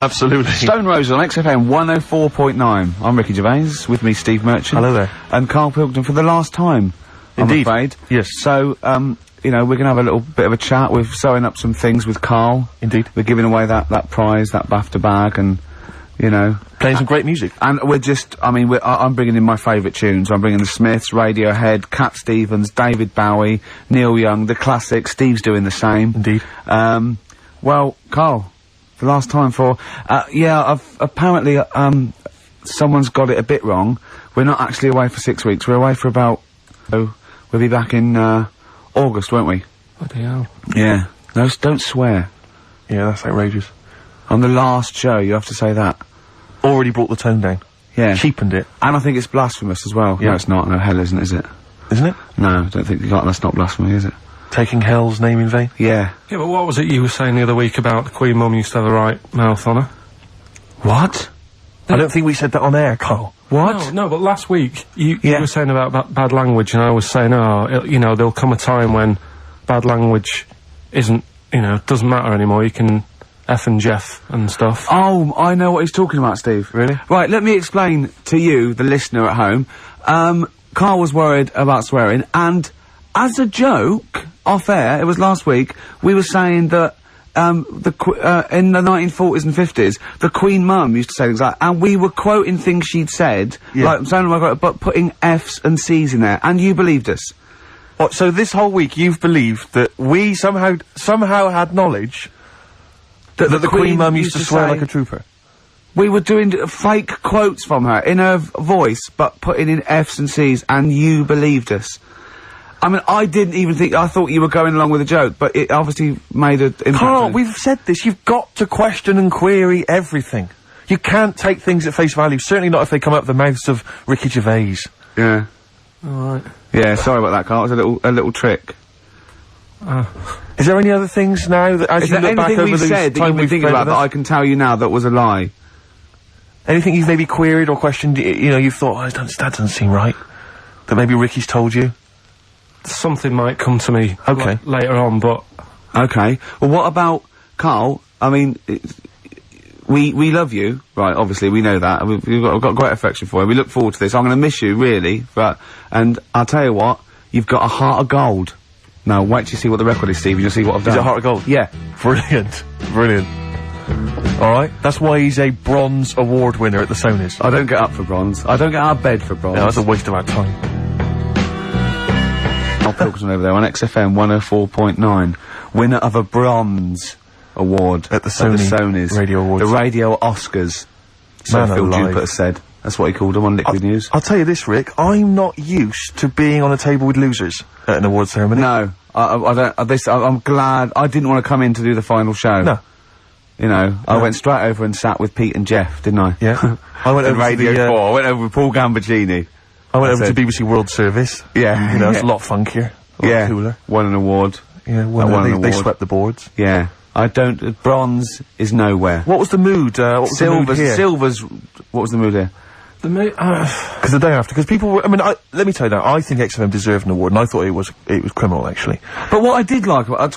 Absolutely. Stone Roses on XFM 104.9. I'm Ricky Gervais, with me Steve Merchant. Hello there. And Karl Pilkington for the last time, Indeed. I'm afraid. Yes. So, you know, we're gonna have a little bit of a chat. We're sewing up some things with Karl. Indeed. We're giving away that prize, that BAFTA bag, and, you know. Playing some great music. And we're just, I mean, I'm bringing in my favourite tunes. I'm bringing the Smiths, Radiohead, Cat Stevens, David Bowie, Neil Young, the classics. Steve's doing the same. Indeed. Well, Karl, the last time for, apparently, someone's got it a bit wrong. We're not actually away for 6 weeks. We're away for about, we'll be back in, August, won't we? Bloody hell. Yeah. No, don't swear. Yeah, that's outrageous. On the last show, you have to say that. Already brought the tone down. Yeah. Cheapened it. And I think it's blasphemous as well. Yeah. No, it's not. No, hell isn't, is it? Isn't it? No, I don't think that's not blasphemy, is it? Taking hell's name in vain. Yeah. Yeah, but what was it you were saying the other week about the Queen Mum used to have the right mouth on her? What? I don't think we said that on air, Karl. What? No, but last week, you Yeah. were saying about bad language, and I was saying, you know, there'll come a time when bad language isn't, you know, doesn't matter anymore. You can F and Jeff and stuff. Oh, I know what he's talking about, Steve. Really? Right, let me explain to you, the listener at home. Karl was worried about swearing, and as a joke, off air, it was last week, we were saying that, in the 1940s and 50s, the Queen Mum used to say things like, and we were quoting things she'd said, like, but putting F's and C's in there, and you believed us. What, so this whole week you've believed that we somehow had knowledge that the Queen Mum used to swear say- like a trooper? We were doing fake quotes from her, in her voice, but putting in F's and C's, and you believed us. I mean, I didn't even think, I thought you were going along with a joke, but it obviously made an impact. Karl, we've said this, you've got to question and query everything. You can't take things at face value, certainly not if they come out of the mouths of Ricky Gervais. Yeah. Alright. Yeah, sorry about that, Karl. It was a little trick. Is there any other things now that, as Is you there look back anything over we've the said that time you've been we've thinking about played that with I can tell you now that was a lie? anything you've maybe queried or questioned, you know, you've thought, oh, that doesn't seem right, that maybe Ricky's told you? Something might come to me Okay. later on, but... Okay. Well, what about Karl? I mean, we love you, right? Obviously, we know that. We've got great affection for you. We look forward to this. I'm going to miss you, really. And I'll tell you what, you've got a heart of gold. Now, wait till you see what the record is, Steve, and you'll see what I've done. Is it a heart of gold? Yeah. Brilliant. Brilliant. Alright, that's why he's a bronze award winner at the Sonys. I don't get up for bronze. I don't get out of bed for bronze. No, that's a waste of our time. Karl Pilkington over there on XFM 104.9. Winner of a bronze award At the Sony Radio Awards. The Radio Oscars. So Man Phil alive. Jupiter said. That's what he called them on Liquid News. I'll tell you this, Rick, I'm not used to being on a table with losers at an award ceremony. No, I don't. I'm glad I didn't want to come in to do the final show. No. You know, I went straight over and sat with Pete and Jeff, didn't I? Yeah. I went And over to Radio the, 4. I went over with Paul Gambaccini. I went over That's to BBC World Service. Yeah. You know, it's a lot funkier. A lot cooler. Won an award. Yeah, I won an they award. swept the boards. Yeah. I don't. Bronze is nowhere. What was the mood, what was the mood here? Silver's. What was the mood here? Because the day after, because people were, I mean, let me tell you that, I think XFM deserved an award, and I thought it was criminal, actually. But what I did like about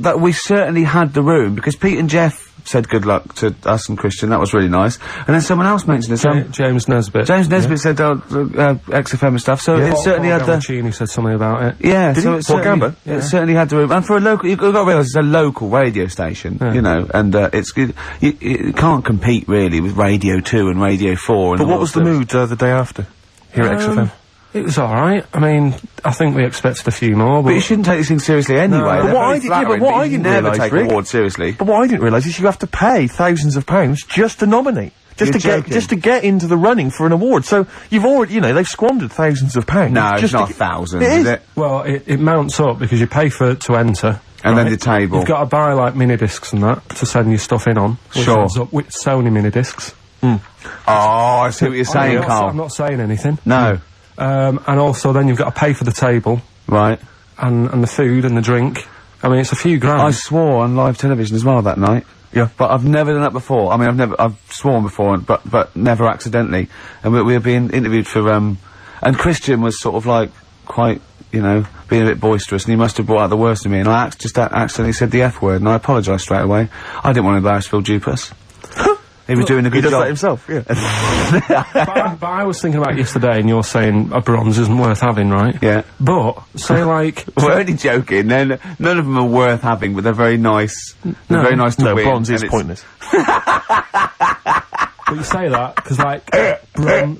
that we certainly had the room, because Pete and Jeff said good luck to us and Christian. That was really nice. And then someone else mentioned it. James Nesbitt. James Nesbitt said XFM and stuff. So it certainly had the. Gambaccini said something about it. Yeah, Did so he? it Paul certainly, Gamba? it certainly had the room. And for a local, you've got to realise it's a local radio station, you know, and it's good. You can't compete really with Radio 2 and Radio 4. And But what was the mood, the day after, here at XFM? It was alright. I mean, I think we expected a few more, But you shouldn't take these things seriously anyway. No. They're But what very I did- yeah, flattering, but what I you didn't never realise, take Rick- awards seriously. But what I didn't realise is you have to pay thousands of pounds just to nominate. You're joking. Just to get into the running for an award. So, you've already, you know, they've squandered thousands of pounds. No, it's just not to get- thousands, It is is. it? Well, it mounts up because you pay to enter. And then right? the table. You've got to buy, like, mini-discs and that to send your stuff in on. Which Sure. ends up with Sony mini-discs. Oh, I see what you're saying, I'm Karl. not saying anything. No. And also then you've got to pay for the table. Right. And the food and the drink. I mean, it's a few grand. I swore on live television as well that night. Yeah. But I've never done that before. I mean, I've sworn before, but never accidentally. And we were being interviewed for, and Christian was sort of like, quite, you know, being a bit boisterous, and he must have brought out the worst in me, and I just accidentally said the F word, and I apologised straight away. I didn't want to embarrass Phil Jupiter. He was doing a good He does job. that himself, yeah. But I was thinking about yesterday, and you're saying a bronze isn't worth having, right? Yeah. But, say like... We're only joking. None of them are worth having, but they're very nice. They're very nice to No, win. bronze is and pointless. But you say that, because, like,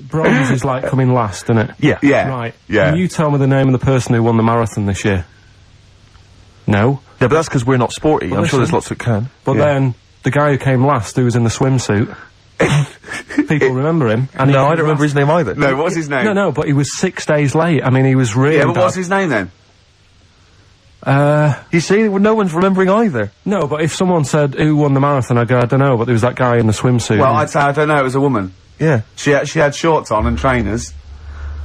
bronze is, like, coming last, isn't it? Yeah. Yeah. Right. Yeah. Can you tell me the name of the person who won the marathon this year? No? Yeah, but that's because we're not sporty. I'm sure there's lots that can. But then, the guy who came last, who was in the swimsuit, people remember him. And No, I don't remember his name either. No, what's his name? No, but he was 6 days late. I mean, he was really Yeah, but bad. what's his name then? You see, no one's remembering either. No, but if someone said who won the marathon, I'd go, I don't know, but there was that guy in the swimsuit. Well, I'd say I don't know. It was a woman. Yeah. She had shorts on and trainers.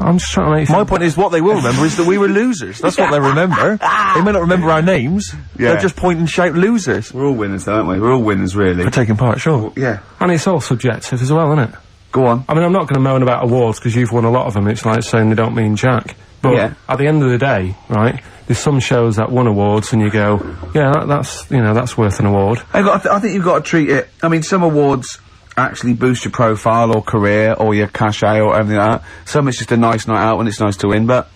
I'm just trying to make... My point is, what they will remember is that we were losers. That's what they remember. They may not remember our names. Yeah. They'll just point and shout losers. We're all winners, aren't we? We're all winners, really. For taking part, sure. Yeah. And it's all subjective as well, isn't it? Go on. I mean, I'm not going to moan about awards, because you've won a lot of them. It's like saying they don't mean jack. But Yeah. at the end of the day, right, there's some shows that won awards, and you go, yeah, that's, you know, that's worth an award. I think you've got to treat it. I mean, some awards actually boost your profile or career or your cachet or everything like that. Some it's just a nice night out and it's nice to win, but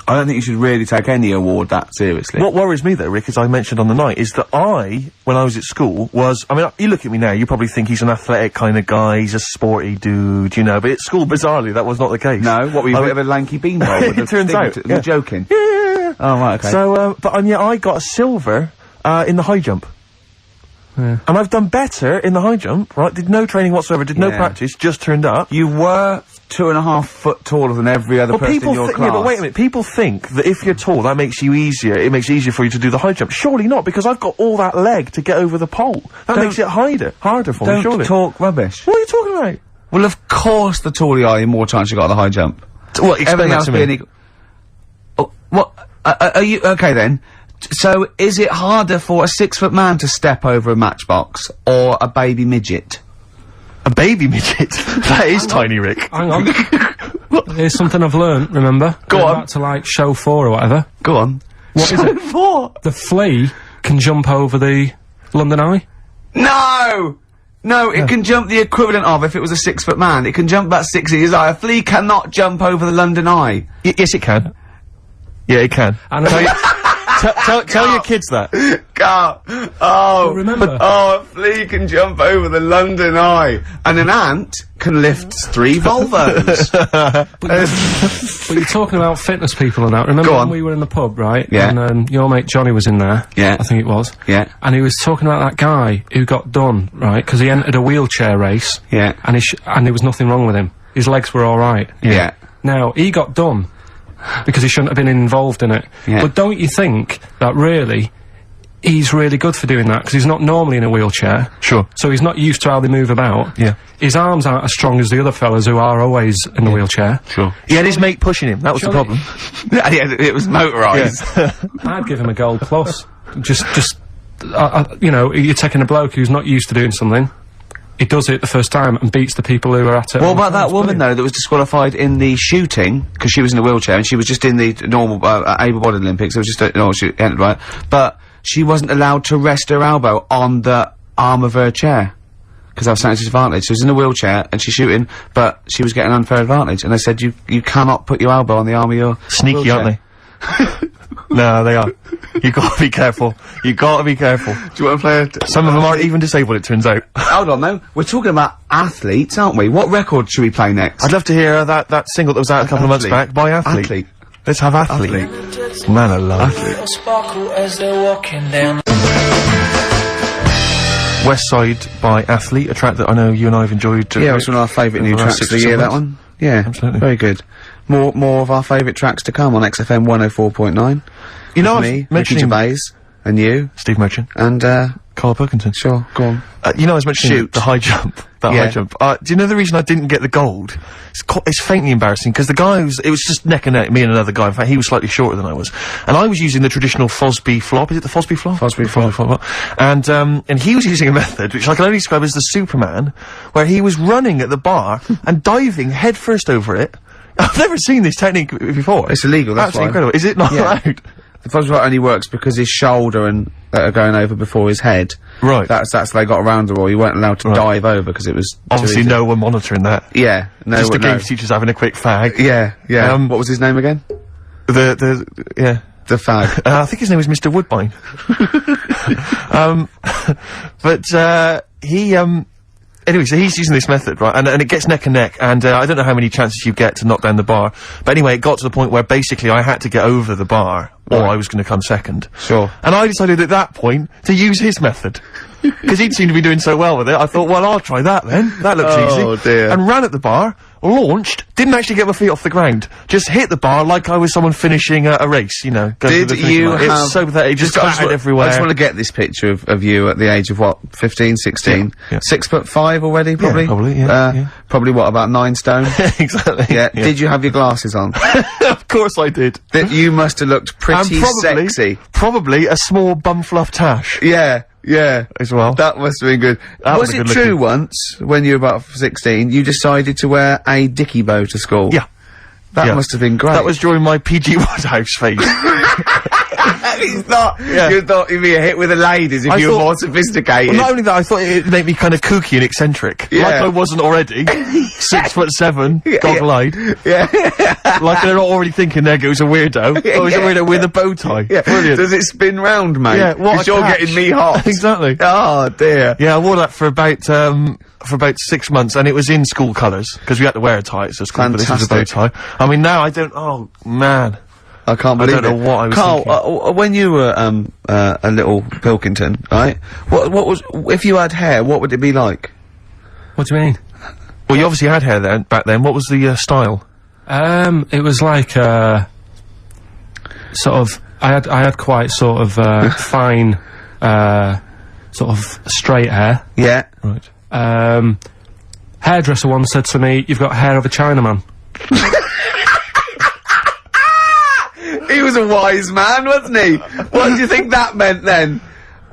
I don't think you should really take any award that seriously. What worries me though, Rick, as I mentioned on the night, is that when I was at school, I mean, you look at me now, you probably think he's an athletic kind of guy, he's a sporty dude, you know, but at school, bizarrely, that was not the case. No? What, were you a bit of a lanky beanbag? with It the turns thing out, to- yeah. You're joking? Yeah. Oh, right, okay. So, I got a silver, in the high jump. Yeah. And I've done better in the high jump, right? Did no training whatsoever, did no Yeah. practice, just turned up. You were 2.5 foot taller than every other person in your class. Yeah, but wait a minute, people think that if you're tall, that makes you easier, it makes it easier for you to do the high jump. Surely not, because I've got all that leg to get over the pole. That makes it harder for me, surely. Don't talk rubbish. What are you talking about? Well, of course, the taller you are, the more chance you got at the high jump. What, explain Everything that else to being me. equal. Oh, what? Are you okay then? So, is it harder for a 6-foot man to step over a matchbox or a baby midget? A baby midget? That is tiny, Rick. Hang on. Here's something I've learned, remember? Go on. Back to, like, show 4 or whatever. Go on. What is it? For? The flea can jump over the London Eye. No! No, it can jump the equivalent of if it was a 6-foot man. It can jump about 6 inches high. A flea cannot jump over the London Eye. Yes, it can. Yeah, it can. And Tell your kids that. Carl. Oh, remember- Oh, a flea can jump over the London Eye, and an ant can lift 3 Volvos. But you're talking about fitness people and that. Remember Go when on. we were in the pub, right? Yeah. And your mate Johnny was in there. Yeah. I think it was. Yeah. And he was talking about that guy who got done, right? Because he entered a wheelchair race. Yeah. And and there was nothing wrong with him. His legs were all right. Yeah. Now, he got done because he shouldn't have been involved in it. Yeah. But don't you think that really, he's really good for doing that? Because he's not normally in a wheelchair. Sure. So he's not used to how they move about. Yeah. His arms aren't as strong as the other fellas who are always in the wheelchair. Sure. He had his mate pushing him, that was the Surely- problem. Yeah, it was motorised. I'd give him a gold plus. You know, you're taking a bloke who's not used to doing something. He does it the first time and beats the people who are at it. What about that woman, though, that was disqualified in the shooting, because she was in a wheelchair, and she was just in the normal, able-bodied Olympics, it was just, she entered, right? But she wasn't allowed to rest her elbow on the arm of her chair, because that was something disadvantage. She was in a wheelchair, and she's shooting, but she was getting unfair advantage, and they said, you cannot put your elbow on the arm of your Sneaky, wheelchair. aren't they? No, they are. You gotta be careful. You gotta be careful. Do you want to play Some of them aren't even disabled, it turns out. Hold on, though. We're talking about athletes, aren't we? What record should we play next? I'd love to hear that single that was out a couple of months Athlete. back by Athlete. Athlete. Let's have Athlete. Man alive. Sparkle as they're walking down. West Side by Athlete, a track that I know you and I have enjoyed. Yeah, it's one of our favourite new over the last tracks of 6 the or year, 7 that months. one. Yeah, Absolutely. very good. More of our favourite tracks to come on XFM 104.9. You know, I was me, Ricky mentioning Gervais, and you, Steve Merchant, and, Karl Pilkington. sure, go on. You know, I was mentioning Shoot. the high jump. That Yeah. high jump. Do you know the reason I didn't get the gold? It's faintly embarrassing because the guy it was just neck and neck, me and another guy. In fact, he was slightly shorter than I was, and I was using the traditional Fosby flop. Is it the Fosby flop? Fosby flop. And he was using a method which I can only describe as the Superman, where he was running at the bar and diving headfirst over it. I've never seen this technique before. It's illegal, that's Absolutely why. incredible. Is it not Yeah. allowed? The Fosby only works because his shoulder and that are going over before his head. Right. That's they got around the wall. You weren't allowed to dive over because it was Obviously, no one monitoring that. Yeah, no. Just the no. games teachers having a quick fag. Yeah, yeah. What was his name again? Yeah. The fag. I think his name was Mr. Woodbine. But he anyway, so he's using this method, right? And it gets neck and neck, and I don't know how many chances you get to knock down the bar, but anyway, it got to the point where basically I had to get over the bar, or I was going to come second. Sure. And I decided at that point to use his method. Because he'd seemed to be doing so well with it, I thought, well, I'll try that then. That looks easy. Oh, dear. And ran at the bar, launched, didn't actually get my feet off the ground. Just hit the bar like I was someone finishing a race, you know. Did you have... It's so pathetic, just clattered everywhere. I just want to get this picture of you at the age of, what, 15, 16? Yeah. 6'5" already, probably? Yeah, probably, yeah. Probably, what, about 9 stone? Exactly. Yeah. Did you have your glasses on? Of course I did. You must have looked pretty sexy. Probably a small bum fluff tash. Yeah. Yeah, as well. That must have been good. Was it true once, when you were about 16, you decided to wear a dicky bow to school? Yeah. That must have been great. That was during my PG Woodhouse phase. It's not. You thought you'd be a hit with the ladies if you were more sophisticated. Well, not only that, I thought it'd make me kind of kooky and eccentric. Yeah. Like I wasn't already. 6'7", goggle-eyed. Yeah. Like they're not already thinking there goes a weirdo. Oh, he's a weirdo with a bow tie. Yeah. Brilliant. Does it spin round, mate? Yeah, what 'Cause you're getting me hot. Exactly. Oh, dear. Yeah, I wore that for about 6 months, and it was in school colours, because we had to wear a tie at school, but this was a bow tie. I mean, now I don't, oh, man. I can't believe it. I don't know what I was Karl, thinking. when you were, a little Pilkington, right? What was, if you had hair, what would it be like? What do you mean? Well, you obviously had hair then, back then. What was the, style? It was like, sort of, I had quite sort of, fine, sort of straight hair. Yeah. Right. Hairdresser once said to me, "You've got hair of a Chinaman." He was a wise man, wasn't he? What do you think that meant then?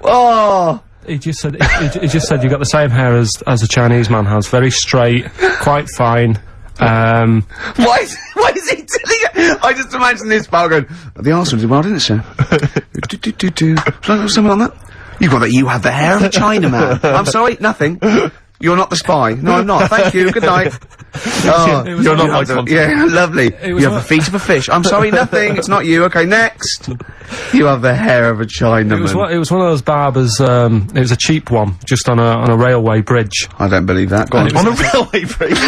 Oh. He just said, he just said, "You got the same hair as a Chinese man has. Very straight, quite fine." Why is he telling you? I just imagine this pal going, "The Arsenal did well, didn't it, sir?" Something on that? You got that, you have the hair of a Chinaman. I'm sorry, nothing. You're not the spy. No, I'm not. Thank you. Good night. Oh, you're not my contact. Yeah, lovely. You have the feet of a fish. I'm sorry, nothing. It's not you. Okay, next. You have the hair of a Chinaman. It was one of those barbers. It was a cheap one, just on a railway bridge. I don't believe that. Go on. On a railway bridge?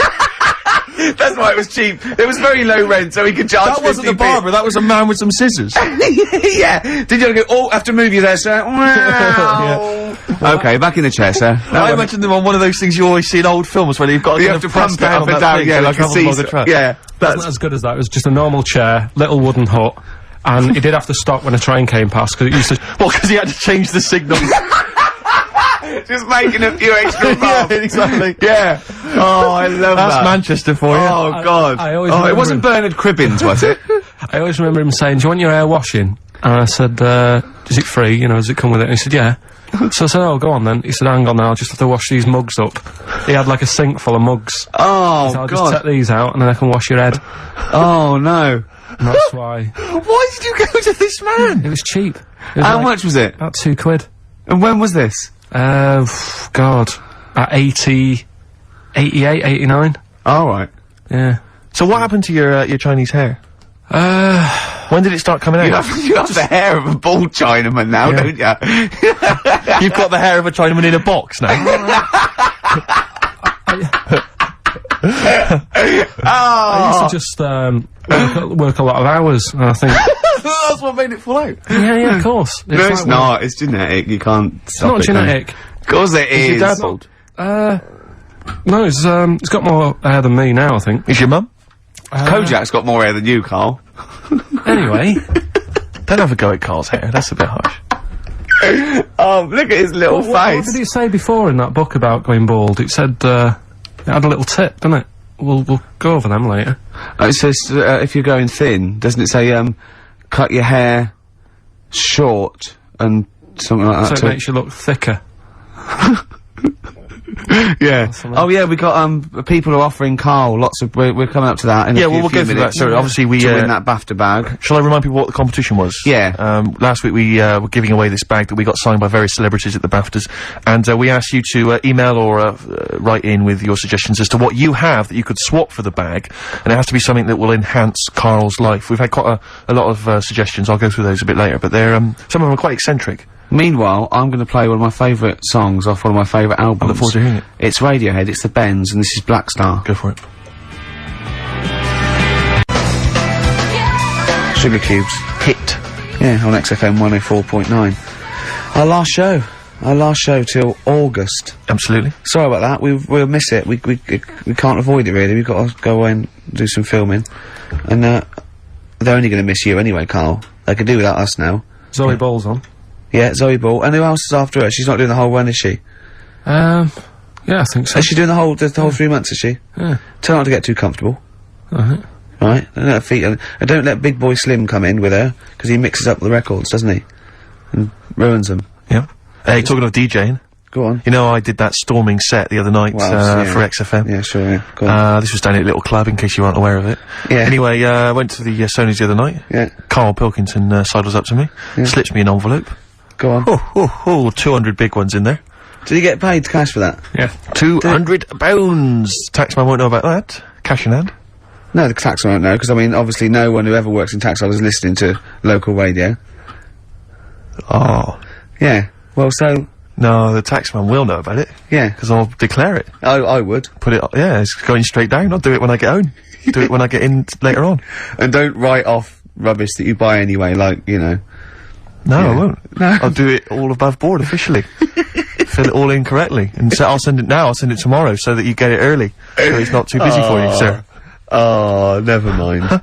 That's why it was cheap. It was very low rent, so he could charge. That wasn't the barber. That was a man with some scissors. Yeah. Did you go? Oh, I have to move you there, sir. Wow. Okay, back in the chair, sir. I imagine them on one of those things you always see in old films where you've got you have to press down up and down. Yeah, like a seesaw. Yeah, that's not as good as that. It was just a normal chair, little wooden hut, and he did have to stop when a train came past because it used to. Well, because he had to change the signal. Just making a few extra bucks. Yeah, exactly. Yeah. Oh, I love that. That's Manchester for you. Oh, God. I always it wasn't Bernard Cribbins, was it? I always remember him saying, "Do you want your hair washing?" And I said, "Is it free? You know, does it come with it?" And he said, "Yeah." So I said, "Oh, go on then." He said, "Hang on now, I'll just have to wash these mugs up." He had like a sink full of mugs. Oh, so I'll just take these out and then I can wash your head. Oh, no. And that's why. Why did you go to this man? It was cheap. It was How much was it? About £2. And when was this? God. At 88, 89. Alright. Yeah. So what happened to your Chinese hair? When did it start coming out? You have the hair of a bald Chinaman now, don't you? You've got the hair of a Chinaman in a box now. I used to just work a lot of hours, and I think that's what made it fall out. Yeah, of course. No, it's not. It's genetic. You can't stop it. It's not genetic. Of course it is. Is your dad bald? No, he's got more hair than me now, I think. Is your mum? Kojak's got more hair than you, Karl. Anyway. Don't have a go at Karl's hair. That's a bit harsh. Oh, look at his little face. What did it say before in that book about going bald? It said, it had a little tip, didn't it? We'll go over them later. It says, if you're going thin, doesn't it say, cut your hair short and something like that So it makes you look thicker. Yeah. Oh yeah, we got people are offering Karl lots of. We're coming up to that. In Yeah, a well, we'll few go through that. minutes So obviously we to win that BAFTA bag. Shall I remind people what the competition was? Yeah. Last week we were giving away this bag that we got signed by various celebrities at the BAFTAs, and we asked you to email or write in with your suggestions as to what you have that you could swap for the bag, and it has to be something that will enhance Karl's life. We've had quite a lot of suggestions. I'll go through those a bit later, but they're some of them are quite eccentric. Meanwhile, I'm going to play one of my favourite songs off one of my favourite albums. I look forward to hearing it. It's Radiohead, it's the Bends, and this is Black Star. Go for it. Sugar Cubes. Hit. Yeah, on XFM 104.9. Our last show till August. Absolutely. Sorry about that, we'll miss it. We can't avoid it really, we've got to go away and do some filming. And, they're only going to miss you anyway, Karl. They can do without us now. Zoe Ball's on. Yeah, Zoe Ball. And who else is after her? She's not doing the whole run, is she? Yeah, I think so. Is she doing the whole 3 months, is she? Yeah. Tell her not to get too comfortable. Alright. Right? Don't let her feet, and don't let Big Boy Slim come in with her, because he mixes up the records, doesn't he? And ruins them. Yeah. Hey, talking of DJing, Go on. you know I did that storming set the other night, Well, yeah. for XFM. Yeah, sure, yeah. Go on. This was down at a little club, in case you aren't aware of it. Yeah. Anyway, I went to the Sony's the other night. Yeah. Karl Pilkington sidles up to me, slips me an envelope. Go on. 200 big ones in there. Did you get paid cash for that? Yeah. £200. Taxman won't know about that. Cash in hand. No, the tax won't know, because I mean, obviously no one who ever works in tax is listening to local radio. Oh. Yeah. Well, so, No, the taxman will know about it, yeah. because I'll declare it. I would. Put it, yeah, it's going straight down. I'll do it when I get home. Do it when I get in later on. And don't write off rubbish that you buy anyway, like, you know. No, Yeah. I won't. No. I'll do it all above board officially. Fill it all in correctly. And so I'll send it now, I'll send it tomorrow so that you get it early. So it's not too busy for you, sir. Oh, never mind.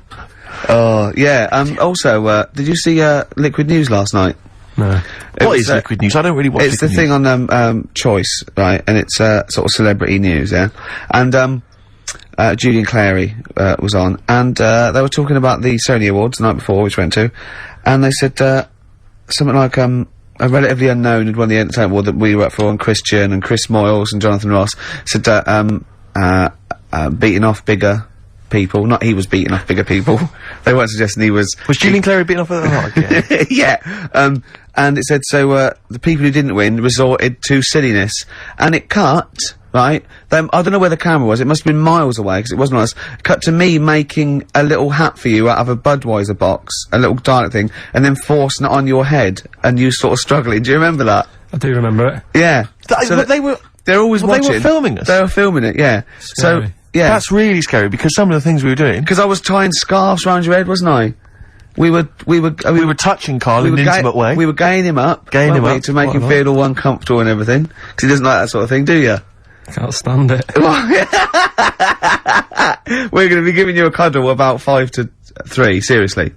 Oh, yeah, also, did you see, Liquid News last night? No. What is Liquid News? I don't really watch It's the Liquid thing News. on, Choice, right, and it's, sort of celebrity news, yeah? And, Julian Clary, was on, and, they were talking about the Sony Awards the night before, which we went to, and they said, something like, a relatively unknown had won the Entertainment Award that we were up for, and Christian and Chris Moyles and Jonathan Ross said that, beating off bigger people, not he was beating off bigger people. They weren't suggesting he was. Was Julian Clary beaten off at the heart again? Yeah. And it said, so, the people who didn't win resorted to silliness. And it cut, right? I don't know where the camera was, it must have been miles away, because it wasn't us. Cut to me making a little hat for you out of a Budweiser box, a little dialect thing, and then forcing it on your head, and you sort of struggling. Do you remember that? I do remember it. Yeah. So they were. They're always Well, they watching. were filming us? They were filming it, yeah. Scary. So, yeah. That's really scary because some of the things we were doing. Because I was tying scarves round your head, wasn't I? We were touching Karl in an intimate way. We were gaying him up. Gaying him weren't we, up, to make quite him a lot. feel all uncomfortable and everything. Because he doesn't like that sort of thing, do you? Can't stand it. We're going to be giving you a cuddle about 5 to 3, seriously.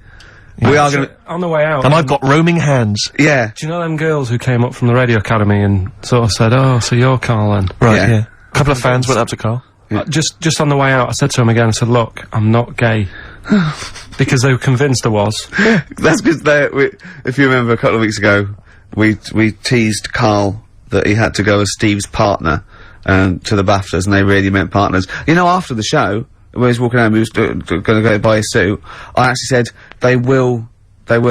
We are going to. On the way out. And I've got roaming hands. Yeah. Do you know them girls who came up from the radio academy and sort of said, "Oh, so you're Karl then?" Right, Yeah. yeah. A couple of fans went up to Karl. Just on the way out, I said to him again, I said, "Look, I'm not gay," because they were convinced I was. That's because if you remember a couple of weeks ago, we teased Karl that he had to go as Steve's partner, to the BAFTAs, and they really meant partners. You know, after the show, when he was walking home, he was gonna go buy his suit, I actually said, they will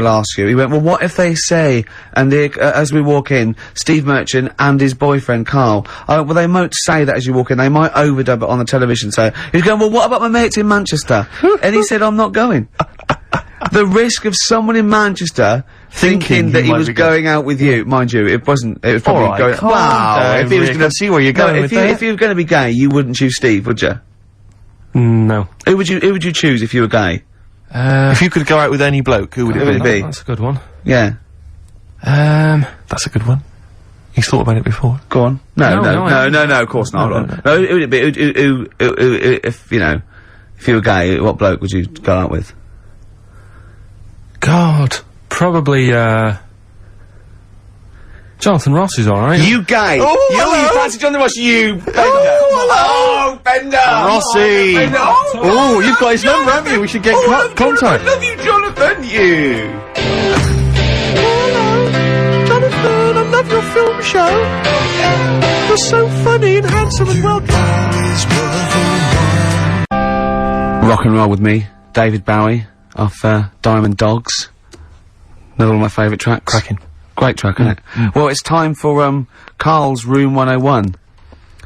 ask you. He went, well, what if they say, and as we walk in, Steve Merchant and his boyfriend, Karl, I went, well, they won't say that as you walk in, they might overdub it on the television, so, he's going, well, what about my mates in Manchester? And he said, I'm not going. The risk of someone in Manchester thinking that he was going out with you, mind you, it was probably Alright, going, calm wow, down, if he was Rick, gonna I see where you're going with that. if you were gonna be gay, you wouldn't choose Steve, would you? No. Who would you choose if you were gay? If you could go out with any bloke, who would it Who would be? it be? That's a good one. Yeah. That's a good one. He's thought about it before. Go on. No, No, of course not. No, Hold on. No, who would it be? Who, if, you know, if you were gay, what bloke would you go out with? God, probably, Jonathan Ross is alright. You gay! Oh, you hello. fancy Jonathan Ross, you Bender! hello. Bender! Rossi! Bender! Oh, you've got his number, haven't you? We should get contact. Love you, Jonathan, you! Hello, Jonathan, I love your film show. You're so funny and handsome and well. Rock and Roll with Me, David Bowie, off Diamond Dogs. Another one of my favourite tracks. Cracking. Great track, isn't it? Well, it's time for Karl's Room 101.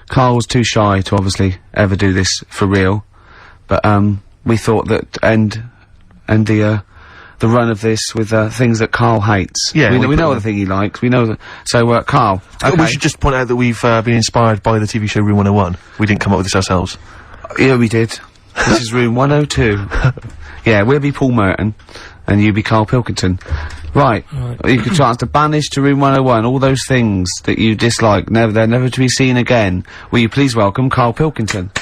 Karl was too shy to obviously ever do this for real, but we thought that end the run of this with things that Karl hates. Yeah, we know the thing he likes. We know that. So Karl, okay. We should just point out that we've been inspired by the TV show Room 101. We didn't come up with this ourselves. Yeah, we did. This is Room 102. Yeah, we'll be Paul Merton, and you be Karl Pilkington. Right. You get a chance to banish to Room 101 all those things that you dislike, they're never to be seen again. Will you please welcome Karl Pilkington?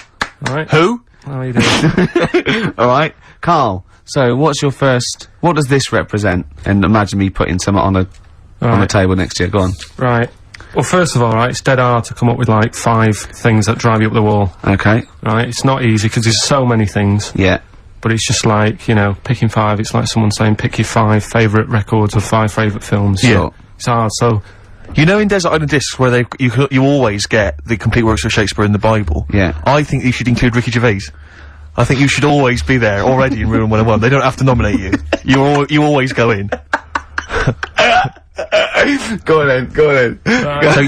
Alright. Who? How are you doing? Alright, Karl, so what does this represent? And imagine me putting something on the table next to you, go on. Right. Well, first of all, right, it's dead hard to come up with, like, 5 things that drive you up the wall. Okay. Right? It's not easy, because there's so many things. Yeah. But it's just like, you know, picking 5, it's like someone saying pick your 5 favourite records or 5 favourite films. Yeah. It's hard, so... You know in Desert Island Discs where you always get the complete works of Shakespeare in the Bible? Yeah. I think you should include Ricky Gervais. I think you should always be there already in Room 101. They don't have to nominate you. You always go in. Go on then.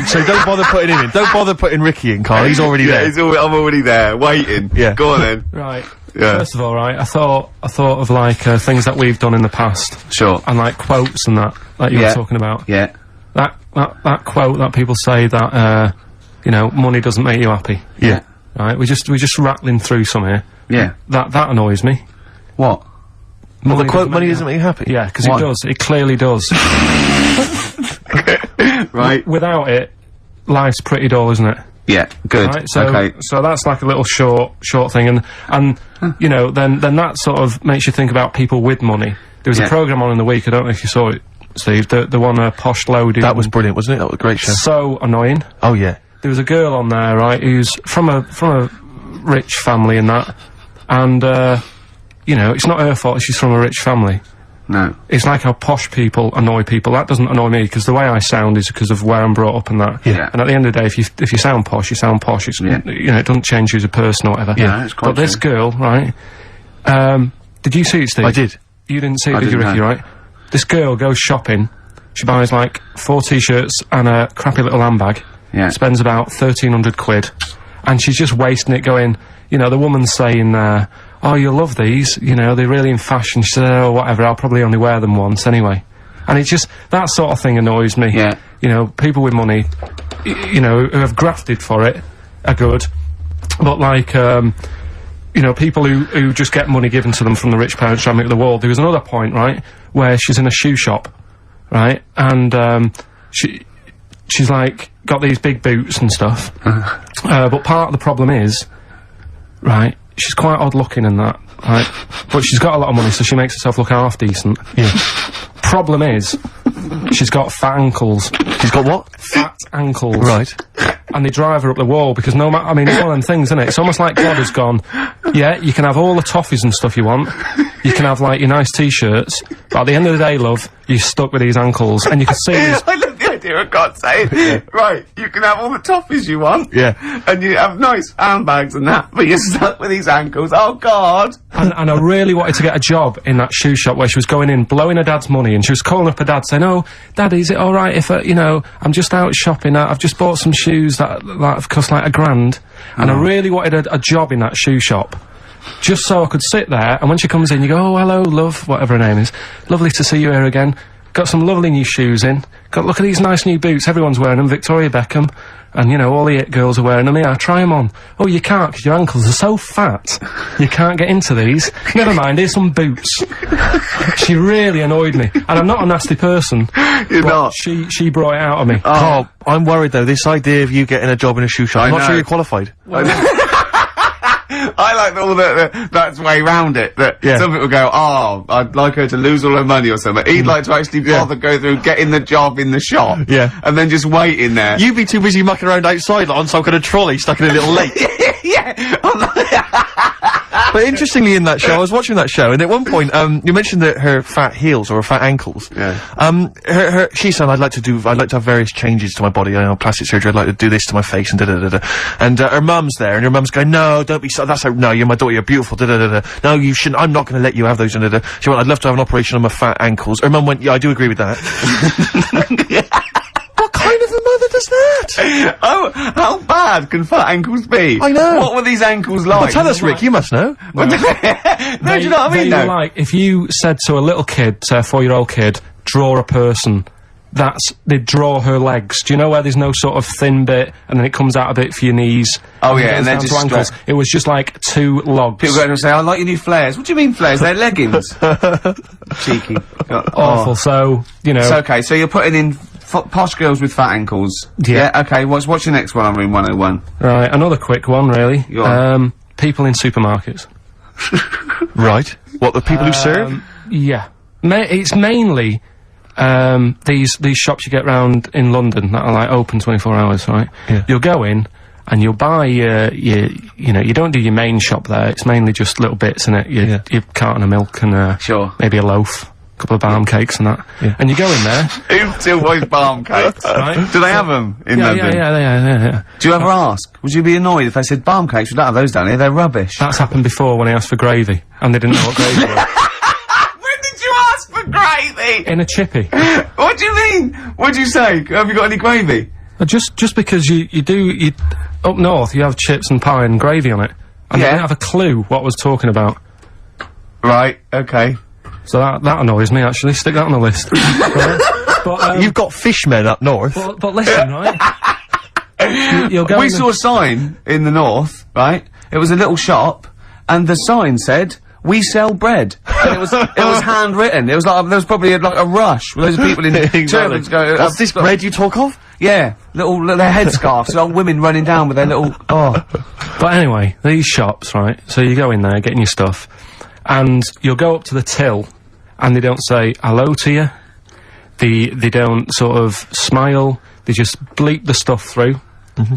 So don't bother putting him in. Don't bother putting Ricky in, Karl. He's already there. I'm already there, waiting. Yeah. Go on then. Right. Yeah. First of all, right, I thought of, like, things that we've done in the past. Sure. And, like, quotes and that you were talking about. Yeah. That quote that people say that, you know, money doesn't make you happy. Yeah. Right? We're just rattling through some here. Yeah. That annoys me. What? Well, the quote, money doesn't make you happy? Yeah, because it does. It clearly does. Right. Without it, life's pretty dull, isn't it? Yeah, good. Right, so, okay. so that's like a little short thing, and you know, then that sort of makes you think about people with money. There was a programme on in the week, I don't know if you saw it, Steve, the one Posh Loaded. That was brilliant, wasn't it? That was a great show. So annoying. Oh, yeah. There was a girl on there, right, who's from a rich family and that, and, you know, it's not her fault she's from a rich family. No. It's like how posh people annoy people. That doesn't annoy me, because the way I sound is because of where I'm brought up and that. Yeah. And at the end of the day, if you sound posh, you sound posh. It's, you know, it doesn't change you as a person or whatever. Yeah, it's quite But this girl, right, did you see it, Steve? I did. You didn't see it, did you, Ricky, right? This girl goes shopping, she buys like 4 t-shirts and a crappy little handbag. Yeah. Spends about 1,300 quid. And she's just wasting it going, you know, the woman's saying, oh, you'll love these, you know, they're really in fashion. She said, oh, whatever, I'll probably only wear them once anyway. And it's just, that sort of thing annoys me. Yeah. You know, people with money, you know, who have grafted for it are good. But like, you know, people who just get money given to them from the rich parents trying to make the wall. There was another point, right, where she's in a shoe shop, right, and, she's like, got these big boots and stuff. But part of the problem is, right, she's quite odd looking and that, right? But she's got a lot of money, so she makes herself look half decent. Yeah. Problem is, she's got fat ankles. She's got what? Fat ankles. Right. And they drive her up the wall, because no matter, I mean, it's one of them things, isn't it? It's almost like God has gone, yeah, you can have all the toffees and stuff you want. You can have, like, your nice t-shirts, but at the end of the day, love, you're stuck with these ankles, and you can see these... I love the idea of God saying, right, you can have all the toffees you want. Yeah. And you have nice handbags and that, but you're stuck with these ankles. Oh, God. And I really wanted to get a job in that shoe shop where she was going in, blowing her dad's money, and she was calling up her dad saying, oh, Daddy, is it alright if, you know, I'm just out shopping, I've just bought some shoes that have cost like $1,000, and I really wanted a job in that shoe shop. Just so I could sit there, and when she comes in, you go, oh, hello, love, whatever her name is. Lovely to see you here again. Got some lovely new shoes in. Look at these nice new boots, everyone's wearing them, Victoria Beckham. And, you know, all the it girls are wearing them. Yeah, try them on. Oh, you can't, because your ankles are so fat. You can't get into these. Never mind, here's some boots. She really annoyed me. And I'm not a nasty person. You're not. She brought it out of me. Carl, I'm worried though, this idea of you getting a job in a shoe shop, I'm not sure you're qualified. I like all that's way round it. That some people go, oh, I'd like her to lose all her money or something. He'd like to actually bother go through getting the job in the shop. Yeah. And then just wait in there. You'd be too busy mucking around outside like, on some kind of trolley stuck in a little lake. Yeah. But interestingly, in that show, I was watching that show, and at one point, you mentioned that her fat heels or her fat ankles. Yeah. She said, I'd like to have various changes to my body, plastic surgery, I'd like to do this to my face, and da-da-da-da. And, her mum's there, and her mum's going, no, don't be so, no, you're my daughter, you're beautiful, da-da-da-da. No, you shouldn't, I'm not gonna let you have those, da-da-da. She went, I'd love to have an operation on my fat ankles. Her mum went, yeah, I do agree with that. What kind of a mother does that? Oh, how bad can fat ankles be? I know. What were these ankles like? Well, tell us, Rick, you must know. No, do you know what I mean, though? Like, if you said to a little kid, say a 4-year-old kid, draw a person, they'd draw her legs. Do you know where there's no sort of thin bit, and then it comes out a bit for your knees? Oh, yeah, and then then to ankles. It was just like 2 logs. People go to say, I like your new flares. What do you mean flares? They're leggings. Cheeky. Awful, so, you know. So, okay, so you're putting in posh girls with fat ankles. Yeah. Okay, what's your next one on Room 101? Right, another quick one, really. Go on. People in supermarkets. Right. What, the people who serve? Yeah. It's mainly, these shops you get round in London that are, like, open 24 hours, right? Yeah. You'll go in, and you'll buy you know, you don't do your main shop there, it's mainly just little bits in it, your carton of milk and, Sure. maybe a loaf, a couple of balm cakes and that. Yeah. And you go in there. Who still buys balm cakes? Right. Do they have them in London? Yeah. Do you ever ask? Would you be annoyed if they said balm cakes? We don't have those down here, they're rubbish. That's happened before when I asked for gravy, and they didn't know what gravy was. When did you ask for gravy? In a chippy. What do you mean? What'd you say? Have you got any gravy? Just because you up north you have chips and pie and gravy on it, and they Yeah. didn't have a clue what I was talking about. Right, okay. So that annoys me, actually. Stick that on the list. Right? But, You've got fishmen up north. but listen, right? You'll go We in saw a sign in the north, right? It was a little shop, and the sign said, "We sell bread." And it was handwritten. It was like, there was probably like a rush with those people in turbans going, What's this bread you talk of? yeah, their headscarves, old women running down with their little, But anyway, these shops, right? So you go in there, getting your stuff, and you'll go up to the till, and they don't say hello to you. They don't sort of smile. They just bleep the stuff through.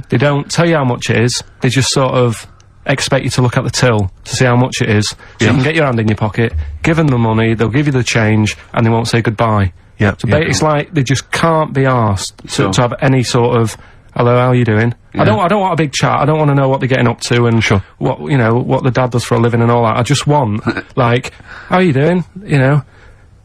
They don't tell you how much it is. They just sort of expect you to look at the till to see how much it is. So you can get your hand in your pocket, give them the money, they'll give you the change, and they won't say goodbye. Yeah. So it's like they just can't be asked to have any sort of, hello, how are you doing? Yeah. I don't want a big chat. I don't want to know what they're getting up to and what, you know, what the dad does for a living and all that. I just want, like, how are you doing? You know,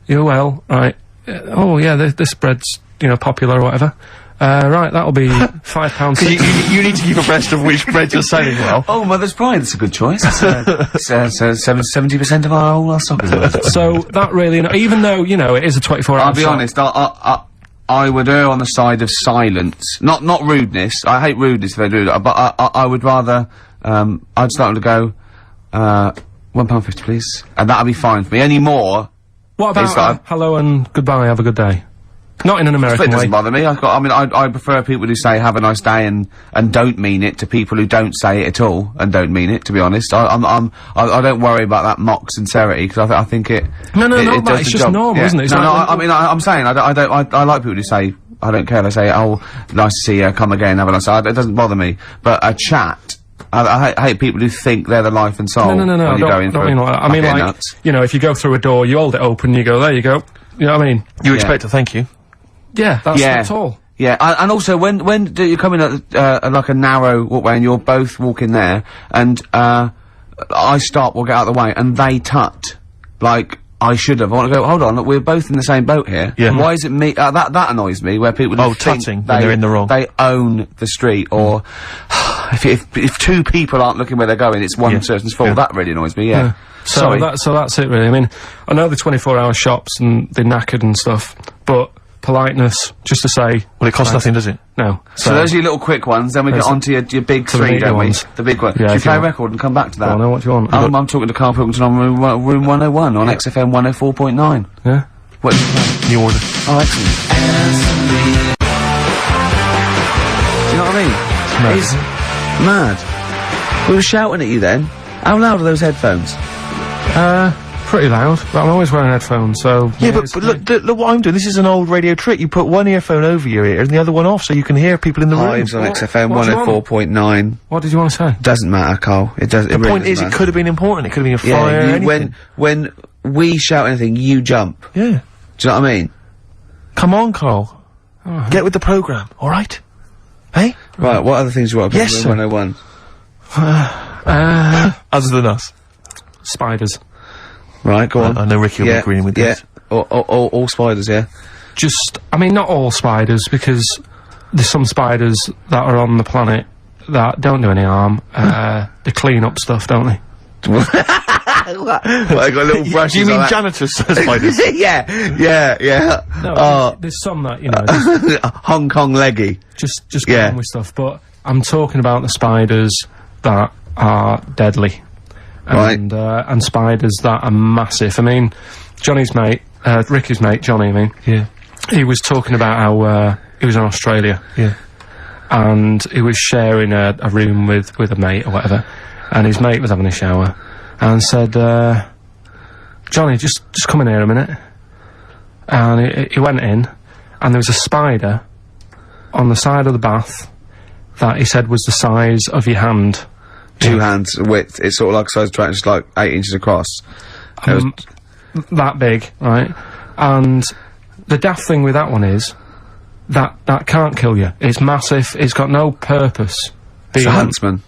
you're well, right? Oh yeah, this bread's, you know, popular or whatever. Right, that'll be £5. You need to keep abreast of which bread you're selling well. Oh, Mother's Pride, that's a good choice. It's 70% of our stock is worth it. So that really, you know, even though, you know, it is a 24-hour I'll be honest, I would err on the side of silence. Not rudeness. I hate rudeness if they do that, but I would rather, I'd start to go, £1.50 please. And that'll be fine for me. Any more. What about hello and goodbye, have a good day? Not in an American It way. doesn't bother me. I prefer people who say have a nice day and don't mean it to people who don't say it at all and don't mean it, to be honest. I don't worry about that mock sincerity, because I think it... No, it not that, does it's the just job. normal, Yeah. isn't it? It's No, like I'm saying, I like people who say, I don't care, they say, oh, nice to see you, come again, have a nice day. It doesn't bother me. But a chat... I hate people who think they're the life and soul. No, when you're going don't through. mean like that. I mean, like, nuts. you know, if you go through a door, you hold it open, you go, there you go. You know what I mean? You expect a thank you. Yeah, that's all. Yeah, and also when do you come in at like a narrow walkway and you're both walking there, and I stop, we'll get out of the way, and they tut, like I should have. I want to go, hold on, look, we're both in the same boat here. Yeah. Why is it me? That annoys me, where people think tutting when they're in the wrong. They own the street, or if two people aren't looking where they're going, it's one person's fault. That really annoys me. Yeah. So Sorry. that's it really. I mean, I know the 24-hour shops and they're knackered and stuff, but politeness, just to say... Well, it costs nothing, does it? No. So those are your little quick ones, then we get on to your big three, bigger don't we? ones. The big one. Yeah, Should we if play you a want. record and come back to that? I know what you want. I'm talking to Karl Pilkington on room 101 on XFM 104.9. Yeah? What did you play? New order. Oh, excellent. Do you know what I mean? It's mad. We were shouting at you then. How loud are those headphones? pretty loud, but I'm always wearing headphones, so... Yeah, but look what I'm doing. This is an old radio trick. You put one earphone over your ear and the other one off so you can hear people in the room. Hives on XFM what do you want? 104.9. What did you want to say? Doesn't matter, Carl. It does. The point is, it could have been important. It could have been a fire, Yeah, anything. when we shout anything, you jump. Yeah. Do you know what I mean? Come on, Carl. Get with the programme, alright? Hey? Right, what other things you want to put Yes, in sir. 101? Other than us. Spiders. Right, go on. I know Ricky will be agreeing with this. Yeah, all spiders, yeah. Just, I mean, not all spiders, because there's some spiders that are on the planet that don't do any harm. They clean up stuff, don't they? Well, I got little brushes. Do you mean on that. janitors spiders? yeah. No, there's some that, you know, Hong Kong leggy. just get on with stuff, but I'm talking about the spiders that are deadly. And spiders that are massive. I mean, Johnny's mate, Ricky's mate, Johnny, I mean. Yeah. He was talking about how, he was in Australia. Yeah. And he was sharing a room with a mate or whatever, and his mate was having a shower, and said, Johnny, just come in here a minute. And he went in, and there was a spider on the side of the bath that he said was the size of your hand. 2 hands width. It's sort of like a size track, just like 8 inches across. It was That big, right? And the daft thing with that one is that can't kill you. It's massive. It's got no purpose. it's a huntsman.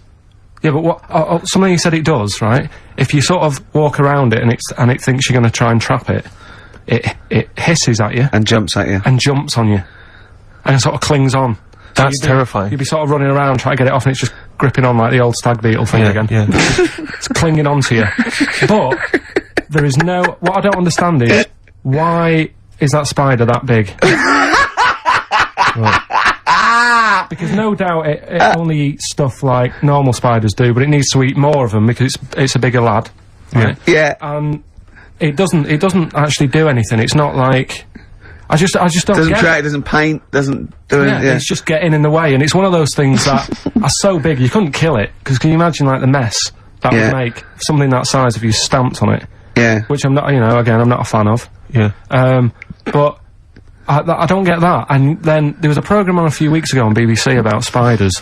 Yeah, but what? Something you said it does, right? If you sort of walk around it and it thinks you're going to try and trap it, it hisses at you And jumps at you. and jumps on you, and it sort of clings on. That's you'd be- terrifying. You'd be sort of running around trying to get it off, and it's just gripping on like the old stag beetle thing again. Yeah. It's clinging onto you. But there is no. What I don't understand is why is that spider that big? Because no doubt it only eats stuff like normal spiders do, but it needs to eat more of them because it's a bigger lad, right? Yeah. It doesn't actually do anything. It's not like I just don't Doesn't get track, it. doesn't paint, doesn't do anything. Yeah. It's just getting in the way, and it's one of those things that are so big you couldn't kill it. Because can you imagine like the mess that would make if something that size if you stamped on it? Yeah. Which I'm not, you know, again I'm not a fan of. Yeah. But I don't get that. And then there was a programme on a few weeks ago on BBC about spiders,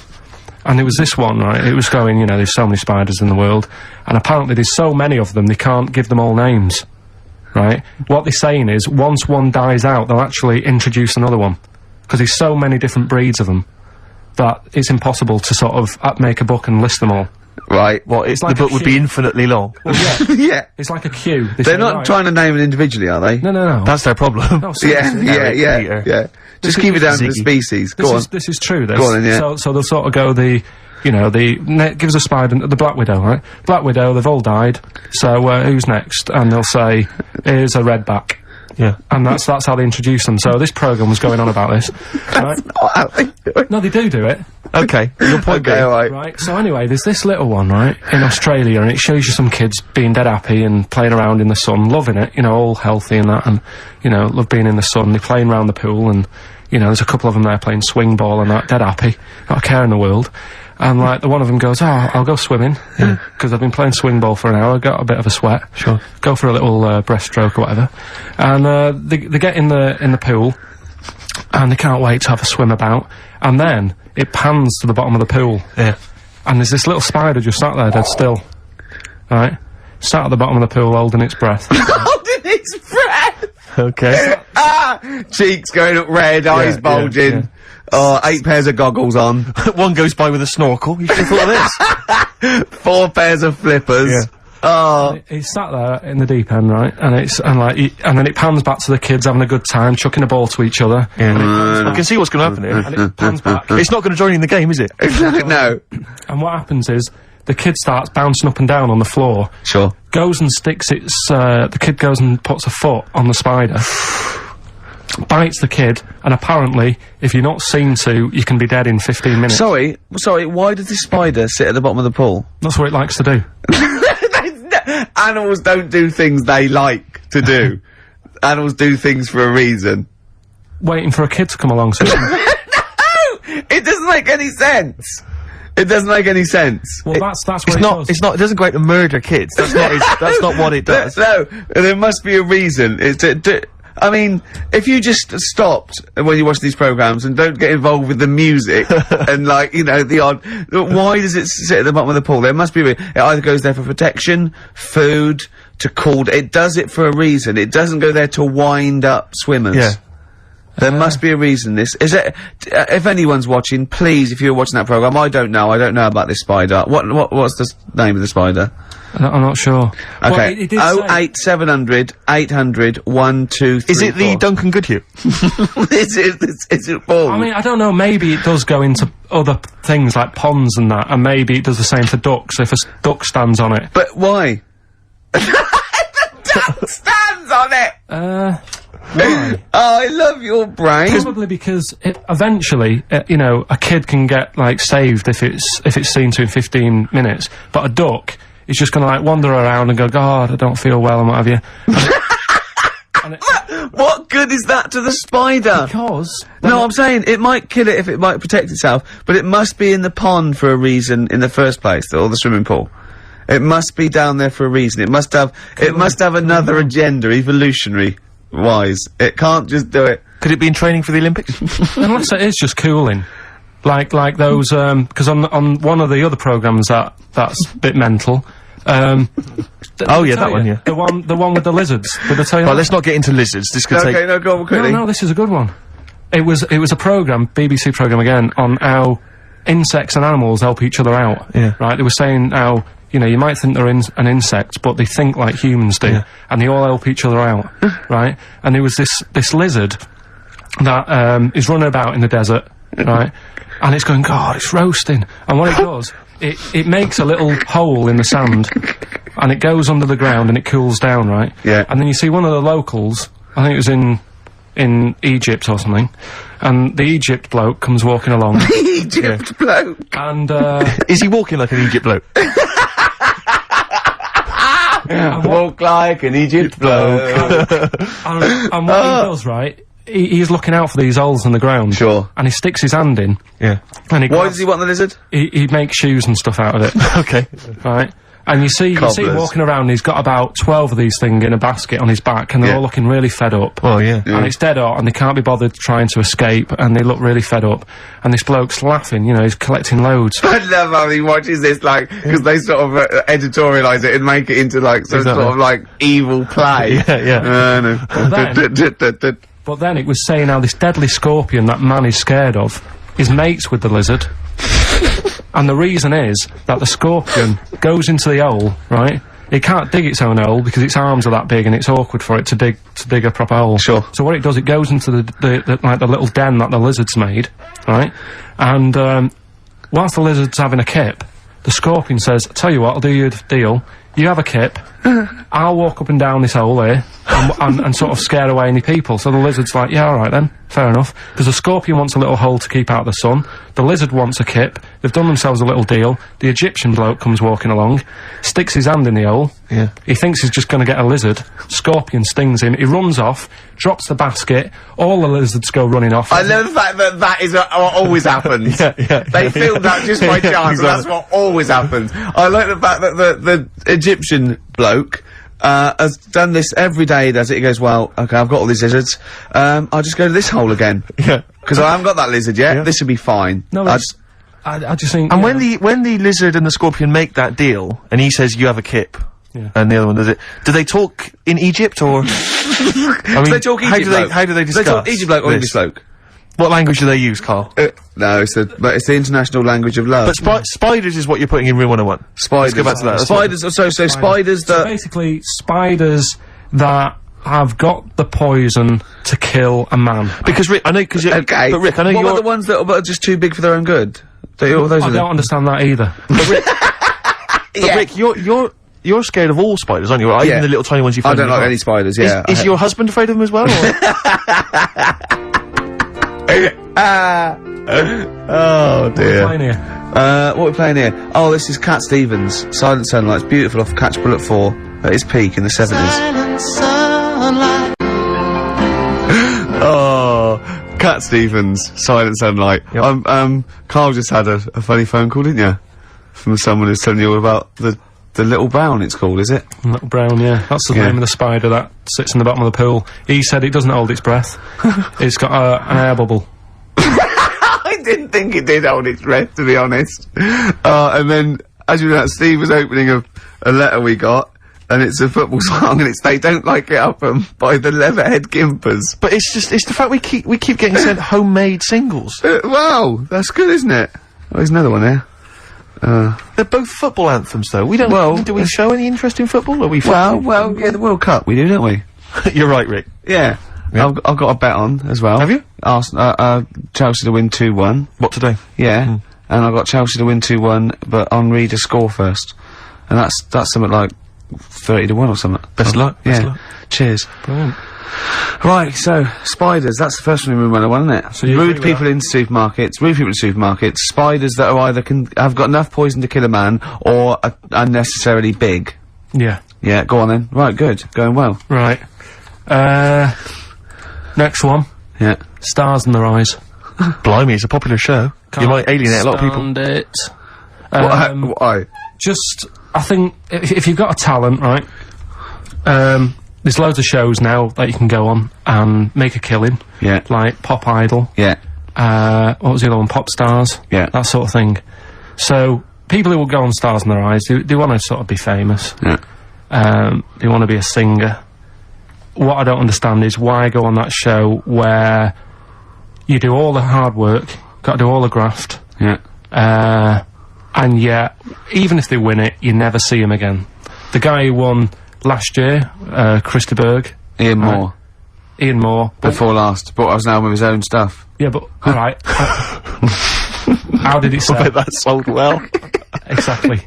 and there was this one, right? It was going, you know, there's so many spiders in the world, and apparently there's so many of them they can't give them all names, right? What they're saying is once one dies out, they'll actually introduce another one, because there's so many different breeds of them that it's impossible to sort of make a book and list them all. Right. What, It's the like a book would be queue. infinitely long. Well, yeah, Yeah. it's like a queue. They They're say, not right, trying to name it individually, are they? No. That's their problem. No, Yeah, seriously. yeah. Just keep it down to the Ziggy. species. Go on. This is true. This. Go on then, yeah. So they'll sort of go give us a spider, the Black Widow, right? Black Widow, they've all died. So who's next? And they'll say, here's a redback. Yeah. And that's how they introduce them. So this programme was going on about this. Right? No, they do it. Okay. Your point Okay, being. alright. Right, so anyway, there's this little one, right, in Australia, and it shows you some kids being dead happy and playing around in the sun, loving it, you know, all healthy and that, and, you know, love being in the sun. They're playing around the pool, and, you know, there's a couple of them there playing swing ball and that, dead happy, not a care in the world. And, like, the one of them goes, I'll go swimming, because I've been playing swing ball for an hour, got a bit of a sweat. Sure. Go for a little breaststroke or whatever. And they get in the pool, and they can't wait to have a swim about, and then it pans to the bottom of the pool, Yeah. and there's this little spider just sat there dead still, right? Sat at the bottom of the pool holding its breath. Holding its breath! Okay. Cheeks going up red, eyes bulging. yeah. Oh, 8 pairs of goggles on. One goes by with a snorkel. You should have thought of this. 4 pairs of flippers. Yeah. Oh. He's sat there in the deep end, right? And and then it pans back to the kids having a good time, chucking a ball to each other. I can see what's going to happen here. And it pans back. It's not going to join in the game, is it? No. And what happens is, the kid starts bouncing up and down on the floor, Sure. goes and sticks the kid goes and puts a foot on the spider, bites the kid, and apparently, if you're not seen to, you can be dead in 15 minutes. Sorry, why does this spider sit at the bottom of the pool? That's what it likes to do. Animals don't do things they like to do. Animals do things for a reason. Waiting for a kid to come along, so No! It doesn't make any sense. It doesn't make any sense. Well, that's what It's it not. does. It's not. It doesn't go out to murder kids. That's not. That's not what it does. No, there must be a reason. I mean, if you just stopped when you watch these programs and don't get involved with the music and, like, you know, the odd... Why does it sit at the bottom of the pool? There must be a reason. It either goes there for protection, food, to cool... It does it for a reason. It doesn't go there to wind up swimmers. Yeah. There must be a reason this... Is it... if anyone's watching, please, if you're watching that program, I don't know about this spider. What's the name of the spider? I'm not sure. Okay. Well, it did say- 08700 800 123. Is it the Duncan Goodhue? Is it Paul? I mean, I don't know, maybe it does go into other things like ponds and that, and maybe it does the same for ducks if a duck stands on it. But why? The duck stands on it! Why? Oh, I love your brain. Probably because eventually, you know, a kid can get, like, saved if it's seen to in 15 minutes, but a duck is just gonna, like, wander around and go, God, I don't feel well, and what have you. What good is that to the spider? Because... No, I'm saying it might kill it if it might protect itself, but it must be in the pond for a reason in the first place, or the swimming pool. It must be down there for a reason. It must have another agenda, evolutionary-wise. It can't just do it. Could it be in training for the Olympics? Unless it is just cooling. Like those, because on one of the other programmes that's a bit mental, Oh yeah, that one, yeah. The one with the lizards. Did I tell you Well, that? let's not get into lizards. This could take... Okay, no, go on quickly. No, this is a good one. It was a programme, BBC programme again, on how insects and animals help each other out. Yeah. Right? They were saying how, you know, you might think they're an insect, but they think like humans do. Yeah. And they all help each other out. Right? And there was this lizard that, is running about in the desert. Right? And it's going, God, it's roasting. And what it does, it makes a little hole in the sand, and it goes under the ground and it cools down, right? Yeah. And then you see one of the locals, I think it was in Egypt or something, and the Egypt bloke comes walking along. Egypt bloke. And, Is he walking like an Egypt bloke? Walk like an Egypt bloke. and what he does, right, he's looking out for these holes in the ground. Sure. And he sticks his hand in. Yeah. And he Why grabs- does he want the lizard? he makes shoes and stuff out of it. Okay. Right? And you see him Cobblers. walking around, he's got about 12 of these things in a basket on his back, and they're Yeah. all looking really fed up. Well, yeah. And it's dead hot, and they can't be bothered trying to escape, and they look really fed up. And this bloke's laughing, you know, he's collecting loads. I love how he watches this, like, because they sort of editorialise it and make it into, like, some Exactly. sort of, like, evil play. Yeah, No. But then it was saying how this deadly scorpion that man is scared of is mates with the lizard. And the reason is that the scorpion goes into the hole, right? It can't dig its own hole because its arms are that big and it's awkward for it to dig a proper hole. Sure. So what it does, it goes into the little den that the lizard's made, right? And whilst the lizard's having a kip, the scorpion says, "Tell you what, I'll do you a deal. You have a kip, I'll walk up and down this hole here and sort of scare away any people." So the lizard's like, "Yeah, alright then, fair enough." Because the scorpion wants a little hole to keep out the sun, the lizard wants a kip, they've done themselves a little deal, the Egyptian bloke comes walking along, sticks his hand in the hole, Yeah. he thinks he's just gonna get a lizard, scorpion stings him, he runs off, drops the basket, all the lizards go running off. I love the fact that that is what always happens. yeah. They filmed that just by chance, and that's what always happens. I like the fact that the Egyptian bloke has done this every day. He does it. He goes, "Well, okay, I've got all these lizards. I'll just go to this hole again. Yeah. Because I haven't got that lizard yet. Yeah. This will be fine." No, I it's- I just think... And yeah. when the lizard and the scorpion make that deal, and he says you have a kip, Yeah. and the other one does it, do they talk in Egypt or? I mean, they talk how Egypt do they bloke? how do they discuss? They talk Egypt bloke or this? English bloke? What language do they use, Carl? No, it's the international language of love. But spiders is what you're putting in room 101. spiders. Let's go back to that. That's Spiders. So spiders So that. basically, spiders that have got the poison to kill a man. Because Rick, I know, because Okay. but Rick, I know what you're. about the ones that are just too big for their own good? Those I are don't understand that either. But Rick, you're scared of all spiders, aren't you? Or Yeah. even the little tiny ones you I find. don't in your like house? any spiders. Yeah. Is your husband afraid of them as well? Oh dear. Playing here. What are we playing here? Oh, this is Cat Stevens, Silent Sunlight. It's beautiful off Catch Bullet 4 at its peak in the 70s. Oh, Cat Stevens, Silent Sunlight. Yep. Karl just had a funny phone call, didn't you? From someone who's telling you all about the little brown, it's called, is it? Little brown, yeah. That's the name of the spider that sits in the bottom of the pool. He said it doesn't hold its breath. It's got an air bubble. I didn't think it did hold its breath, to be honest. And then, as you know, Steve was opening a letter we got, and it's a football song, and it's They Don't Like It Up 'Em by the Leatherhead Gimpers. But it's the fact we keep getting sent homemade singles. Wow, that's good, isn't it? Oh, there's another one there. They're both football anthems, though. We don't. Well, do we show any interest in football? Are we? Well, yeah, the World Cup we do, don't we? You're right, Rick. Yeah. I've got a bet on as well. Have you? Chelsea to win 2-1. What today? Yeah. And I've got Chelsea to win 2-1, but Henri to score first. And that's something like 30-1 or something. Best luck. Yeah. Best luck. Cheers. Brilliant. Right, so, spiders, that's the first one we went on, isn't it? So you agree rude with people in supermarkets, spiders that are either have got enough poison to kill a man, or are unnecessarily big. Yeah. Yeah, go on then. Right, good. Going well. Right. Next one. Yeah. Stars in Their Eyes. Blimey, it's a popular show. You might alienate a lot of people. It. Why? Just, I think, if you've got a talent, right, there's loads of shows now that you can go on and make a killing. Yeah. Like Pop Idol. Yeah. What was the other one? Pop Stars. Yeah. That sort of thing. So, people who will go on Stars in Their Eyes, they want to sort of be famous. Yeah. They want to be a singer. What I don't understand is why go on that show where you do all the hard work, got to do all the graft, Yeah. and yet, even if they win it, you never see him again. The guy who won last year, Christa Berg. Ian Moore. Ian Moore. Before last. Brought us now with his own stuff. Yeah, but, alright. How did it I sell? bet that sold well. Exactly.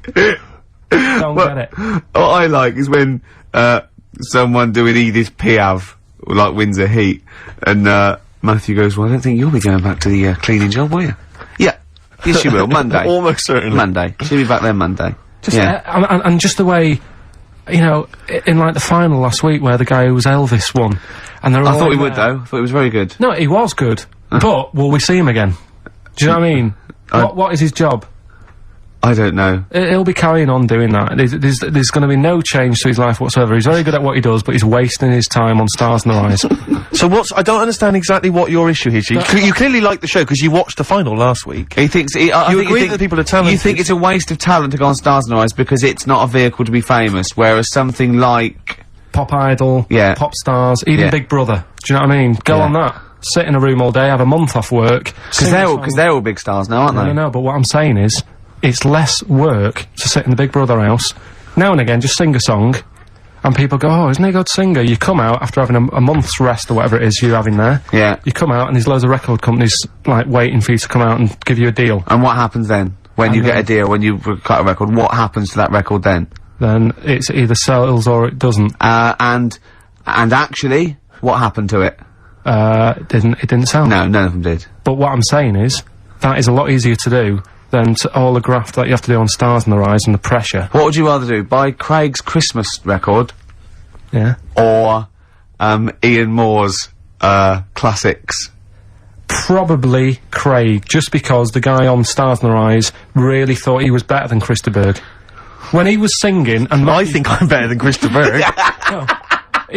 Don't get it. What I like is when, someone doing Edith Piaf, like, wins a heat, and, Matthew goes, well, I don't think you'll be going back to the, cleaning job, will you? Yeah. Yes, you will. Monday. Almost certainly. Monday. She'll be back there Monday. Just, yeah. and just the way, you know, in like the final last week where the guy who was Elvis won, and they're all I thought he in would, there. though. I thought he was very good. No, he was good, but will we see him again? Do you know what I mean? What is his job? I don't know. He'll be carrying on doing that. There's going to be no change to his life whatsoever. He's very good at what he does, but he's wasting his time on Stars in Their Eyes. So I don't understand exactly what your issue is. You clearly like the show because you watched the final last week. He thinks, You agree that people are talented. You think it's a waste of talent to go on Stars in Their Eyes because it's not a vehicle to be famous, whereas something like... Pop Idol, Yeah. Pop Stars, even Yeah. Big Brother. Do you know what I mean? Go Yeah. on that. Sit in a room all day, have a month off work. Because they're all big stars now, aren't they? I know, but what I'm saying is, it's less work to sit in the Big Brother house. Now and again, just sing a song, and people go, oh, isn't he a good singer? You come out after having a month's rest or whatever it is you're having there. Yeah. You come out and there's loads of record companies, like, waiting for you to come out and give you a deal. And what happens then? When you get a deal, when you cut a record, what happens to that record then? Then it's either sells or it doesn't. And actually, what happened to it? It didn't sell. No, none of them did. But what I'm saying is, that is a lot easier to do than all the graft that you have to do on Stars in Their Eyes and the pressure. What would you rather do? Buy Craig's Christmas record, Yeah. or, Ian Moore's, classics? Probably Craig, just because the guy on Stars in Their Eyes really thought he was better than Christa Berg. When he was singing, and I think I'm better than Christa Berg. no,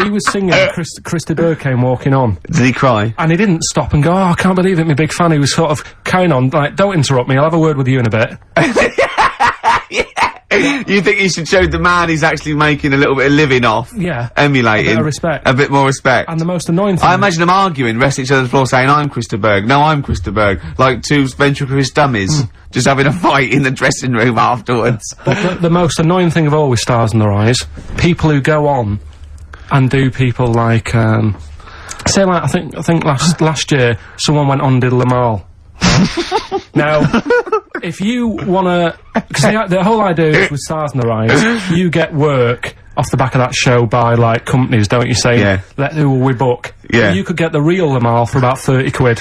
he was singing, and Christa Berg came walking on, Did he cry? and he didn't stop and go, oh, I can't believe it, I'm a big fan. He was sort of carrying on, like, don't interrupt me, I'll have a word with you in a bit. You think you should show the man he's actually making a little bit of living off? Yeah. Emulating. A bit of respect. A bit more respect. And the most annoying thing... I imagine them arguing, resting each other on the floor saying, I'm Christa Berg, no, I'm Christa Berg. Like two ventriloquist dummies, just having a fight in the dressing room afterwards. But the most annoying thing of all with Stars in Their Eyes, people who go on and do people like, say like, I think last year, someone went on and did Lamal. Now, if you wanna, because the whole idea is with Stars in Their Eyes, you get work off the back of that show by, like, companies, don't you, saying, who will we book? Yeah. You could get the real Lamal for about 30 quid.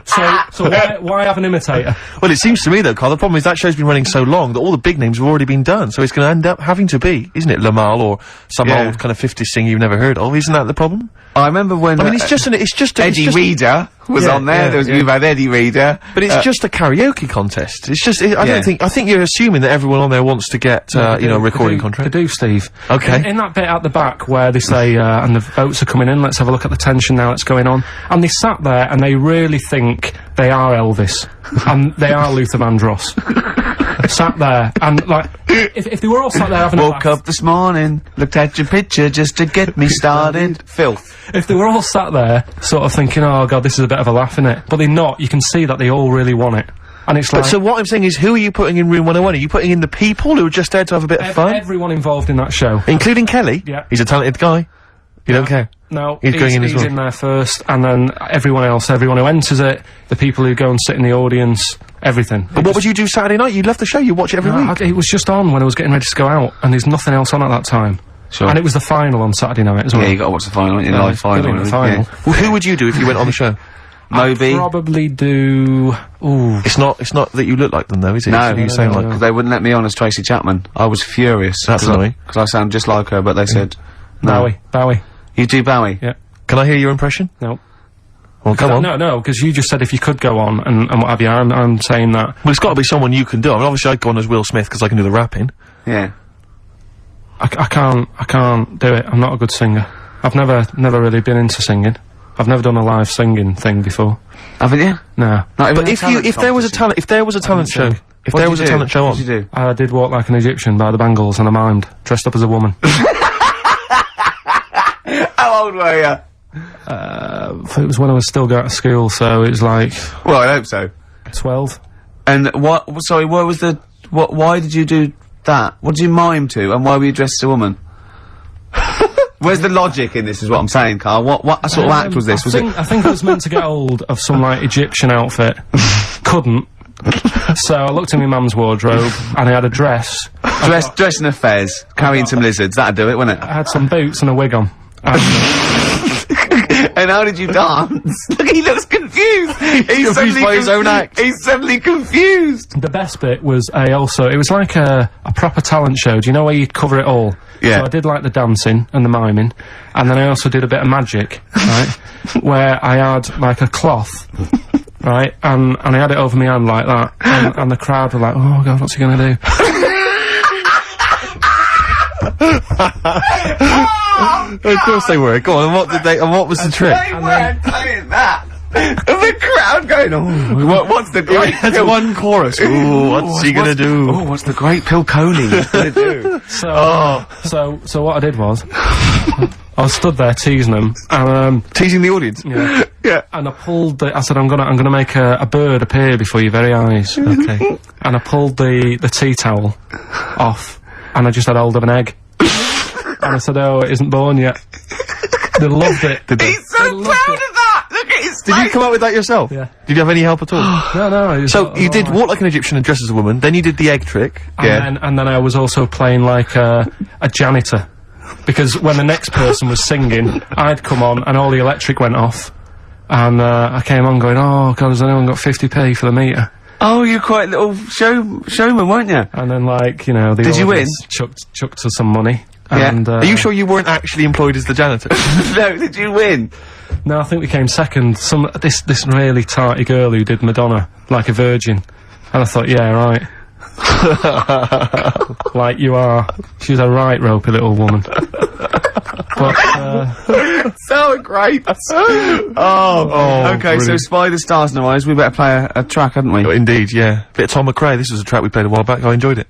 So why have an imitator? Well, it seems to me though, Carl, the problem is that show's been running so long that all the big names have already been done, so it's gonna end up having to be, isn't it, Lamal or some old kind of 50s singer you've never heard of? Isn't that the problem? I remember when... I mean, it's just Eddie Reader was on there. There was you've had Eddie Reader. But it's just a karaoke contest. It's just, I think you're assuming that everyone on there wants to get, you know, a recording contract. They do, Steve. Okay. In that bit at the back where they say, and the votes are coming in, let's have a look at the tension now that's going on. And they sat there and they really think they are Elvis. And they are Luther Vandross. Sat there, and like, if they were all sat there having Woke up this morning, looked at your picture just to get me started. Filth. If they were all sat there, sort of thinking, oh god, this is a bit of a laugh, innit? But they're not, you can see that they all really want it. And it's like... But so what I'm saying is, who are you putting in room 101? Are you putting in the people who are just there to have a bit of fun? Everyone involved in that show. Including Kelly? Yeah. He's a talented guy. You don't care? No, he's going in as well. He's in there first, and then everyone else, everyone who enters it, the people who go and sit in the audience, everything. But what would you do Saturday night? You'd love the show, you watch it every week. It was just on when I was getting ready to go out, and there's nothing else on at that time. Sure. And it was the final on Saturday night as well. Yeah, you gotta watch the final, you know, live final. The final. Yeah. Well, who would you do if you went on the show? Moby. I'd probably do... Ooh. It's not that you look like them though, is it? No, you sound like... because they wouldn't let me on as Tracy Chapman. I was furious. That's annoying. Because I sound just like her, but they said... No. Bowie. You do Bowie? Yeah. Can I hear your impression? No. Well, come on. No, because you just said if you could go on and what have you, I'm saying that. Well, it's got to be someone you can do. I mean, obviously I'd go on as Will Smith because I can do the rapping. Yeah. I can't do it. I'm not a good singer. I've never really been into singing. I've never done a live singing thing before. Haven't you? No. But if there was a talent show, if there was a talent show on, what did you do? I did Walk Like an Egyptian by the Bangles and I mimed, dressed up as a woman. How old were you? It was when I was still going to school, so it was like... Well, I hope so. 12. And sorry, what was why did you do that? What did you mime to, and why were you dressed as a woman? Where's the logic in this, is what I'm saying, Carl? What sort of act was this? I think I was meant to get hold of some, like, Egyptian outfit. Couldn't. So I looked in my mum's wardrobe, and I had a dress. Dress in a fez, carrying some lizards, that'd do it, wouldn't it? I had some boots and a wig on. And how did you dance? Look, he looks confused! He's confused by his own act. He's suddenly confused! The best bit was it was like a proper talent show, do you know where you'd cover it all? Yeah. So I did like the dancing and the miming, and then I also did a bit of magic, right? Where I had like a cloth, right? And I had it over my hand like that, and the crowd were like, oh god, what's he gonna do? Of course they were. Go on, and what was the trick? They weren't saying that! The crowd going, oh, what's the great... That's one chorus. Ooh, what's he gonna do? Oh, what's the great Pilkington gonna do? So what I did was, I was stood there teasing them, and teasing the audience. Yeah. Yeah. And I pulled I said, I'm gonna make a bird appear before your very eyes. Okay. And I pulled the tea towel off, and I just had hold of an egg. And I said, oh, it isn't born yet. They loved it. He's so proud of that! Look at his face! Did you come up with that yourself? Yeah. Did you have any help at all? No. So you did Walk Like an Egyptian and Dress as a Woman, then you did the egg trick. And then I was also playing like a janitor. Because when the next person was singing, I'd come on and all the electric went off. And I came on going, oh god, has anyone got 50p for the meter? Oh, you're quite a little showman, weren't you? And then, like, you know, Did you win? Chucked us some money. Yeah. And, Are you sure you weren't actually employed as the janitor? No, did you win? No, I think we came second. This really tarty girl who did Madonna, like a virgin. And I thought, yeah, right. Like you are. She's a right ropey little woman. But, so great! Okay, brilliant. so Spy the Stars in the Eyes, we better play a track, hadn't we? Indeed, yeah. Bit of Tom McRae, this was a track we played a while back, I enjoyed it.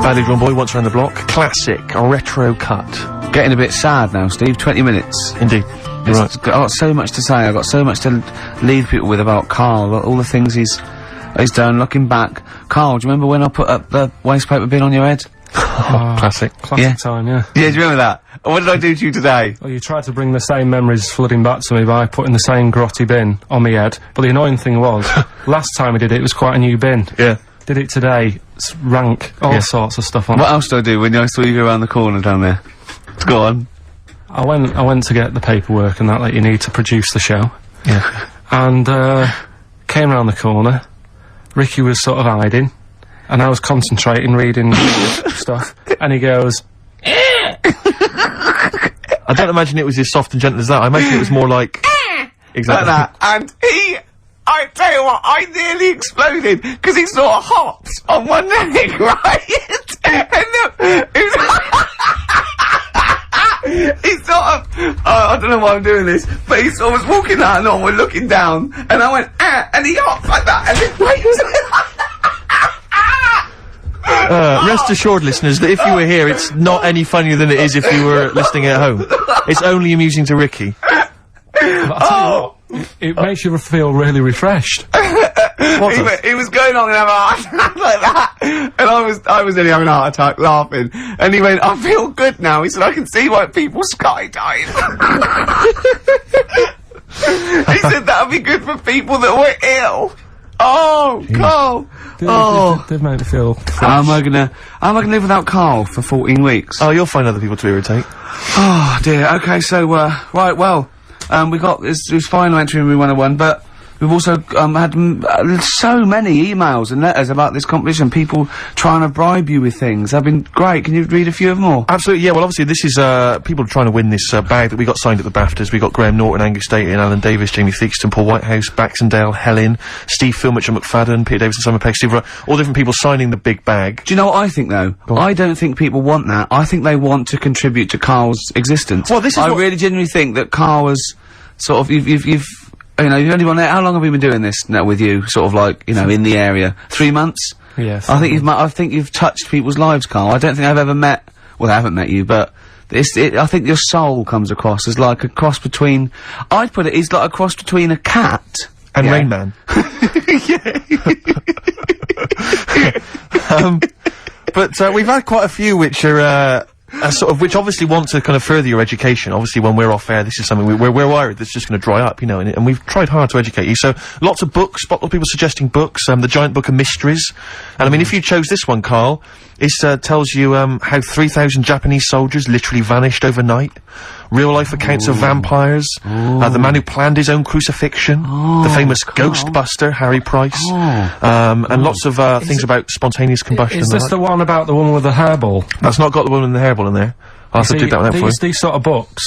Badly Drawn Boy, Once Around the Block, classic, a retro cut. Getting a bit sad now, Steve, 20 minutes. Indeed. You're right. I've got so much to say, I've got so much to lead people with about Karl, all the things he's done, looking back. Karl, do you remember when I put up the waste paper bin on your head? Classic. classic time, yeah. Yeah, do you remember that? What did I do to you today? Well, you tried to bring the same memories flooding back to me by putting the same grotty bin on my head. But the annoying thing was, last time I did it, it was quite a new bin. Yeah. Did it today, it's rank, all sorts of stuff on it. What else did I do when I saw you go around the corner down there? Go on. I went to get the paperwork and that you need to produce the show. Yeah. And, came round the corner. Ricky was sort of hiding. And I was concentrating, reading stuff. And he goes... I don't imagine it was as soft and gentle as that. I imagine it was more like... Exactly. Like that. And I tell you what, I nearly exploded, because he sort of hopped on one leg, right? And he sort of, I don't know why I'm doing this, but he sort of was walking out and on, we're looking down, and I went, and he hopped like that, and then rest assured, listeners, that if you were here, it's not any funnier than it is if you were listening at home. It's only amusing to Ricky. But I tell you what, it makes you feel really refreshed. He was going on and having a heart attack like that, and I was nearly having a heart attack laughing, and he went, I feel good now. He said, I can see why people skydive. He said that would be good for people that were ill. Oh, Carl. They've made me feel How am I gonna live without Carl for 14 weeks? Oh, you'll find other people to irritate. Oh dear. Okay, so right, well, we got this final entry in Room 101, but we've also had so many emails and letters about this competition. People trying to bribe you with things. They've been great. Can you read a few of them all? Absolutely, yeah. Well, obviously, this is people trying to win this bag that we got signed at the BAFTAs. We got Graham Norton, Angus Staten, Alan Davis, Jamie Theakston, Paul Whitehouse, Baxendale, Helen, Steve Filmich and McFadden, Peter Davison, Simon Pegg, Steve Roy, all different people signing the big bag. Do you know what I think, though? I don't think people want that. I think they want to contribute to Carl's existence. Well, this is I really genuinely think that Carl was sort of, you've you know, you've only been there, how long have we been doing this now with you, sort of like, you know, in the area? 3 months? Yes. I think you've touched people's lives, Carl. I don't think I've ever met, well, I haven't met you, but I think your soul comes across as like a cross between, I'd put it, he's like a cross between a cat And Rain Man. But we've had quite a few which are which obviously want to kind of further your education. Obviously, when we're off air, this is something we're worried that's just going to dry up, you know. And we've tried hard to educate you. So lots of books, lots of people suggesting books. The Giant Book of Mysteries. And I mean, if you chose this one, Karl, it tells you how 3,000 Japanese soldiers literally vanished overnight. Real life accounts of vampires. The man who planned his own crucifixion. The famous Ghostbuster, Harry Price. And lots of things about spontaneous combustion. Is this the one about the woman with the hairball? That's not got the woman with the hairball in there. I'll have to dig that one out for you. These sort of books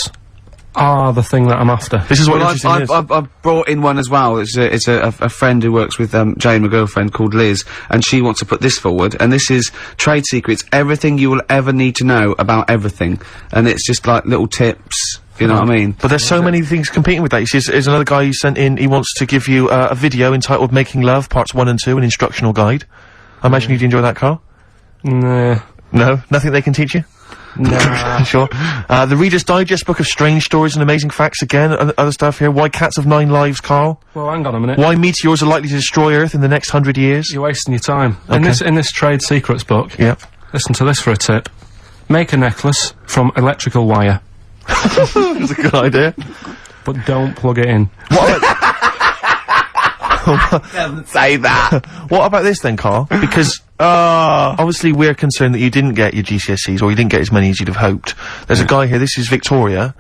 are the thing that I'm after. This is what interesting is. I've brought in one as well. It's a friend who works with Jane, my girlfriend, called Liz, and she wants to put this forward, and this is Trade Secrets, everything you will ever need to know about everything, and it's just like little tips, you know what I mean? But there's so many things competing with that. You see, there's another guy who sent in, he wants to give you a video entitled Making Love, Parts 1 and 2, an instructional guide. I imagine you'd enjoy that, Karl? Nah. No? Nothing they can teach you? Nah. Sure. The Reader's Digest book of strange stories and amazing facts again, other stuff here. Why cats have 9 lives, Karl? Well, hang on a minute. Why meteors are likely to destroy Earth in the next 100 years. You're wasting your time. Okay. In this Trade Secrets book, Yep. listen to this for a tip. Make a necklace from electrical wire. That's a good idea. But don't plug it in. What about... Doesn't say that. What about this then, Karl? Because obviously we're concerned that you didn't get your GCSEs, or you didn't get as many as you'd have hoped. There's a guy here, this is Victoria,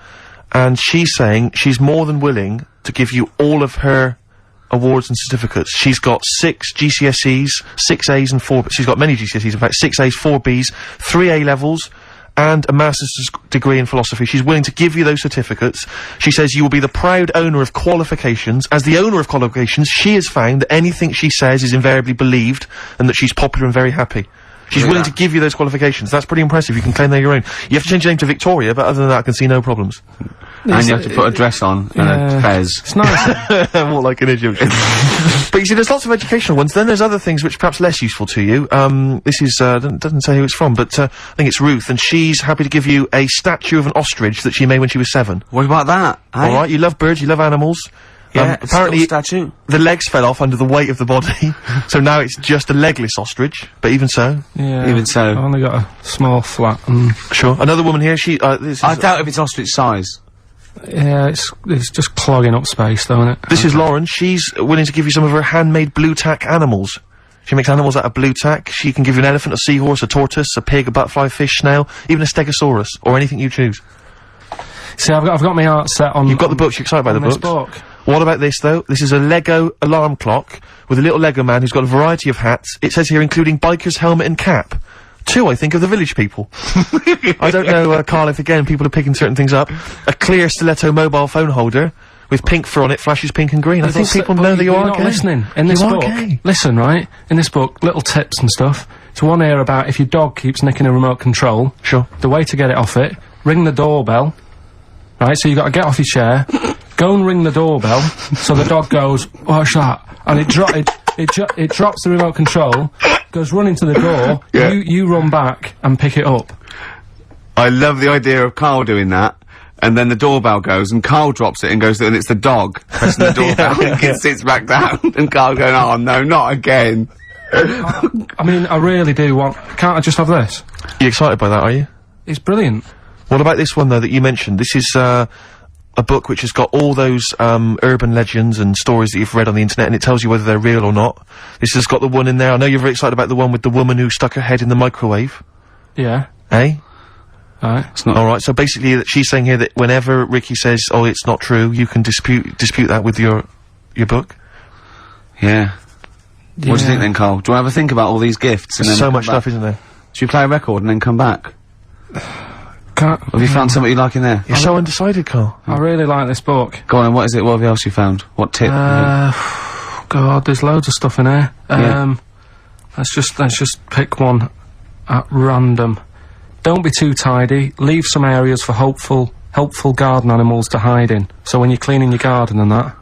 and she's saying she's more than willing to give you all of her awards and certificates. She's got 6 GCSEs, 6 A's and 4... She's got many GCSEs, in fact, 6 A's, 4 B's, 3 A-levels, and a master's degree in philosophy. She's willing to give you those certificates. She says you will be the proud owner of qualifications. As the owner of qualifications, she has found that anything she says is invariably believed, and that she's popular and very happy. She's willing to give you those qualifications. That's pretty impressive. You can claim they're your own. You have to change your name to Victoria, but other than that, I can see no problems. And you have to put a dress on and a fez. It's nice. More like an Egyptian. But you see, there's lots of educational ones. Then there's other things which are perhaps less useful to you. This is, doesn't say who it's from, but, I think it's Ruth, and she's happy to give you a statue of an ostrich that she made when she was 7. What about that? Alright, you love birds, you love animals. Yeah, apparently statue. the legs fell off under the weight of the body, so now it's just a legless ostrich, but even so. Yeah. Even so. I've only got a small flat and... Sure. Another woman here, she, this is... I doubt if it's ostrich size. Yeah, it's just clogging up space, though, isn't it? This is Lauren. She's willing to give you some of her handmade blue tack animals. She makes animals out of blue tack. She can give you an elephant, a seahorse, a tortoise, a pig, a butterfly, fish, snail, even a stegosaurus, or anything you choose. See, I've got my heart set on... You've got the books, you're excited by the this books. book. What about this, though? This is a Lego alarm clock with a little Lego man who's got a variety of hats. It says here, including biker's helmet and cap. 2, I think, of the village people. I don't know, Karl, if again people are picking certain things up. A clear stiletto mobile phone holder with pink fur on it, flashes pink and green. I think people know that you are not gay. listening. In this book, listen, right? In this book, little tips and stuff. So one here about if your dog keeps nicking a remote control. Sure. The way to get it off it, ring the doorbell. Right, so you got to get off your chair, go and ring the doorbell, so the dog goes, what's that? And it drops the remote control, goes running to the door, Yeah. you run back and pick it up. I love the idea of Karl doing that, and then the doorbell goes, and Karl drops it and goes, and it's the dog pressing the doorbell, and it sits back down, and Karl going, oh no, not again. I mean, I really do want, can't I just have this? You excited by that, are you? It's brilliant. What about this one, though, that you mentioned? This is, a book which has got all those, urban legends and stories that you've read on the internet, and it tells you whether they're real or not. This has got the one in there. I know you're very excited about the one with the woman who stuck her head in the microwave. Yeah. Eh? Right. It's not. Alright, so basically, she's saying here that whenever Ricky says, oh, it's not true, you can dispute that with your book. Yeah. What do you think then, Karl? Do you want to have a think about all these gifts? And There's then so come much back? stuff, isn't there? Should we play a record and then come back? Can't, Have you found something you like in there? You're so undecided, Karl. I really like this book. Go on, and what is it? What else you found? What tip? God, there's loads of stuff in here. Let's just pick one at random. Don't be too tidy. Leave some areas for helpful garden animals to hide in. So when you're cleaning your garden and that,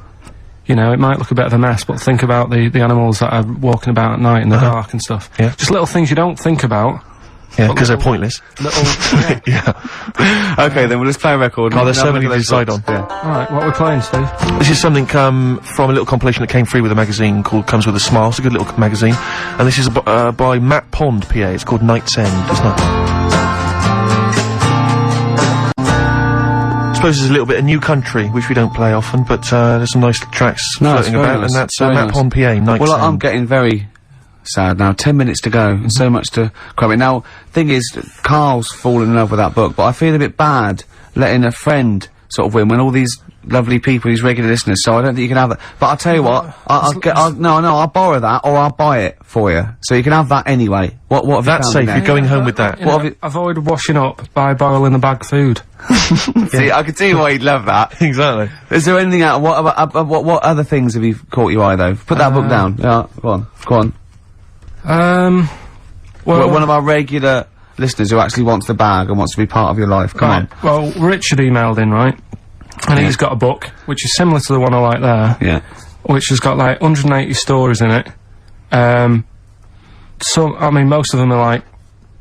you know, it might look a bit of a mess, but think about the animals that are walking about at night in the dark and stuff. Yeah. Just little things you don't think about. Yeah, because they're pointless. Yeah. Okay, then we'll just play a record. Oh, there's so many to decide on. Yeah. Alright, what are we playing, Steve? This is something, from a little compilation that came free with a magazine called Comes With a Smile. It's a good little magazine. And this is, by Matt Pond, PA. It's called Night's End. It's not... I suppose there's a little bit of New Country, which we don't play often, but, there's some nice tracks floating about, nice. and that's, Very Matt nice. Pond, PA, Night's Well, End. I'm getting very sad now. 10 minutes to go, and so much to cram in. Now, thing is, Karl's fallen in love with that book, but I feel a bit bad letting a friend sort of win when all these lovely people, these regular listeners, so I don't think you can have that. But I'll tell you what, I'll borrow that, or I'll buy it for you. So you can have that anyway. What have That's you safe, found you're going home with that. You know, avoid washing up by boiling the bag food. See, I can see why you'd love that. Exactly. Is there anything else? What other things have you caught your eye, though? Put that book down. Yeah, go on. Well, One of our regular listeners who actually wants the bag and wants to be part of your life. Come on. Well, Richard emailed in, right? And he's got a book, which is similar to the one I like there. Yeah. Which has got like 180 stories in it. I mean, most of them are like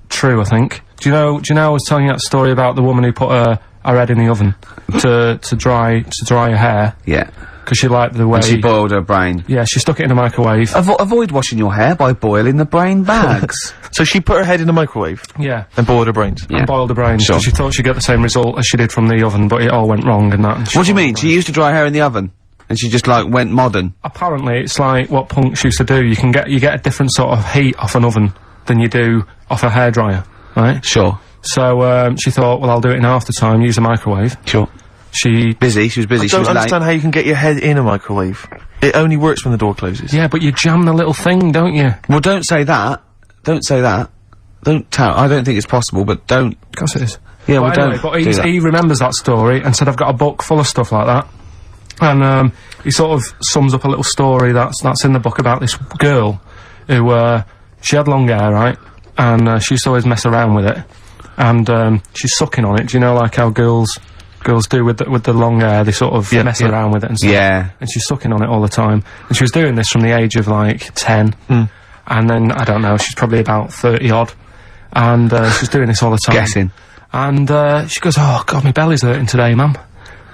true, I think. Do you know I was telling you that story about the woman who put her head in the oven to dry her hair? Yeah. Because she liked the way... And she boiled her brain. Yeah, she stuck it in a microwave. Avoid washing your hair by boiling the brain bags. So she put her head in the microwave Yeah. and boiled her brains. Yeah. And boiled the brains. Sure. She thought she'd get the same result as she did from the oven, but it all went wrong and that. And What do you mean? She used to dry hair in the oven? And she just, like, went modern? Apparently, it's like what punks used to do. You get a different sort of heat off an oven than you do off a hairdryer, right? Sure. So, she thought, well, I'll do it in half the time, use a microwave. Sure. She She was busy, I she don't was late. understand how you can get your head in a microwave. It only works when the door closes. Yeah, but you jam the little thing, don't you? Well, don't say that. Don't say that. Don't tell. I don't think it's possible, but don't. Of course it is. Yeah, well, anyway, don't but do that. he remembers that story and said, I've got a book full of stuff like that. And, he sort of sums up a little story that's in the book about this girl who, she had long hair, right? And, she used to always mess around with it. And, she's sucking on it. Do you know, like how girls do with the long hair? They sort of mess around with it and stuff. Yeah. And she's sucking on it all the time. And she was doing this from the age of, like, 10. And then, I don't know, she's probably about 30-odd. And, she's doing this all the time. Guessing. And, she goes, oh, God, my belly's hurting today, mum.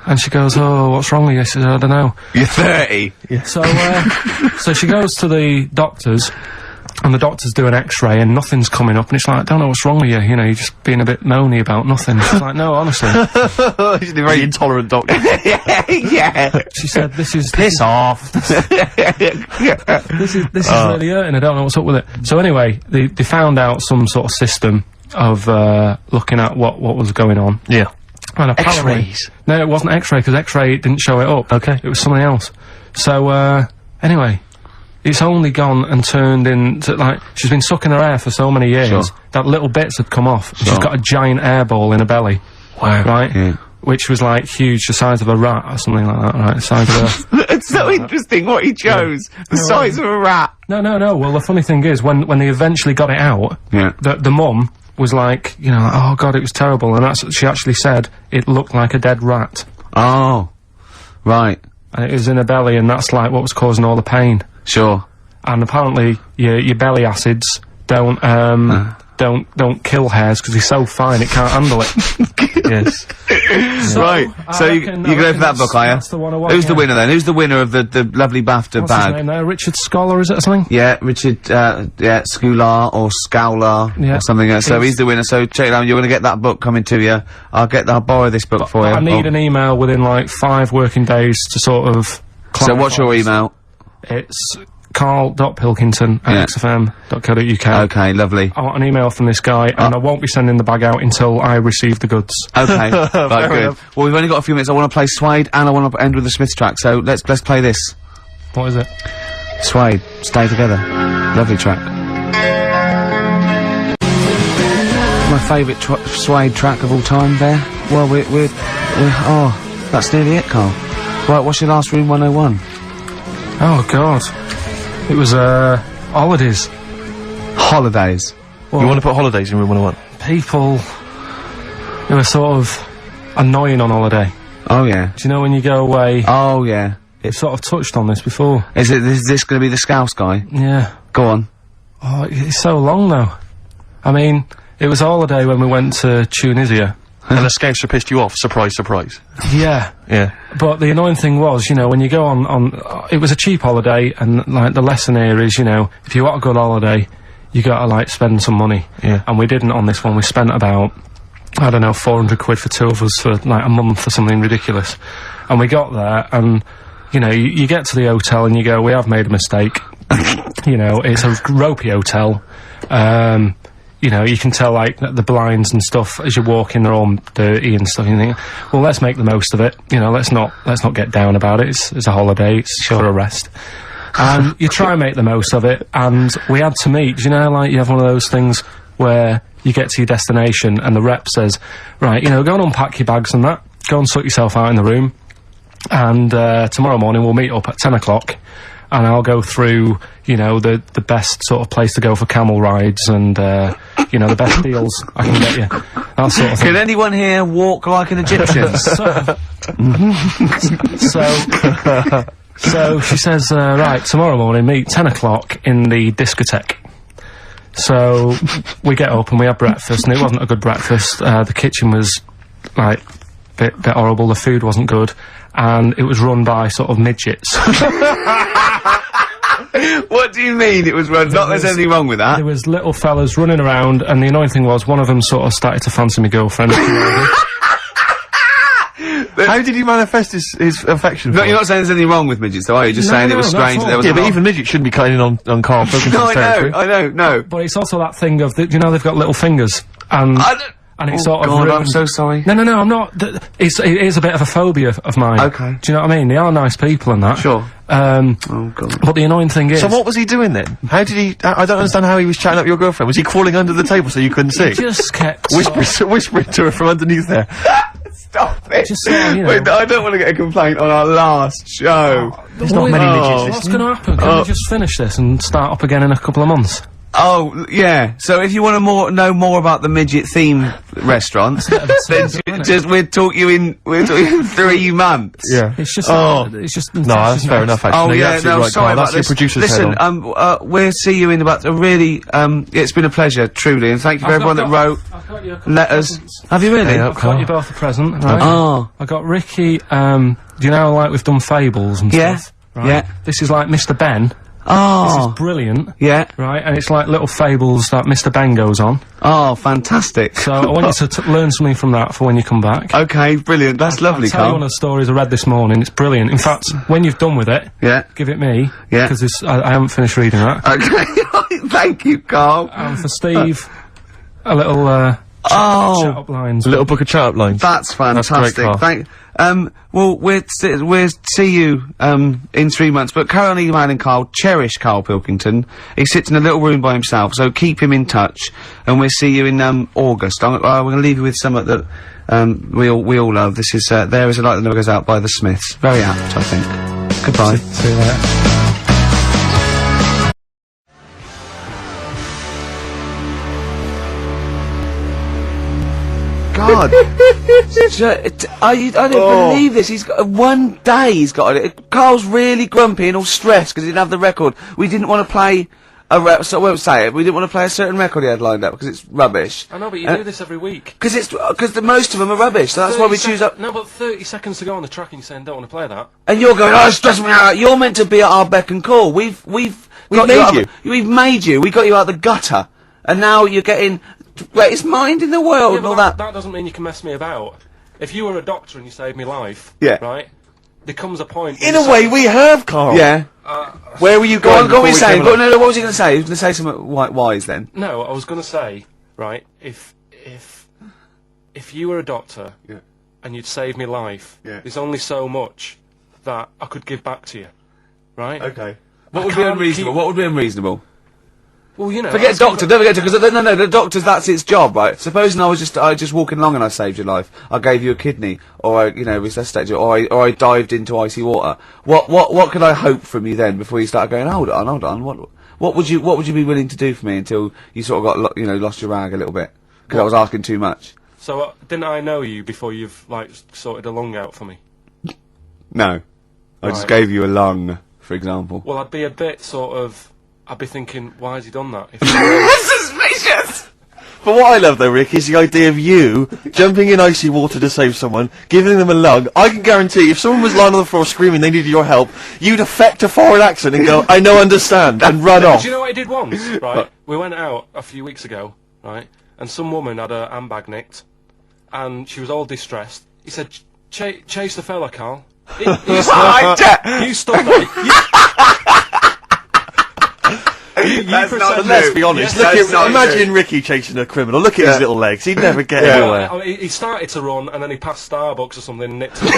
And she goes, oh, what's wrong with you? She says, I don't know. You're 30. So, so she goes to the doctors, and the doctors do an x-ray, and nothing's coming up, and it's like, I don't know what's wrong with you, you know, you're just being a bit moany about nothing. She's like, no, honestly. She's a very intolerant doctor. Yeah. She said, this is... Piss off. This is really hurting, I don't know what's up with it. So anyway, they found out some sort of system of, looking at what was going on. Yeah. And apparently, X-rays? No, it wasn't X-ray, because X-ray didn't show it up. Okay. It was something else. So, anyway, it's only gone and turned into, like, she's been sucking her air for so many years Sure. that little bits had come off. And Sure. she's got a giant air ball in her belly. Wow. Right? Yeah. Which was, like, huge, the size of a rat or something like that, right? The size of a... It's so interesting what he chose. The size of a rat. No. Well, the funny thing is, when they eventually got it out, Yeah. the mum was like, you know, oh God, it was terrible. And she actually said it looked like a dead rat. Oh. Right. And it was in her belly, and that's like what was causing all the pain. Sure. And apparently, your belly acids don't kill hairs because they're so fine it can't handle it. Yes. Right. I So you reckon- go I for reckon that book, are you? that's the one I want, Who's the yeah. winner then? Who's the winner of the lovely BAFTA What's his bag? name there? Richard Scholar, is it, or something? Yeah, Richard, Scular or Scowler Yeah. or something. So He's- he's the winner. So check it out. You're going to get that book coming to you. I'll borrow this book for you. I need an email within like 5 working days to sort of... So what's your email? It's Karl.Pilkington Yeah. at xfm.co.uk. Okay, lovely. I want an email from this guy, and I won't be sending the bag out until I receive the goods. Okay, right, good. enough. Well, we've only got a few minutes. I want to play Suede and I want to end with the Smiths track. So let's play this. What is it? Suede, Stay Together. Lovely track. My favourite Suede track of all time there. Well, oh, that's nearly it, Carl. Right, what's your last Room 101? Oh, God. It was, holidays. Holidays. You want to put holidays in room 101? People who are sort of annoying on holiday. Oh, yeah. Do you know when you go away? Oh, yeah. It's sort of touched on this before. Is this going to be the Scouse guy? Yeah. Go on. Oh, it's so long, though. I mean, it was a holiday when we went to Tunisia. And the Scouser pissed you off? Surprise, surprise. Yeah. Yeah. But the annoying thing was, you know, when you go on it was a cheap holiday, and, like, the lesson here is, you know, if you want a good holiday, you gotta, like, spend some money. Yeah. And we didn't on this one. We spent about, I don't know, 400 quid for 2 of us for, like, a month or something ridiculous. And we got there, and, you know, you get to the hotel and you go, we have made a mistake. You know, it's a ropey hotel. You know, you can tell, like, the blinds and stuff as you're walking, they're all dirty and stuff, and you think, well, let's make the most of it. You know, let's not get down about it. It's a holiday, it's for a rest. And you try and make the most of it, and we had to meet, you know, like, you have one of those things where you get to your destination and the rep says, right, you know, go and unpack your bags and that, go and sort yourself out in the room, and tomorrow morning we'll meet up at 10 o'clock, and I'll go through, you know, the best sort of place to go for camel rides and, you know, the best deals I can get you. That sort of thing. Can anyone here walk like an Egyptian? So she says, right, tomorrow morning, meet 10 o'clock in the discotheque. So we get up and we have breakfast, and it wasn't a good breakfast. The kitchen was, like, bit horrible, the food wasn't good, and it was run by sort of midgets. What do you mean it was run? Not there's anything wrong with that. There was little fellas running around, and the annoying thing was one of them sort of started to fancy my girlfriend. How did he manifest his affection No, for you're her? not saying there's anything wrong with midgets, though, are you? Just No, saying no, it was not at strange that all. there was Yeah, a but lot- even midgets shouldn't be cutting in on Karl Pilkington's No, territory. I know, no. But it's also that thing of, you know, they've got little fingers, and it Oh, sort of God, I'm ruined- so sorry. No, I'm not. It is a bit of a phobia of mine. Okay. Do you know what I mean? They are nice people and that. Sure. Oh, God. But the annoying thing is... So what was he doing then? How did he... I don't understand how he was chatting up your girlfriend. Was he crawling under the table so you couldn't see? just kept... Whispering to her from underneath there. Stop it. Just so, you know- Wait, I don't want to get a complaint on our last show. There's not many midgets What's listening. going to happen? Can we just finish this and start up again in a couple of months? Oh, yeah. So if you want to know more about the midget theme restaurant, then we'll talk you in 3 months. Yeah. It's just... Oh. It's just... No, that's fair enough, actually. Oh No, you're yeah, absolutely no, right, sorry Karl. about That's your this. producer's Listen, head on. we'll see you in about a really. It's been a pleasure, truly, and thank you for everyone that wrote I've got you a couple letters. of presents. Have you really? Yeah. I've got you both a present, right? Oh, I got Ricky, do you know, like, we've done fables and Yeah. stuff? Right? Yeah. This is like Mr. Ben. This oh, is brilliant. yeah. Right, and it's like little fables that Mr. Ben goes on. Oh, fantastic. So I want you to learn something from that for when you come back. Okay, brilliant. That's lovely, I'll tell you one Carl. of the stories I read this morning. It's brilliant. In fact, when you've done with it, Yeah. give it me. Yeah. Because I haven't finished reading that. Okay. Thank you, Carl. And for Steve, a little chat up lines. A little book of chat-up lines. That's fantastic. Carl. Well, we'll see you, in 3 months, but carry on emailing Karl, cherish Karl Pilkington. He sits in a little room by himself, so keep him in touch, and we'll see you in, August. We're gonna leave you with something that, we all love. This is, There Is a Light That Never Goes Out by the Smiths. Very apt, I think. Goodbye. See you later. God. I don't believe this. He's got one day. He's got it. Carl's really grumpy and all stressed because he didn't have the record. We didn't want to play so I won't say it. We didn't want to play a certain record he had lined up because it's rubbish. I know, but you do this every week. Because most of them are rubbish. So that's why we choose up. No, but 30 seconds to go on the track and you're saying don't want to play that. And you're going, oh, it's stressing me out. You're meant to be at our beck and call. We've made you. We've made you. We got you out the gutter, and now you're getting greatest mind in the world and all that. That doesn't mean you can mess me about. If you were a doctor and you saved me life, yeah, right? There comes a point. In a way, we have, Karl. Yeah. Where were you going? Go on, what were you saying? No, what was he going to say? He was going to say something wise then. No, I was going to say, right, if you were a doctor, and you'd saved me life, there's only so much that I could give back to you, right? Okay. What would be unreasonable? What would be unreasonable? Well, you know. Forget doctor, don't forget because no, the doctor's, that's its job, right? Supposing I was just walking along and I saved your life, I gave you a kidney, or I, resuscitated you, or I dived into icy water. What could I hope from you then before you start going, hold on, what would you be willing to do for me until you sort of got, lost your rag a little bit? Because I was asking too much. So, didn't I know you before you've, sorted a lung out for me? No. I just gave you a lung, for example. Well, I'd be a bit I'd be thinking, why has he done that? Suspicious! But what I love though, Rick, is the idea of you jumping in icy water to save someone, giving them a lung. I can guarantee if someone was lying on the floor screaming they needed your help, you'd affect a foreign accent and go, I know, understand, and run off. Do you know what I did once, right? We went out a few weeks ago, right? And some woman had her handbag nicked, and she was all distressed. He said, chase the fella, Karl. You stood there. Let's be honest. Imagine Ricky chasing a criminal. Look at his little legs. He'd never get anywhere. He started to run, and then he passed Starbucks or something and nicked him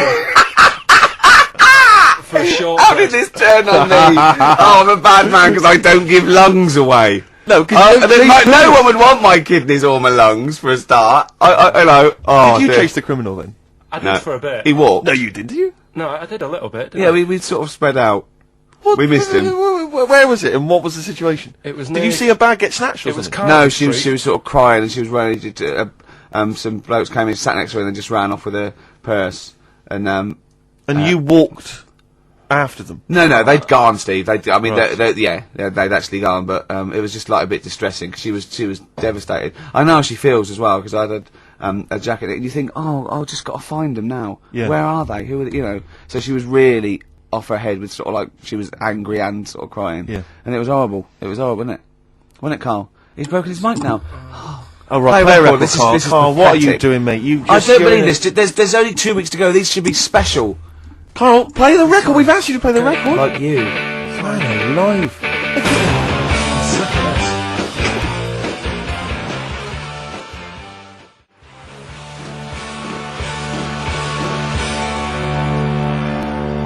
for a short. How did this turn on me? Oh, I'm a bad man because I don't give lungs away. No, no one would want my kidneys or my lungs for a start. Hello. Oh, did you chase the criminal then? I did for a bit. He walked. No, you didn't. Did you? No, I did a little bit. Yeah, we sort of spread out. We missed him. Where was it, and what was the situation? It was. Did you see a bag get snatched? It was Karl. No, she was sort of crying, and she was running. Some blokes came in, sat next to her, and then just ran off with her purse. And you walked after them. No, they'd gone, Steve. They'd actually gone, but it was just a bit distressing because she was devastated. I know how she feels as well because I had a jacket, and you think, oh, just got to find them now. Yeah. Where are they? Who are they? So she was really off her head with she was angry and sort of crying. Yeah. And it was horrible. It was horrible, wasn't it? Wasn't it, Karl? He's broken his mic now. Oh, right, play a record, this Karl. is Karl, what are you doing, mate? I don't believe this. There's only 2 weeks to go. These should be special. Karl, play the record. We've asked you to play the record. Like you. Man alive.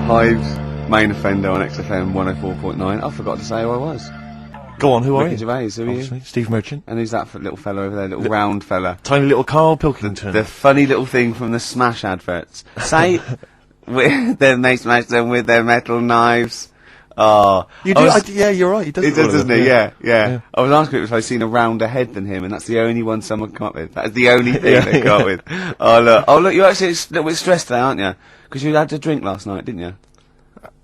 Hive's main offender on XFM 104.9. I forgot to say who I was. Go on, who are you? Gervais, who are you? Steve Merchant. And who's that little fella over there, little round fella? Tiny little Karl Pilkington. The funny little thing from the Smash adverts. Say, then they smash them with their metal knives. Oh. You do? Yeah, you're right. He does, doesn't he? Yeah. I was asking if I'd seen a rounder head than him, and that's the only one someone come up with. That's the only thing they got with. Oh, look, you're actually a little bit stressed today, aren't you? Because you had a drink last night, didn't you?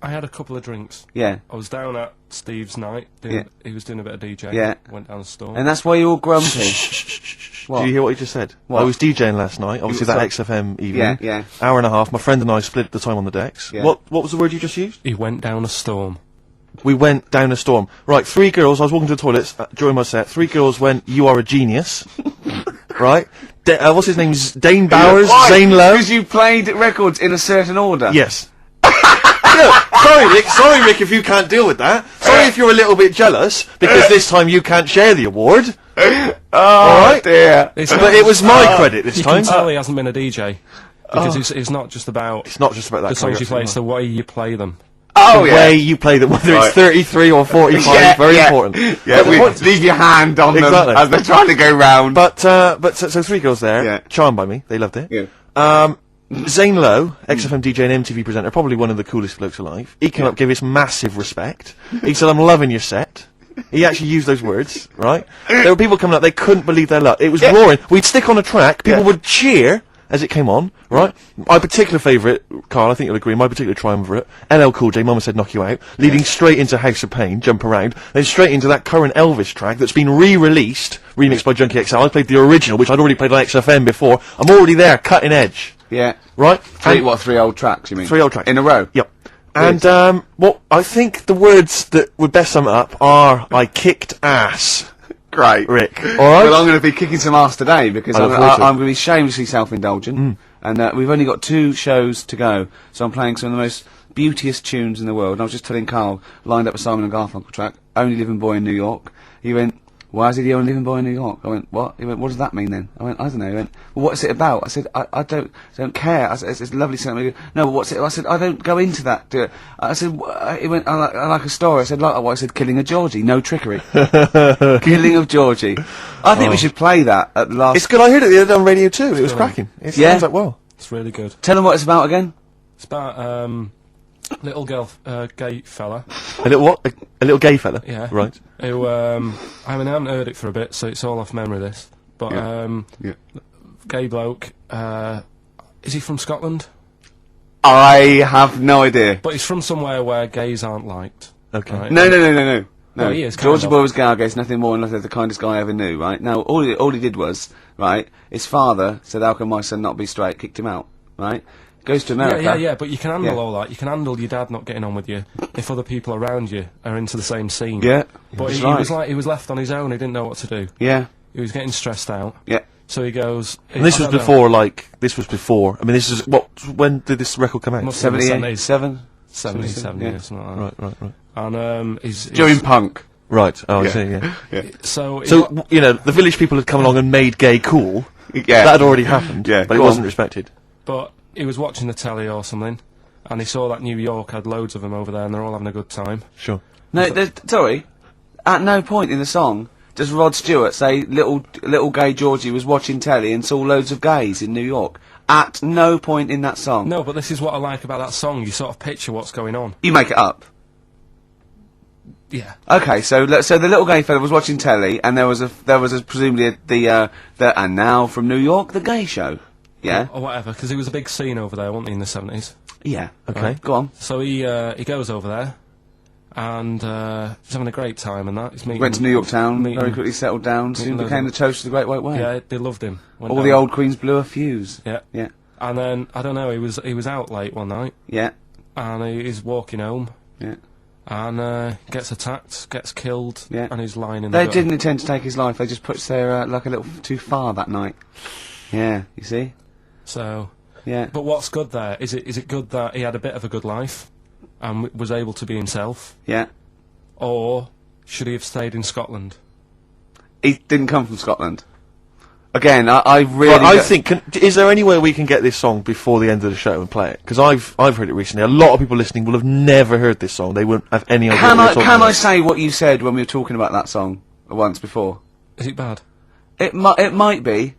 I had a couple of drinks. Yeah. I was down at Steve's night. He was doing a bit of DJ. Yeah. Went down the store. And that's why you're all grumpy. What? Did you hear what he just said? What? I was DJing last night, obviously that XFM evening. Yeah. Hour and a half. My friend and I split the time on the decks. Yeah. What was the word you just used? He went down a storm. We went down a storm. Right, 3 girls, I was walking to the toilets during my set. 3 girls went, you are a genius. Right? What's his name? Dane Bowers, Zane Lowe. Because you played records in a certain order? Yes. Look, Sorry, Rick, if you can't deal with that. Sorry if you're a little bit jealous, because this time you can't share the award. Alright? dear. But it was my credit this You time. can tell he hasn't been a DJ. Because it's not just about It's not just about that the songs you play, choreography, it's the way you play them. Oh, the way you play them, whether it's 33 or 45, very important. Yeah, But the point- leave your hand on Exactly. them as they're trying to go round. But so 3 girls there, Yeah. charmed by me, they loved it. Yeah. Zane Lowe, XFM DJ and MTV presenter, probably one of the coolest blokes alive. He came up, gave us massive respect. He said, "I'm loving your set." He actually used those words, right? There were people coming up, they couldn't believe their luck. It was roaring. We'd stick on a track, people would cheer as it came on, right? My particular favourite, Karl, I think you'll agree, my particular triumvirate, LL Cool J, Mama Said Knock You Out, leading straight into House of Pain, Jump Around, then straight into that current Elvis track that's been re-released, remixed by Junkie XL. I played the original, which I'd already played on XFM before. I'm already there, cutting edge. Yeah. Right? And- 3 old tracks, you mean? 3 old tracks. In a row? Yep. And, what I think the words that would best sum it up are, I kicked ass. Great. Rick. Alright? Well, I'm going to be kicking some ass today because I I'm look forward to it. going to be shamelessly self-indulgent. And we've only got 2 shows to go, so I'm playing some of the most beauteous tunes in the world. And I was just telling Karl, lined up a Simon and Garfunkel track, Only Living Boy in New York. He went, "Why is he the only living boy in New York?" I went, "What?" He went, "What does that mean then?" I went, "I don't know." He went, "Well, what's it about?" I said, I don't care. I said, it's a lovely song. He goes, "No, but what's it?" I said, "I don't go into that." Do it. I said, he went, I like a story." I said, "Like what?" I said, "Killing of Georgie, no trickery." Killing of Georgie. I think we should play that at the last. It's good, I heard it the other day on Radio 2, it was cracking. It Yeah. sounds like well. It's really good. Tell them what it's about again. It's about little girl, gay fella. A little what? A little gay fella? Yeah. Right. Who I mean, I haven't heard it for a bit, so it's all off memory. This, but Yeah. gay bloke. Is he from Scotland? I have no idea. But he's from somewhere where gays aren't liked. Okay. Right? No. No, he is, kind Georgie of. Boy was gay, he's nothing more than the kindest guy I ever knew, right? Now, all he did was, right, his father said, "How can my son not be straight?" Kicked him out, right? Goes to America. Yeah, but you can handle Yeah. all that. You can handle your dad not getting on with you if other people around you are into the same scene. Yeah. But That's he right. was like, he was left on his own, he didn't know what to do. Yeah. He was getting stressed out. Yeah. So he goes... And this I was don't know, before, I mean, this is, when did this record come out? Must have been 77? 77 yeah. years, something like that. Right. And, he's... During punk. Right, oh, I Yeah. see, yeah. So, So, you know, the village people had come along and made gay cool. Yeah. That had already happened. Yeah, But it go wasn't on. respected. but he was watching the telly or something, and he saw that New York had loads of them over there, and they're all having a good time. Sure. No, sorry. At no point in the song does Rod Stewart say little gay Georgie was watching telly and saw loads of gays in New York. At no point in that song. No, but this is what I like about that song. You sort of picture what's going on. You make it up. Yeah. Okay, so the little gay fella was watching telly, and there was presumably the and now from New York, the gay show. Yeah. Or whatever, because it was a big scene over there, wasn't he, in the 70s? Yeah. Okay. Go on. So he goes over there, and he's having a great time and that. He's meeting... Went to New York Town, meeting- very quickly settled down, soon loads became of- the toast of the Great White Way. Yeah, they loved him. Went All down. the old queens blew a fuse. Yeah. Yeah. And then, I don't know, he was out late one night, Yeah. and he's walking home, Yeah. and gets attacked, gets killed, Yeah. and he's lying in They the gutter. didn't intend to take his life, they just pushed their luck a little too far that night. Yeah, you see? So... Yeah. But what's good there? Is it good that he had a bit of a good life and was able to be himself? Yeah. Or should he have stayed in Scotland? He didn't come from Scotland. Again, I really... Well, I think, is there any way we can get this song before the end of the show and play it? Because I've heard it recently. A lot of people listening will have never heard this song. They wouldn't have any idea Can what I we're talking can I about. say what you said when we were talking about that song once before? Is it bad? It might be,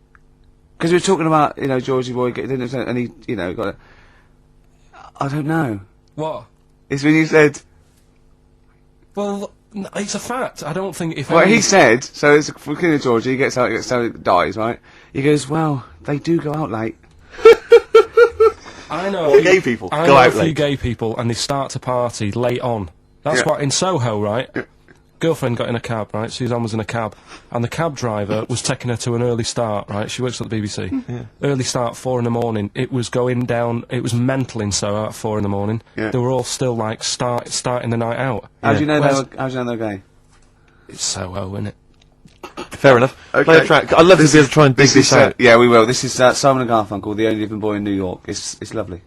because we were talking about, you know, Georgie Boy and he, you know, got. I don't know. What? It's when you said Well, it's a fact. I don't think if... what any- he said. So it's for King of Georgie. He gets out, dies, right? He goes, well, they do go out late. I know... Or gay people I go know out a few late. gay people, and they start to party late on. That's Yeah. what... In Soho, right? Girlfriend got in a cab, right? Suzanne was in a cab, and the cab driver was taking her to an early start, right? She works at the BBC. Early start, 4 in the morning. It was going down. It was mental in Soho at 4 in the morning. Yeah. They were all still like starting the night out. How do you know Whereas- how do you know they're gay? It's Soho, isn't it? Fair enough. Play a track. I'd love to be able to try and dig this out. Yeah, we will. This is Simon and Garfunkel, The Only Living Boy in New York. It's lovely.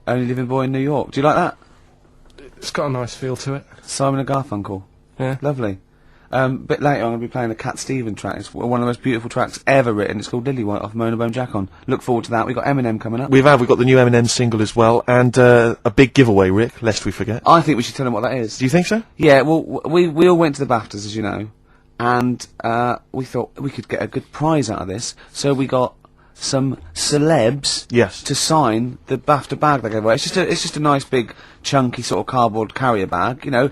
Only Living Boy in New York. Do you like that? It's got a nice feel to it. Simon and Garfunkel. Yeah. Lovely. Bit later I'm going to be playing a Cat Stevens track. It's one of the most beautiful tracks ever written. It's called Lily White off Mona Bone Jack on. Look forward to that. We've got Eminem coming up. We've got the new Eminem single as well, and a big giveaway, Rick, lest we forget. I think we should tell them what that is. Do you think so? Yeah, well, we all went to the BAFTAs, as you know, and we thought we could get a good prize out of this, so we got some celebs Yes. to sign the BAFTA bag they gave away. It's just a nice big chunky sort of cardboard carrier bag, you know.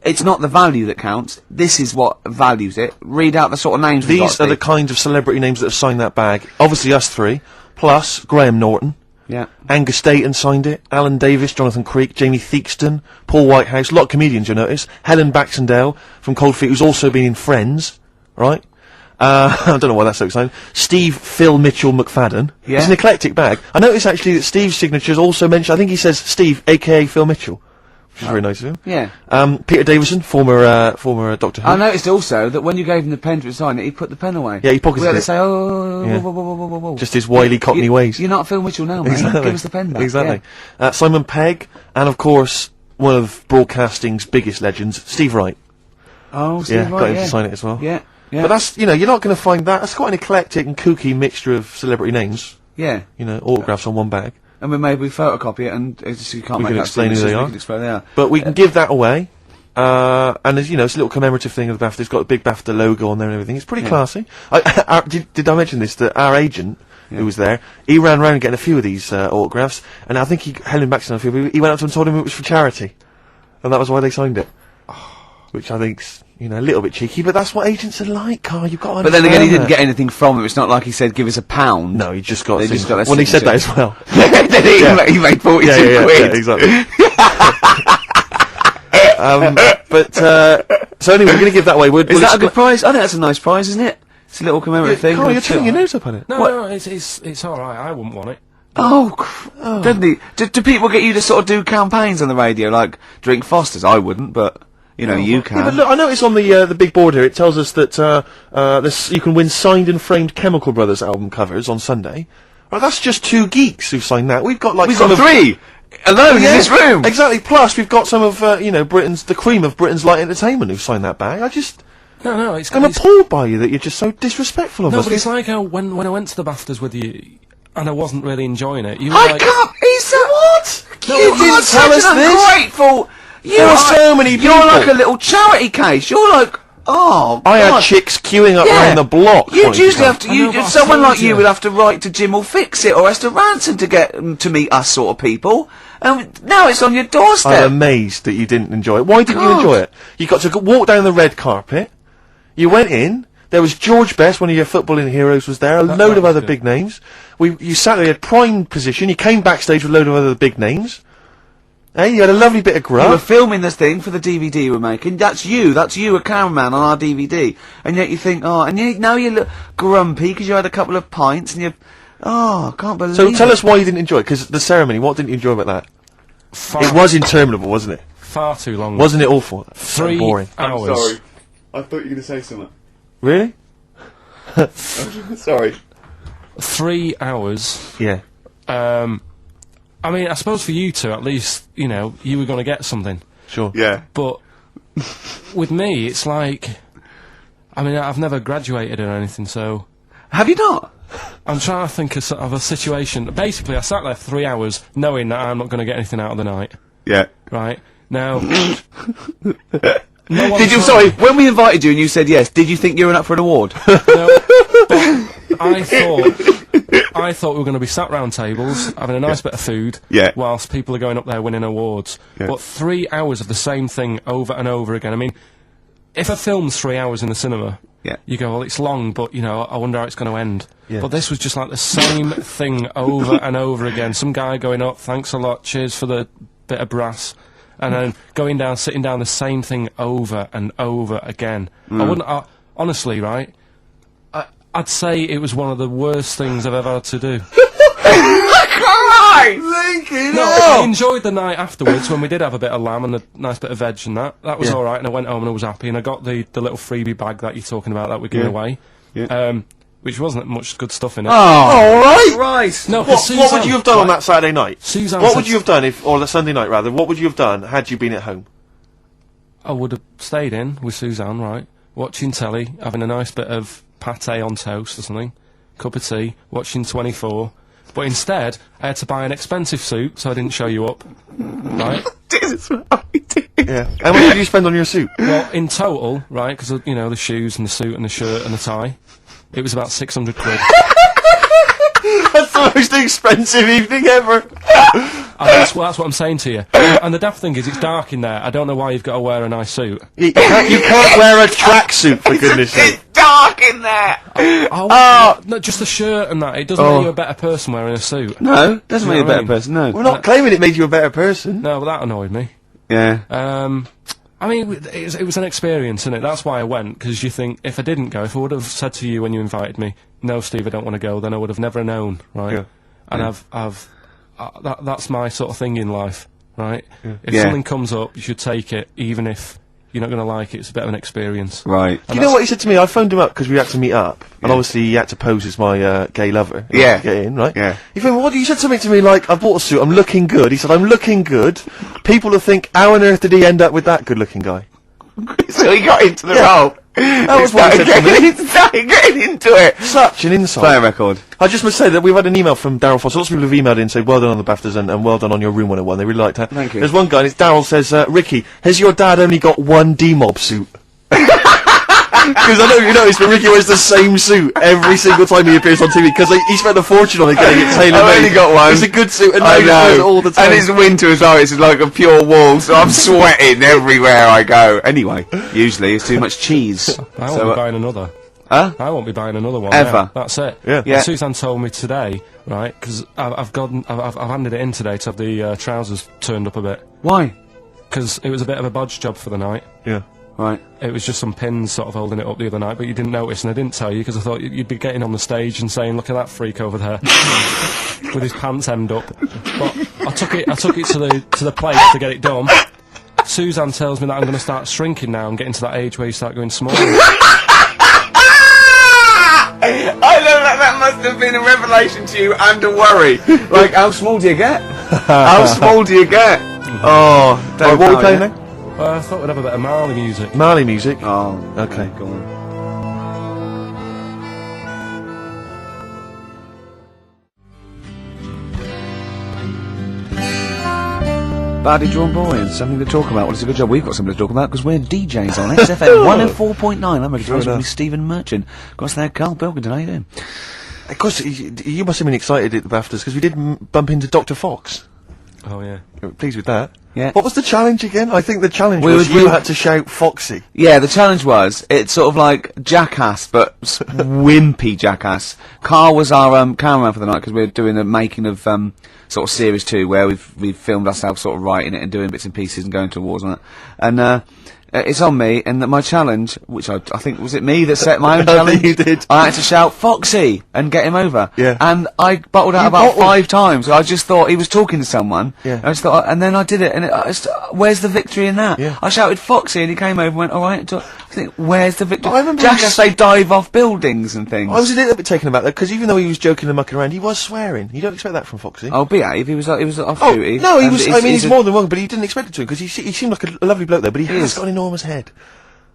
It's not the value that counts. This is what values it. Read out the sort of names we've got, These are the Steve. kind of celebrity names that have signed that bag. Obviously us three, plus Graham Norton. Yeah. Angus Staten signed it, Alan Davis, Jonathan Creek, Jamie Theakston, Paul Whitehouse, a lot of comedians you'll notice, Helen Baxendale from Cold Feet, who's also been in Friends, right? I don't know why that's so exciting. Steve Phil Mitchell McFadden. Yeah. It's an eclectic bag. I noticed actually that Steve's signature's also mentioned, I think he says Steve, aka Phil Mitchell, which is very nice of him. Yeah. Peter Davison, former Doctor Who. I noticed also that when you gave him the pen to sign it, he put the pen away. Yeah, he pocketed We had to it. say, oh, Yeah. whoa, whoa, whoa, whoa, whoa. Just his wily Cockney ways. You're not Phil Mitchell now, mate. Exactly. Give us the pen back. Exactly. Yeah. Simon Pegg, and of course, one of broadcasting's biggest legends, Steve Wright. Oh, Steve Yeah, Wright, got him yeah. to sign it as well. Yeah, yeah. But that's, you know, you're not going to find that. That's quite an eclectic and kooky mixture of celebrity names. Yeah. You know, autographs on one bag. And we maybe photocopy it and it's just, you can't We make can out explain who signatures, they we are. can explain who they are. But we can give that away. And as you know, it's a little commemorative thing of the BAFTA. It's got a big BAFTA logo on there and everything. It's pretty classy. Did I mention this? That our agent, who was there, he ran around getting a few of these autographs, and I think Helen Baxter, he went up to him and told him it was for charity, and that was why they signed it. Which I think's, you know, a little bit cheeky, but that's what agents are like, Carl. You've got to But then again, he understand didn't get anything from them. It's not like he said, give us £1. No, he just got. They just got their well, he said that as signature. well. Then he made 42 quid. Yeah, exactly. So anyway, we're going to give that away. Is that a good prize? I think that's a nice prize, isn't it? It's a little commemorative thing. Carl, you're turning your nose up on it. No, it's alright, I wouldn't want it. Doesn't he? Do people get you to sort of do campaigns on the radio, like drink Fosters? I wouldn't, but you know, you can. Yeah, but look, I noticed on the big board here, it tells us that you can win signed and framed Chemical Brothers album covers on Sunday. Well, that's just 2 geeks who've signed that. We've got like We've some got of 3 alone in this room. Exactly. Plus, we've got some of the cream of Britain's light entertainment who've signed that bag. No, I'm appalled by you that you're just so disrespectful of No, us. but it's like when I went to the BAFTAs with you, and I wasn't really enjoying it. You were I like, can't. He said what? No, you you didn't are tell such us an this. ungrateful. There are so many people. You're like a little charity case. You're like, oh, I had God. chicks queuing up Yeah. around the block. You'd wanting to usually come. have to. I know, but I Someone told like you you. would have to write to Jim or Fix It or Esther Ranson to get them to meet us sort of people. And now it's on your doorstep. I'm amazed that you didn't enjoy it. Why didn't you God. enjoy it? You got to walk down the red carpet. You went in. There was George Best, one of your footballing heroes, was there. A load of was other good. big names. You sat there, you had prime position. You came backstage with a load of other big names. Hey, you had a lovely bit of You were grub. filming this thing for the DVD we're making. That's you, a cameraman on our DVD. And yet you think, now you look grumpy because you had a couple of pints and you, I can't believe So it. tell us why you didn't enjoy it, because the ceremony, what didn't you enjoy about that? It was interminable, wasn't it? far too long. Wasn't it awful? So 3 boring. hours. I thought you were going to say something. Really? Sorry. 3 hours. Yeah. I mean, I suppose for you two, at least, you know, you were going to get something. Sure. Yeah. But with me, it's like, I mean, I've never graduated or anything, so Have you not? I'm trying to think of a situation. Basically, I sat there 3 hours knowing that I'm not going to get anything out of the night. Yeah. Right? Now, Did you? Sorry, when we invited you and you said yes, did you think you were up for an award? No, but I thought we were going to be sat round tables, having a nice bit of food, Yeah. whilst people are going up there winning awards. Yeah. But 3 hours of the same thing over and over again. I mean, if a film's 3 hours in the cinema, Yeah. you go, well, it's long, but, you know, I wonder how it's going to end. Yeah. But this was just like the same thing over and over again. Some guy going up, thanks a lot, cheers for the bit of brass. And then going down, sitting down, the same thing over and over again. I wouldn't, honestly, right, I'd say it was one of the worst things I've ever had to do. No, I enjoyed the night afterwards when we did have a bit of lamb and a nice bit of veg and that. That was Yeah. alright, and I went home and I was happy, and I got the little freebie bag that you're talking about that we're giving away. Yeah. which wasn't much good stuff in it. Oh, Alright! right. No, What would you have done on that Saturday night? Suzanne What said- would you have done or the Sunday night rather, what would you have done had you been at home? I would have stayed in with Suzanne, right, watching telly, having a nice bit of pate on toast or something, cup of tea, watching 24. But instead, I had to buy an expensive suit so I didn't show you up, right? Yeah. How much did you spend on your suit? Well, in total, right, because, you know, the shoes and the suit and the shirt and the tie, it was about 600 quid. That's the most expensive evening ever! And that's what I'm saying to you. And the daft thing is, it's dark in there. I don't know why you've got to wear a nice suit. You can't wear a tracksuit, for goodness sake. It's dark in there! No, just the shirt and that. It doesn't make you a better person wearing a suit. No, doesn't You make you a know what I better mean? person, no. We're not claiming it made you a better person. No, but that annoyed me. Yeah. I mean, it was an experience, innit? That's why I went, because you think, if I didn't go, if I would have said to you when you invited me, no, Steve, I don't want to go, then I would have never known, right? Yeah. And that's my sort of thing in life, right? If Yeah. something comes up, you should take it, even if you're not going to like it. It's a bit of an experience. Right. Do you know what he said to me? I phoned him up because we had to meet up, and obviously he had to pose as my gay lover. Yeah. To get in, right? Yeah. He phoned, he said something to me like, I bought a suit, I'm looking good. He said, I'm looking good. People will think, how on earth did he end up with that good-looking guy? So he got into the role. That was what he said to me. He started getting into it. Such an insult. Play a record. I just must say that we've had an email from Daryl Foster. Lots of people have emailed in saying, well done on the BAFTAs and well done on your Room 101. They really liked that. Thank you. There's one guy, and it's Daryl says, Ricky, has your dad only got one D-mob suit? Because I don't know if you noticed, but Ricky wears the same suit every single time he appears on TV, because he spent a fortune on it getting it tailor-made. I've only got one. It's a good suit, and I now he wears it know. all the time. And it's winter as well, it's like a pure wall, so I'm sweating everywhere I go. Anyway, usually it's too much cheese. I won't be buying another. Huh? I won't be buying another one. Ever. now. That's it. Yeah. Yeah. And Suzanne told me today, right, because I've handed it in today to have the trousers turned up a bit. Why? Because it was a bit of a bodge job for the night. Yeah. Right. It was just some pins sort of holding it up the other night, but you didn't notice, and I didn't tell you because I thought you'd be getting on the stage and saying, "Look at that freak over there with his pants hemmed up." But I took it to the place to get it done. Suzanne tells me that I'm going to start shrinking now and getting to that age where you start going smaller. I know that must have been a revelation to you and a worry. Like, how small do you get? How small do you get? Oh, Right, what are we playing now? I thought we'd have a bit of Marley music. Marley music. Oh, Okay. go on. Badly Drawn Boys, something to talk about. Well, it's a good job we've got something to talk about because we're DJs on XFM 104.9. I'm Ricky Gervais with me, Stephen Merchant. Got there, Karl Pilkington. How you doing? Of course, you must have been excited at the BAFTAs, because we did bump into Dr. Fox. Oh yeah. Pleased with that. Yeah. What was the challenge again? I think the challenge We was was- you had to shout Foxy. Yeah, the challenge was, it's sort of like Jackass, but wimpy Jackass. Karl was our cameraman for the night because we're doing the making of sort of series 2 where we've filmed ourselves sort of writing it and doing bits and pieces and going to awards on it. And it's on me, and that my challenge, which I think, was it me that set my own I challenge? think you did. I had to shout Foxy and get him over. Yeah. And I bottled out You about bottled? 5 times. I just thought he was talking to someone. Yeah. I just thought, and then I did it, and where's the victory in that? Yeah. I shouted Foxy, and he came over and went, alright. I think, where's the victory? I remember Jackass, they dive off buildings and things. I was a little bit taken aback, though, because even though he was joking and mucking around, he was swearing. You don't expect that from Foxy. Oh, behave. He was off Oh, duty. no, he and was. he's- I mean, he's a- more than one, but he didn't expect it to, because he seemed like a lovely bloke, though. But he has is. got an enormous head.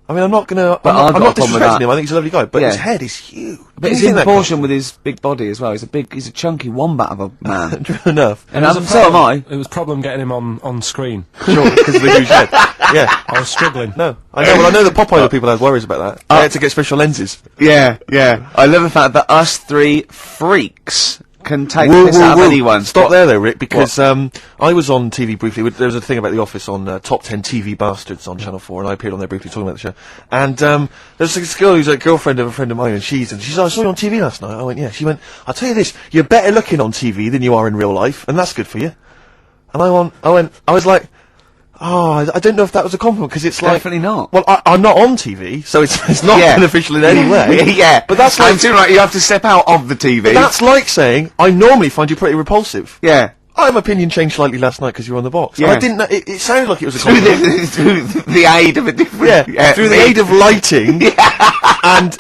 I mean, I'm not gonna. But I'm I've not got a problem with disrespecting that. him. I think he's a lovely guy, but Yeah. his head is huge. But it's in proportion with his big body as well. He's a chunky wombat of a man. True enough. And It was a so am I. It was problem getting him on screen. Sure, because of the huge head. Yeah. I was struggling. No, I know. Well, I know that Popeye people have worries about that. They had to get special lenses. Yeah, yeah. I love the fact that us 3 freaks can take this out of anyone. Stop there, though, Rick, because I was on TV briefly. There was a thing about The Office on Top 10 TV Bastards on Channel 4, and I appeared on there briefly talking about the show. And there's this girl who's a girlfriend of a friend of mine, and she's I saw you on TV last night. I went, yeah. She went, I'll tell you this, you're better looking on TV than you are in real life, and that's good for you. And I was like, oh, I don't know if that was a compliment, because it's like... Definitely not. Well, I'm not on TV, so it's not Yeah. beneficial in any way. Yeah, But that's like... I'm too right. You have to step out of the TV. That's like saying, I normally find you pretty repulsive. Yeah. My opinion changed slightly last night because you were on the box. Yeah. And I didn't know, it sounded like it was a through compliment. the aid of a different... Through the aid of lighting and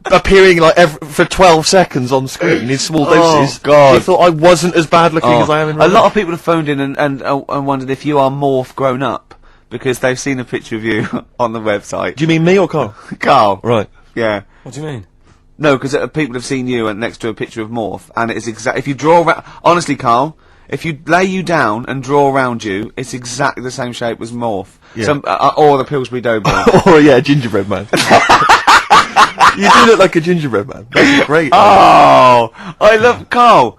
appearing like for 12 seconds on screen in small doses. God. You thought I wasn't as bad looking as I am in real A lot life. of people have phoned in and wondered if you are Morph grown up, because they've seen a picture of you on the website. Do you mean me or Karl? Carl. Right. Yeah. What do you mean? No, because people have seen you and next to a picture of Morph, and it is exact. If you draw honestly, Carl, if you lay you down and draw around you, it's exactly the same shape as Morph. Yeah. Or the Pillsbury Doughboy. Or a gingerbread man. You do look like a gingerbread man. That's great. Oh, I love Carl.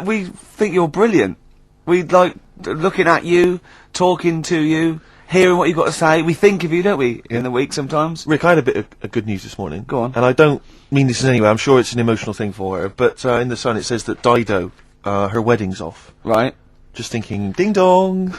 We think you're brilliant. We like looking at you, talking to you, hearing what you've got to say. We think of you, don't we, in the week sometimes? Rick, I had a bit of good news this morning. Go on. And I don't mean this in any way. I'm sure it's an emotional thing for her. But in the Sun it says that Dido, her wedding's off. Right. Just thinking, ding dong.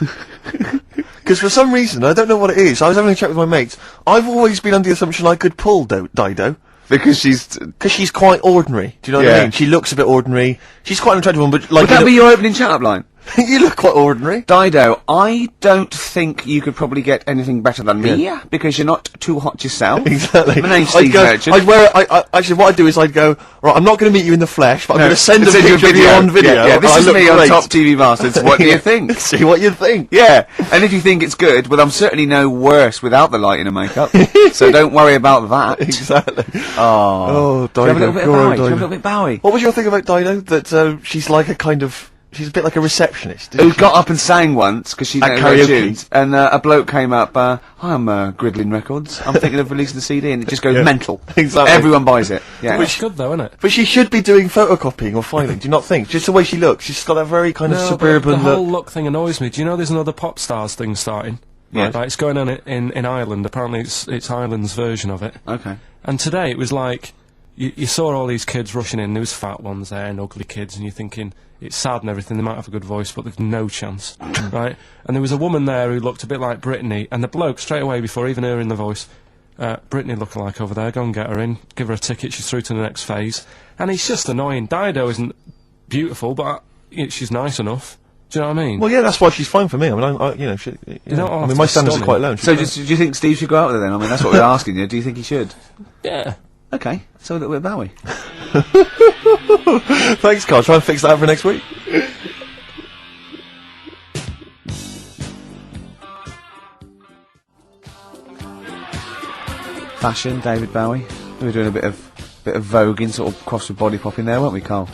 Because for some reason, I don't know what it is. I was having a chat with my mates. I've always been under the assumption I could pull Dido. Because she's quite ordinary. Do you know what I mean? She looks a bit ordinary. She's quite an attractive one, but like... Would that be your opening chat-up line? You look quite ordinary. Dido, I don't think you could probably get anything better than me, because you're not too hot yourself. Exactly. My name's Steve Merchant. I'd wear actually, what I'd do is I'd go, right, I'm not going to meet you in the flesh, but I'm going to send a picture of you on video. Yeah, this I is look me on great. Top TV Bastards. What do you think? See what you think. Yeah, and if you think it's good, well, I'm certainly no worse without the lighting and makeup, so don't worry about that. Exactly. Oh, Dido. Have a little bit of Bowie. Have a little bit of Bowie. What was your thing about Dido? That she's like a kind of... She's a bit like a receptionist. Who got up and sang once, because she At didn't know her karaoke. tunes, and a bloke came up, hi, I'm Gridlin Records, I'm thinking of releasing the CD, and it just goes mental. Exactly. Everyone buys it. Yeah. It's good though, isn't it? But she should be doing photocopying or filing, do you not think? Just the way she looks. She's got that very kind of No, suburban but the whole look. look thing annoys me. Do you know there's another pop stars thing starting? Yeah. Like, it's going on in Ireland. Apparently it's Ireland's version of it. Okay. And today it was like, you saw all these kids rushing in, there was fat ones there and ugly kids, and you're thinking, it's sad and everything, they might have a good voice, but they've no chance, right? And there was a woman there who looked a bit like Britney, and the bloke, straight away, before even hearing the voice, Britney lookalike over there, go and get her in, give her a ticket, she's through to the next phase. And it's just annoying. Dido isn't beautiful, but she's nice enough. Do you know what I mean? Well, yeah, that's why she's fine for me. I mean, you know, she, I mean, my standards are quite low. So do you think Steve should go out with her then? I mean, that's what we're asking you. Do you think he should? Yeah. Okay, so a little bit of Bowie. Thanks, Karl. Try and fix that for next week. Fashion, David Bowie. We were doing a bit of voguing, sort of cross with body popping there, weren't we, Karl?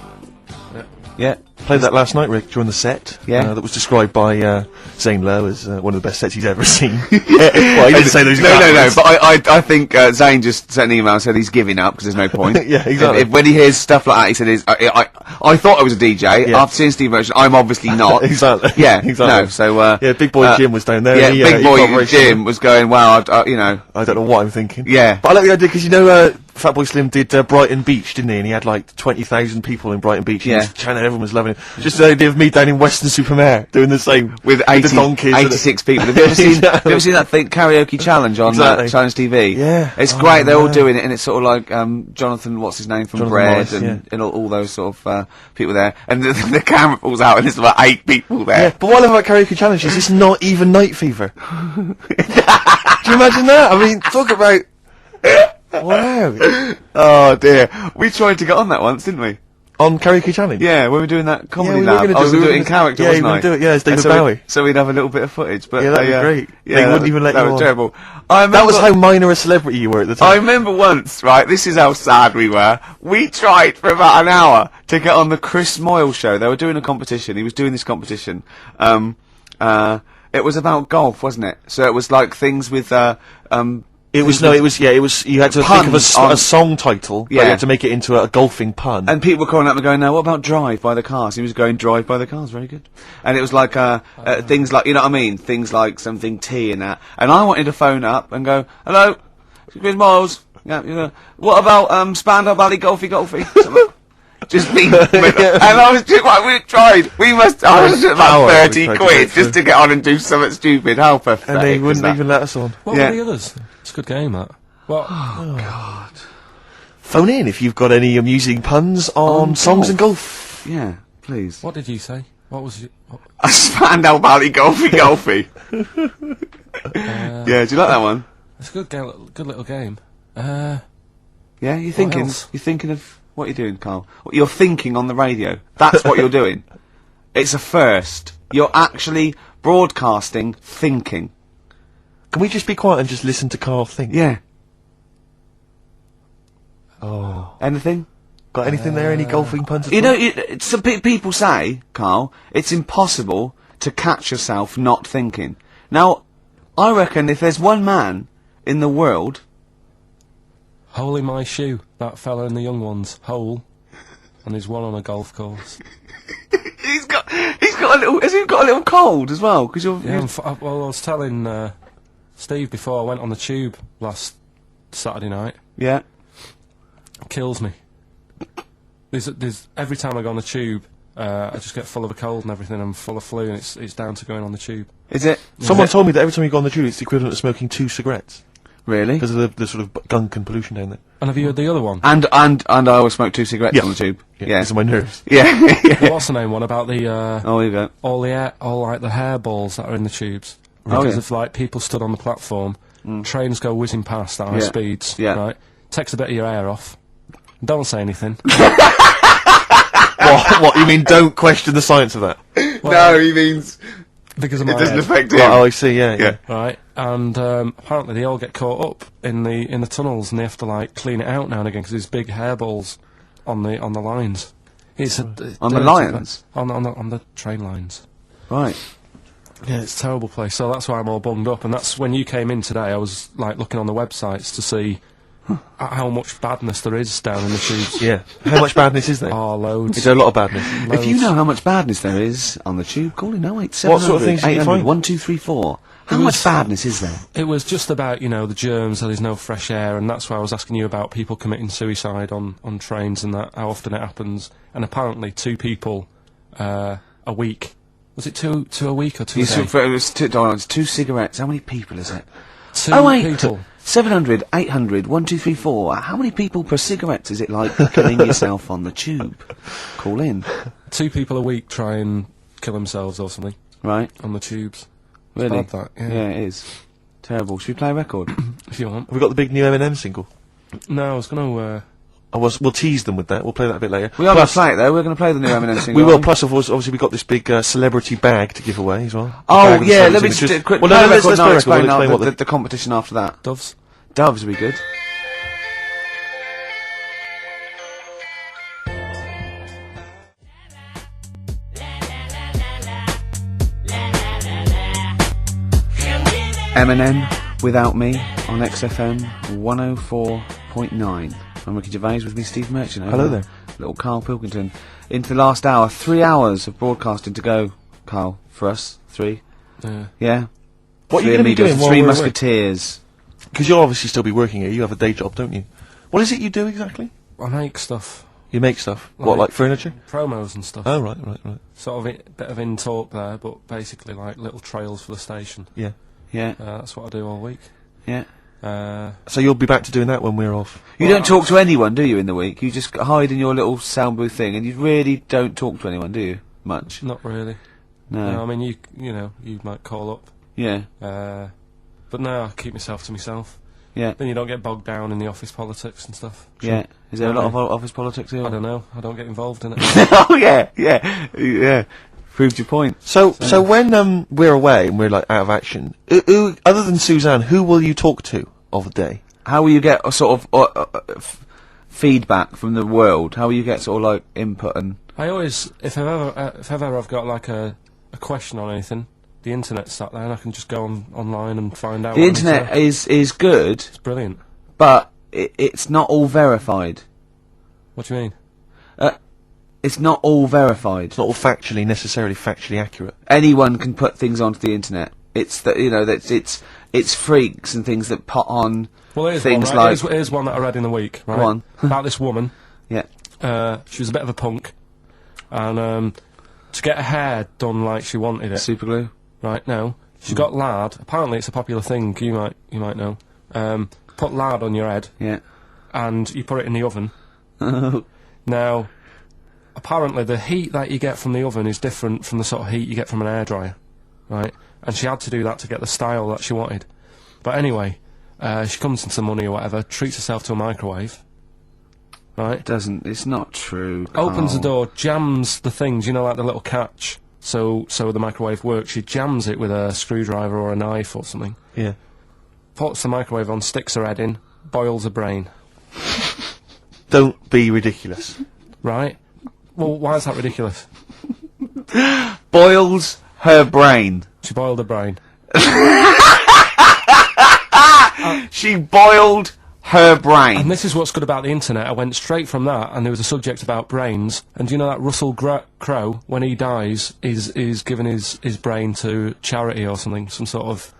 Yeah. Played that last night, Rick, during the set. Yeah. That was described by Zane Lowe as one of the best sets he's ever seen. Well, he didn't say those. No, but I think Zane just sent an email and said he's giving up because there's no point. Yeah, exactly. When he hears stuff like that, he said, I thought I was a DJ. Yeah. After seeing Steve Merchant, I'm obviously not. Exactly. Yeah, exactly. no, so, yeah, Big Boy Jim was down there. Yeah, and Big he Boy got very Jim sure. was going, wow, you know. I don't know what I'm thinking. Yeah. But I like the idea, because you know, Fatboy Slim did Brighton Beach, didn't he? And he had like 20,000 people in Brighton Beach. Yeah. He was chanting, everyone was loving it. Just the idea of me down in Weston-super-Mare doing the same. With the 80, donkeys. 86 people. Have you ever seen, have you ever seen that thing, karaoke challenge on Exactly. Challenge TV? Yeah. It's Oh, great, they're all yeah. doing it, and it's sort of like, Jonathan, what's his name, from Jonathan Bread, Morris, and, yeah. and all those sort of, people there. And the camera falls out, and there's about 8 people there. Yeah, but what I love about Karaoke Challenge is it's not even Night Fever. Do you imagine that? I mean, talk about... Wow. Oh dear. We tried to get on that once, didn't we? On Karaoke Challenge? Yeah, when we were doing that comedy we were lab. gonna I was we going were to do it in gonna- character, yeah, wasn't you were I? gonna do it, yeah, it's And David so Bowie. so we'd have a little bit of footage, but Yeah, that'd be great. Yeah, They wouldn't even let that you was on. terrible. That was how minor a celebrity you were at the I time. remember once, right, this is how sad we were. We tried for about an hour to get on the Chris Moyle show. They were doing a competition. He was doing this competition. It was about golf, wasn't it? So it was like things with, It was, you had to think of Puns a song title, but Yeah. you had to make it into a golfing pun. and people were calling up and going, "Now, what about Drive by the Cars?" He was going, "Drive by the Cars, very good." And it was like things like, you know what I mean, things like something T and that. And I wanted to phone up and go, "Hello, Chris Miles. Yeah, you know, what about Spandau Ballet Golfy Golfy?" Just me, and I was just like, we tried. I was about Hour, 30 we tried to quid get through. just to get on and do something stupid. How pathetic! And they is wouldn't that? even let us on. What Yeah. were the others? It's a good game, that. What? Phone in if you've got any amusing puns on songs golf. and golf. Yeah, please. What did you say? What was it? A Spandau Ballet Golfy. Yeah, do you like that one? It's a good little game. Yeah, you're thinking. else? You're thinking of what you're doing, Carl. You're thinking on the radio. That's what you're doing. It's a first. You're actually broadcasting thinking. Can we just be quiet and just listen to Karl think? Yeah. Oh. Anything? Got anything there? Any golfing puns? You know, some people say, Carl, it's impossible to catch yourself not thinking. Now, I reckon if there's one man in the world... Hole in my shoe. That fella in the young ones. Hole. And there's one on a golf course. he's got a little... Has he got a little cold as well? Because you're... Yeah, well, I was telling Steve before I went on the tube last Saturday night. Yeah. It kills me. There's every time I go on the tube, I just get full of a cold and everything. I'm full of flu, and it's down to going on the tube. Is it? Someone told me that every time you go on the tube, it's the equivalent of smoking 2 cigarettes. Really? Because of the sort of gunk and pollution down there. And have you heard the other one? And I always smoke 2 cigarettes on the tube. Yeah. These are my nerves. Yeah. What's the name one about the Oh, here you go. all like the hairballs that are in the tubes Oh, because yeah. of like people stood on the platform, trains go whizzing past at high speeds, Yeah. right? Takes a bit of your hair off. Don't say anything. What? You mean don't question the science of that? No, he means Because of my it doesn't head. affect him. Oh, I see, yeah. Right, and apparently they all get caught up in the tunnels, and they have to like clean it out now and again because there's big hairballs on the lines. It's On the lines? on the train lines. Right. Yeah, It's a terrible place. So that's why I'm all bunged up, and that's when you came in today. I was like looking on the websites to see how much badness there is down in the tubes. yeah. How much badness is there? Oh, loads. Is there a lot of badness? If you know how much badness there is on the tube, call in 08700 What sort of things did you 800 find? 1234. How much badness is there? It was just about, the germs, so there's no fresh air, and that's why I was asking you about people committing suicide on trains and that, how often it happens. And apparently 2 people a week. Was it two a week or 2 a day? It was $2. 2 cigarettes. How many people is it? 2 Oh, wait. people. 700 800 1234. How many people per cigarette is it like killing yourself on the tube? Call in. 2 people a week try and kill themselves or something Right. on the tubes. Really? Bad, that, yeah. Yeah, it is. Terrible. Should we play a record? If you want. Have we got the big new Eminem single? No, I was going to... We'll tease them with that. We'll play that a bit later. We are going to play it though. We're going to play the new Eminem single. We will. aren't we? Plus, obviously, we've got this big celebrity bag to give away as well. Oh Bag of yeah, let me celebrity. just quick. Well, no, no, let's play a record. explain We'll explain what the competition after that. Doves? Doves would be good. Eminem, Without Me, on XFM 104.9. I'm Ricky Gervais, with me Steve Merchant. Hello there. Little Karl Pilkington. Into the last hour, 3 hours of broadcasting to go, Karl, for us, 3. Yeah. Yeah? What are Three you going to be amigos, doing while 3 we're away? musketeers. Because you'll obviously still be working here. You have a day job, don't you? What is it you do exactly? I make stuff. You make stuff. What, like furniture? Promos and stuff. Oh, right. Sort of bit of in-talk there, but basically like little trails for the station. Yeah. Yeah, That's what I do all week. yeah. So you'll be back to doing that when we're off. You don't talk to anyone, do you, in the week? You just hide in your little sound booth thing, and you really don't talk to anyone, do you? Much? Not really. No. No, I mean, you might call up. Yeah, But no, I keep myself to myself. yeah, Then you don't get bogged down in the office politics and stuff. yeah. Is there a lot of Okay. office politics here? I don't know. I don't get involved in it. Oh, yeah. Proved your point. So when we're away and we're like out of action, who other than Suzanne, who will you talk to of the day? How will you get a sort of feedback from the world? How will you get sort of like input and... I always, if ever I've got like a question on anything, the internet's sat there and I can just go online and find out. The what I need to internet know. is good, It's brilliant. but it's not all verified. What do you mean? It's not all verified. It's not all necessarily factually accurate. Anyone can put things onto the internet. It's that it's freaks and things that put on Well, here's things one, right? like Here's one that I read in the week, right? Go on. About this woman. yeah, She was a bit of a punk, and to get her hair done like she wanted it, super glue. right? No, she got lard. Apparently, it's a popular thing. You might know. Put lard on your head, Yeah. and you put it in the oven. Now, apparently the heat that you get from the oven is different from the sort of heat you get from an airdryer, right? And she had to do that to get the style that she wanted. But anyway, she comes into money or whatever, treats herself to a microwave, right? It's not true. Opens the Carl. door, jams the things, you know, like the little catch, so the microwave works. She jams it with a screwdriver or a knife or something. Yeah. Puts the microwave on, sticks her head in, boils her brain. Don't be ridiculous. Right? Well, why is that ridiculous? Boils her brain. She boiled her brain. She boiled her brain. And this is what's good about the internet. I went straight from that, and there was a subject about brains. And do you know that Russell Crowe, when he dies, is giving his brain to charity or something? Some sort of...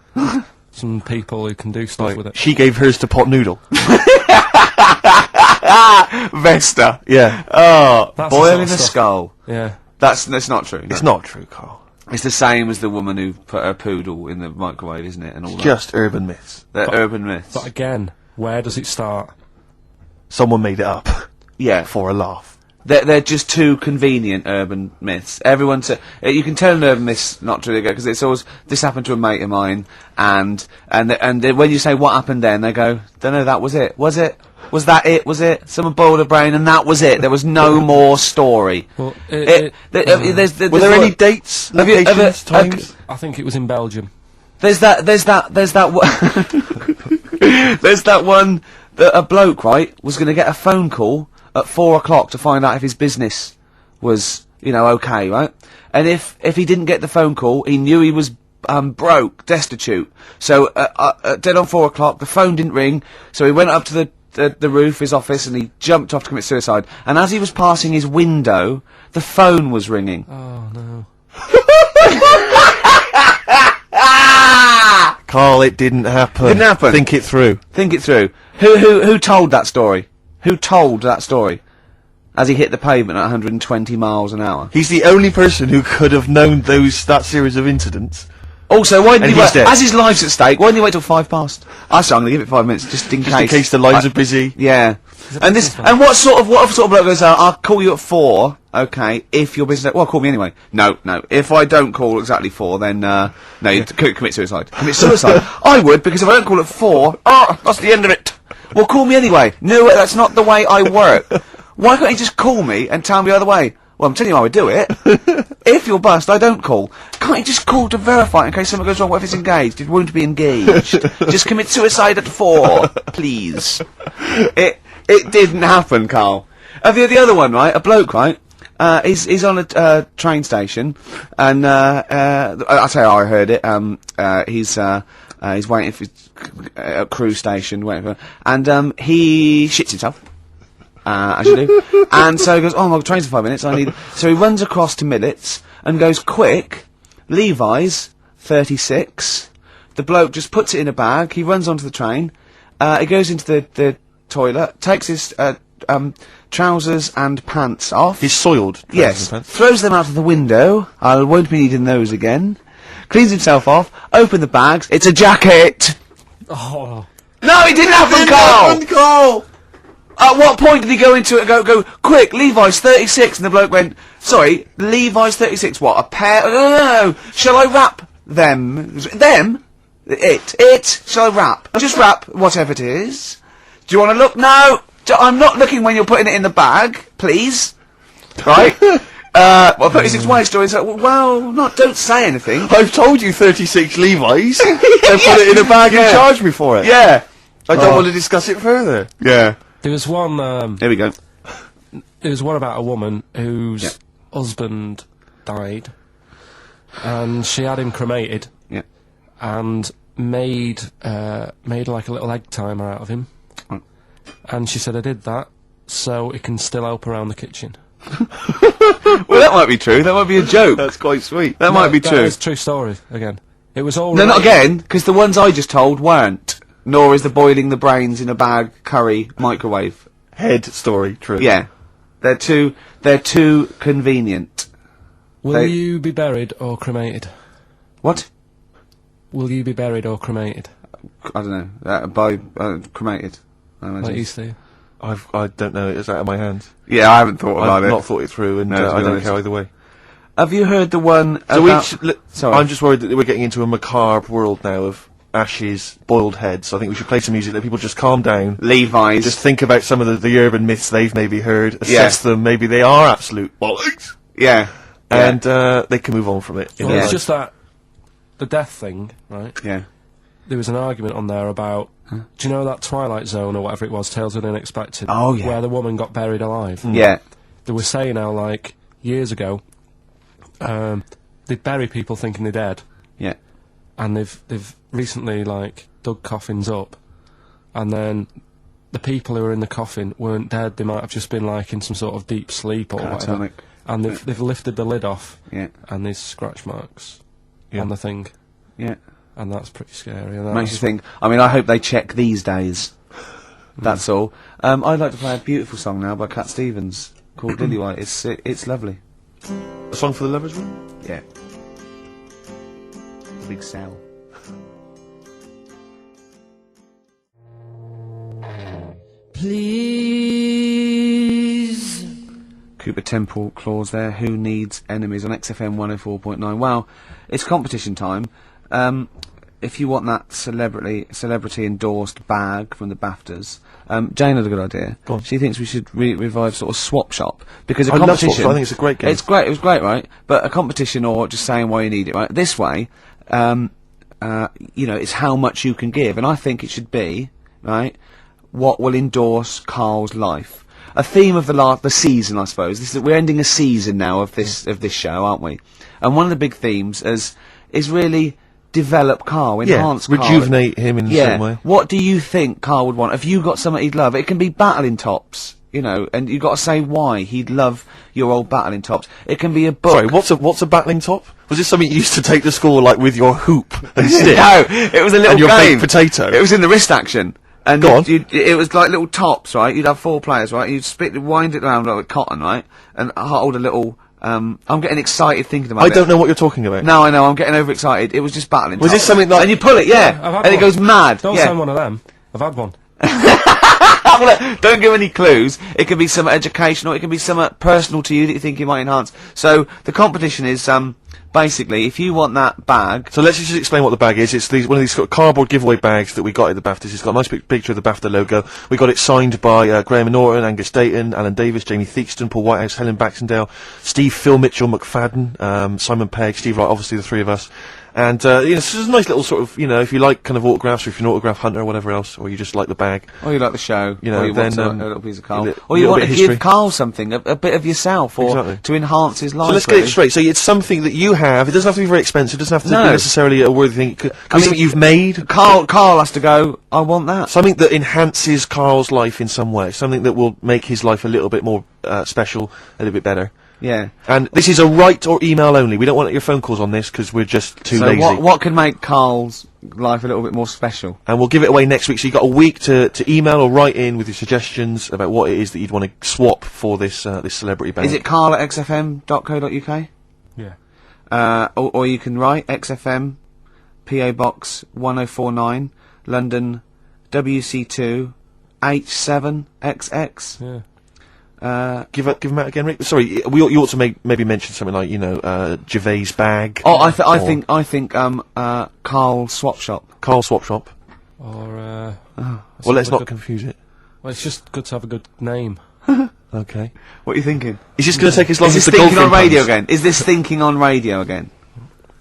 some people who can do stuff with it. She gave hers to Pot Noodle. Vesta. Yeah. Oh, That's the boiling sort of a stuff. skull. Yeah. That's not true. No. It's not true, Carl. It's the same as the woman who put her poodle in the microwave, isn't it? And all that. Just urban myths. They're urban myths. But again, where does it start? Someone made it up Yeah. for a laugh. They're just too convenient urban myths. Everyone you can tell an urban myth's not true because it's always this happened to a mate of mine, and when you say what happened then, they go, don't know, that was it. Was it? Was that it? Was it? Someone boiled a brain and that was it. There was no more story. Well, There's Were there any dates? Have you ever- Locations? Times? I think it was in Belgium. There's that one that a bloke, right, was going to get a phone call at 4 o'clock to find out if his business was, okay, right? And if he didn't get the phone call, he knew he was broke, destitute. So dead on 4 o'clock, the phone didn't ring, so he went up to the roof of his office and he jumped off to commit suicide. And as he was passing his window, the phone was ringing. Oh, no. Carl, it didn't happen. Didn't happen. Think it through. Think it through. Who told that story? Who told that story? As he hit the pavement at 120 miles an hour. He's the only person who could have known that series of incidents. Also, why didn't And he he's wait? dead. As his life's at stake, why didn't he wait till 5 past? I say I'm going to give it 5 minutes just in Just in case the lines are busy. Yeah. And what sort of bloke goes out? I'll call you at 4. Okay, if your business. Well, call me anyway. No. If I don't call exactly 4, then no, you commit suicide. Commit suicide. I would, because if I don't call at 4, that's the end of it. Well, call me anyway. No, that's not the way I work. Why can't you just call me and tell me the other way? Well, I'm telling you how I do it. If you're bust, I don't call. Can't you just call to verify in case something goes wrong? What if it's engaged? It won't be engaged. Just commit suicide at 4, please. It didn't happen, Carl. The other one, right? A bloke, right? He's on a train station, and I'll tell you how I heard it. He's waiting for a cruise station, waiting for, and he shits himself. As you do. And so he goes, oh, my train's in 5 minutes, so he runs across to Millets, and goes, quick, Levi's, 36, the bloke just puts it in a bag, he runs onto the train, he goes into the toilet, takes his, trousers and pants off. His soiled trousers Yes, and pants. throws them out of the window, I won't be needing those again, cleans himself off, open the bags, it's a jacket! Oh. No, it didn't happen, Carl! At what point did he go into it and go, quick, Levi's 36, and the bloke went, sorry, Levi's 36, what, a pair? No, shall I wrap them? Them? It, shall I wrap? Just wrap whatever it is. Do you want to look? No, I'm not looking when you're putting it in the bag, please. Right? Well, 36 white story, so, well, don't say anything. I've told you 36 Levi's. And put it in a bag and charge me for it. Yeah. I don't want to discuss it further. Yeah. There was one, Here we go. there was one about a woman whose husband died, and she had him cremated, Yeah. and made like a little egg timer out of him. Mm. And she said, I did that, so it can still help around the kitchen. Well, that might be true. That might be a joke. That's quite sweet. That might be That true. is true story, again. It was all No, not related- again, because the ones I just told weren't. Nor is the boiling the brains in a bag curry microwave. Head story, true. Yeah. They're too convenient. Will They- you be buried or cremated? What? Will you be buried or cremated? I don't know. By cremated. I imagine. Like you see. I don't know. It's out of my hands. Yeah, I haven't thought about I've it. not thought it through, and No, to I be don't honest. care either way. Have you heard the one So about... Sorry. I'm just worried that we're getting into a macabre world now of ashes, boiled heads. I think we should play some music, let people just calm down. Levi's. Just think about some of the urban myths they've maybe heard, assess them, maybe they are absolute bollocks, Yeah. and they can move on from it. Well, Yeah. it's just that the death thing, right? Yeah. There was an argument on there about, do you know that Twilight Zone or whatever it was, Tales of the Unexpected? Oh, yeah. Where the woman got buried alive. Yeah. They were saying how, like, years ago, they'd bury people thinking they're dead, Yeah. and they've recently, like, dug coffins up, and then the people who were in the coffin weren't dead, they might have just been, like, in some sort of deep sleep or whatever. Catatonic. And they've lifted the lid off, Yeah. and there's scratch marks Yeah. on the thing, Yeah. and that's pretty scary. And Makes you think. I mean, I hope they check these days. That's all. I'd like to play a beautiful song now by Cat Stevens called Lillywhite. It's lovely. A song for the lovers' room? Yeah. The big cell. Please. Cooper Temple Clause there. Who needs enemies on XFM 104.9? Well, it's competition time. If you want that celebrity endorsed bag from the BAFTAs, Jane had a good idea. Go on. She thinks we should revive sort of Swap Shop because a I love competition. Swap Shop, I think it's a great game. It's great. It was great, right? But a competition or just saying why you need it, right? This way, you know, it's how much you can give, and I think it should be right. What will endorse Karl's life? A theme of the season, I suppose. We're ending a season now of this show, aren't we? And one of the big themes is really develop Karl, enhance Karl. Rejuvenate him in a certain way. What do you think Karl would want? Have you got something he'd love? It can be battling tops, you know, and you've got to say why he'd love your old battling tops. It can be a book. Sorry, what's a battling top? Was this something you used to take to school, like with your hoop and stick? No, it was a little And your game. baked potato? It was in the wrist action. And Go on. it was like little tops, right? You'd have 4 players, right? You'd wind it around like with cotton, right? And hold a little. I'm getting excited thinking about it. I don't know what you're talking about. No, I know. I'm getting overexcited. It was just battling. Was tops. this something like- And you pull it, yeah, I've had and it one. goes mad. Don't yeah. send one of them. I've had one. Don't give any clues. It can be some educational. It can be some personal to you that you think you might enhance. So the competition is basically if you want that bag. So let's just explain what the bag is. It's one of these sort of cardboard giveaway bags that we got at the BAFTAs. It's got a nice picture of the BAFTA logo. We got it signed by Graham Norton, Angus Dayton, Alan Davis, Jamie Theakston, Paul Whitehouse, Helen Baxendale, Steve, Phil Mitchell, McFadden, Simon Pegg, Steve Wright, obviously the three of us. And, you know, it's just a nice little sort of, you know, if you like kind of autographs, or if you're an autograph hunter or whatever else, or you just like the bag. Or you like the show, You know, or you want then, a little piece of Karl, li- or you little want bit to of give history. Karl something, a bit of yourself, or Exactly. to enhance his life. So let's get really. it straight. So it's something that you have. It doesn't have to be very expensive. It doesn't have to No. be necessarily a worthy thing. It could be something you've made. Karl has to go. I want that. Something that enhances Karl's life in some way. Something that will make his life a little bit more special, a little bit better. Yeah. And this is a write or email only. We don't want your phone calls on this because we're just too So lazy. what can make Karl's life a little bit more special? And we'll give it away next week. So you've got a week to email or write in with your suggestions about what it is that you'd want to swap for this this celebrity bag. Is it Karl@xfm.co.uk? Yeah. Or you can write XFM, PO Box 1049, London, WC2 H7XX. Yeah. Give them out again, Rick. Sorry, you ought to maybe mention something like Gervais bag. Oh, I think Karl Swap Shop. Karl Swap Shop. Or, Well, let's not good, confuse it. well, it's just good to have a good name. Okay. What are you thinking? Is this going to take as long Is as this the thinking golfing on radio puns? again? Is this thinking on radio again?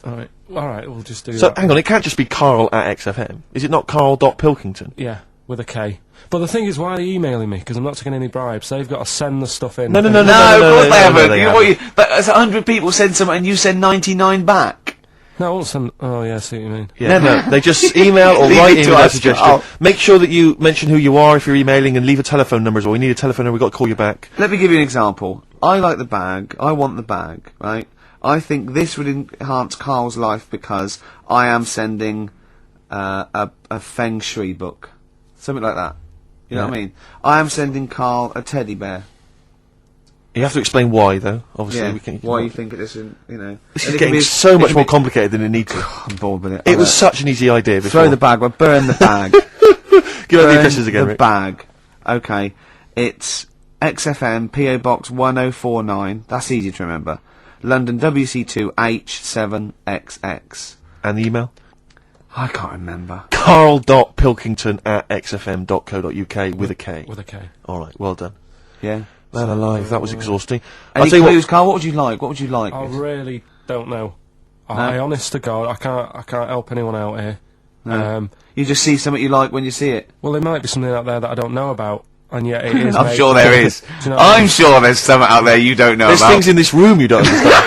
Alright, we'll just do So that. hang on, it can't just be Karl at XFM. Is it not Karl.Pilkington? Yeah, with a K. But the thing is, why are you emailing me? Because I'm not taking any bribes. They've got to send the stuff in. No, No, of course they no, haven't. they But as 100 people send something and you send 99 back. No, I won't send. Oh, yeah, I see what you mean. Yeah, no, they just email or Leave write it in to with their us. suggestion. Oh. Make sure that you mention who you are if you're emailing and leave a telephone number as well. We need a telephone number, we've got to call you back. Let me give you an example. I like the bag. I want the bag, right? I think this would enhance Karl's life because I am sending a Feng Shui book. Something like that. You know what I mean? I am sending Karl a teddy bear. You have to explain why, though. Obviously, Yeah. we can. Why you think it isn't, you know. This And is it can getting be- so it much can more be- complicated than it needs to. I'm bored with it. It was such an easy idea before. Throw the bag, well, burn the bag. Give out the Burn addresses again, the Rick. bag. Okay. It's XFM, PO Box 1049. That's easy to remember. London WC2H7XX. And the email? I can't remember. Karl.pilkington@xfm.co.uk with a K. With a K. Alright, well done. Yeah. Man alive, that was exhausting. Any I'll tell you clues, what, Carl? What would you like? What would you like? I really don't know. I honest to God, I can't help anyone out here. No. You just see something you like when you see it. Well, there might be something out there that I don't know about, and yet it is. I'm sure there is. Do you know what I I'm mean? sure there's something out there you don't know there's about. things in this room you don't understand.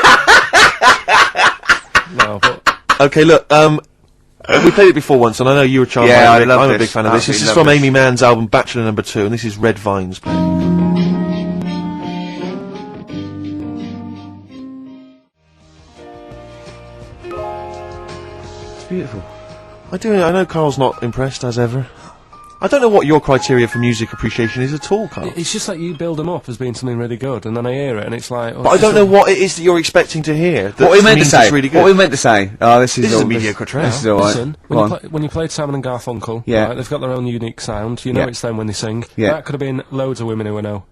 No, but Okay, look, we played it before once, and I know you were charmed Yeah, by I it. love I'm a this. big fan of this. This is Absolutely from love Amy Mann's album Bachelor No. 2, and this is Red Vines playing. It's beautiful. I know Carl's not impressed, as ever. I don't know what your criteria for music appreciation is at all, Karl. it's just like you build them up as being something really good, and then I hear it, and it's like. Oh, But I don't know what it is that you're expecting to hear. What we meant to means say? it's really good. What we meant to say? Oh, this is This is all, a mediocre track. This is all right. Listen, Go on. when you played Simon and Garfunkel, Yeah. right, they've got their own unique sound. You know Yeah. it's them when they sing. Yeah. That could have been loads of women who I know.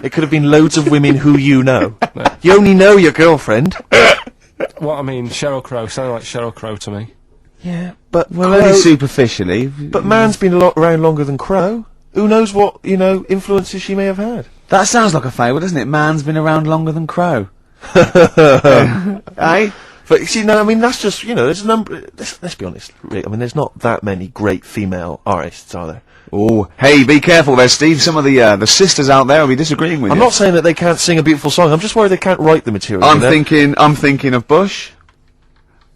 It could have been loads of women who you know. You only know your girlfriend. What I mean, Sheryl Crow sounded like Sheryl Crow to me. Yeah, but Well, only superficially. But Man's been around longer than Crow. Who knows what, influences she may have had. That sounds like a fable, doesn't it? Man's been around longer than Crow. Eh? But, see, no, I mean, that's just, there's a number... Let's be honest, Rick, I mean, there's not that many great female artists, are there? Oh, hey, be careful there, Steve. Some of the sisters out there will be disagreeing with I'm you. not saying that they can't sing a beautiful song, I'm just worried they can't write the material. I'm thinking of Bush.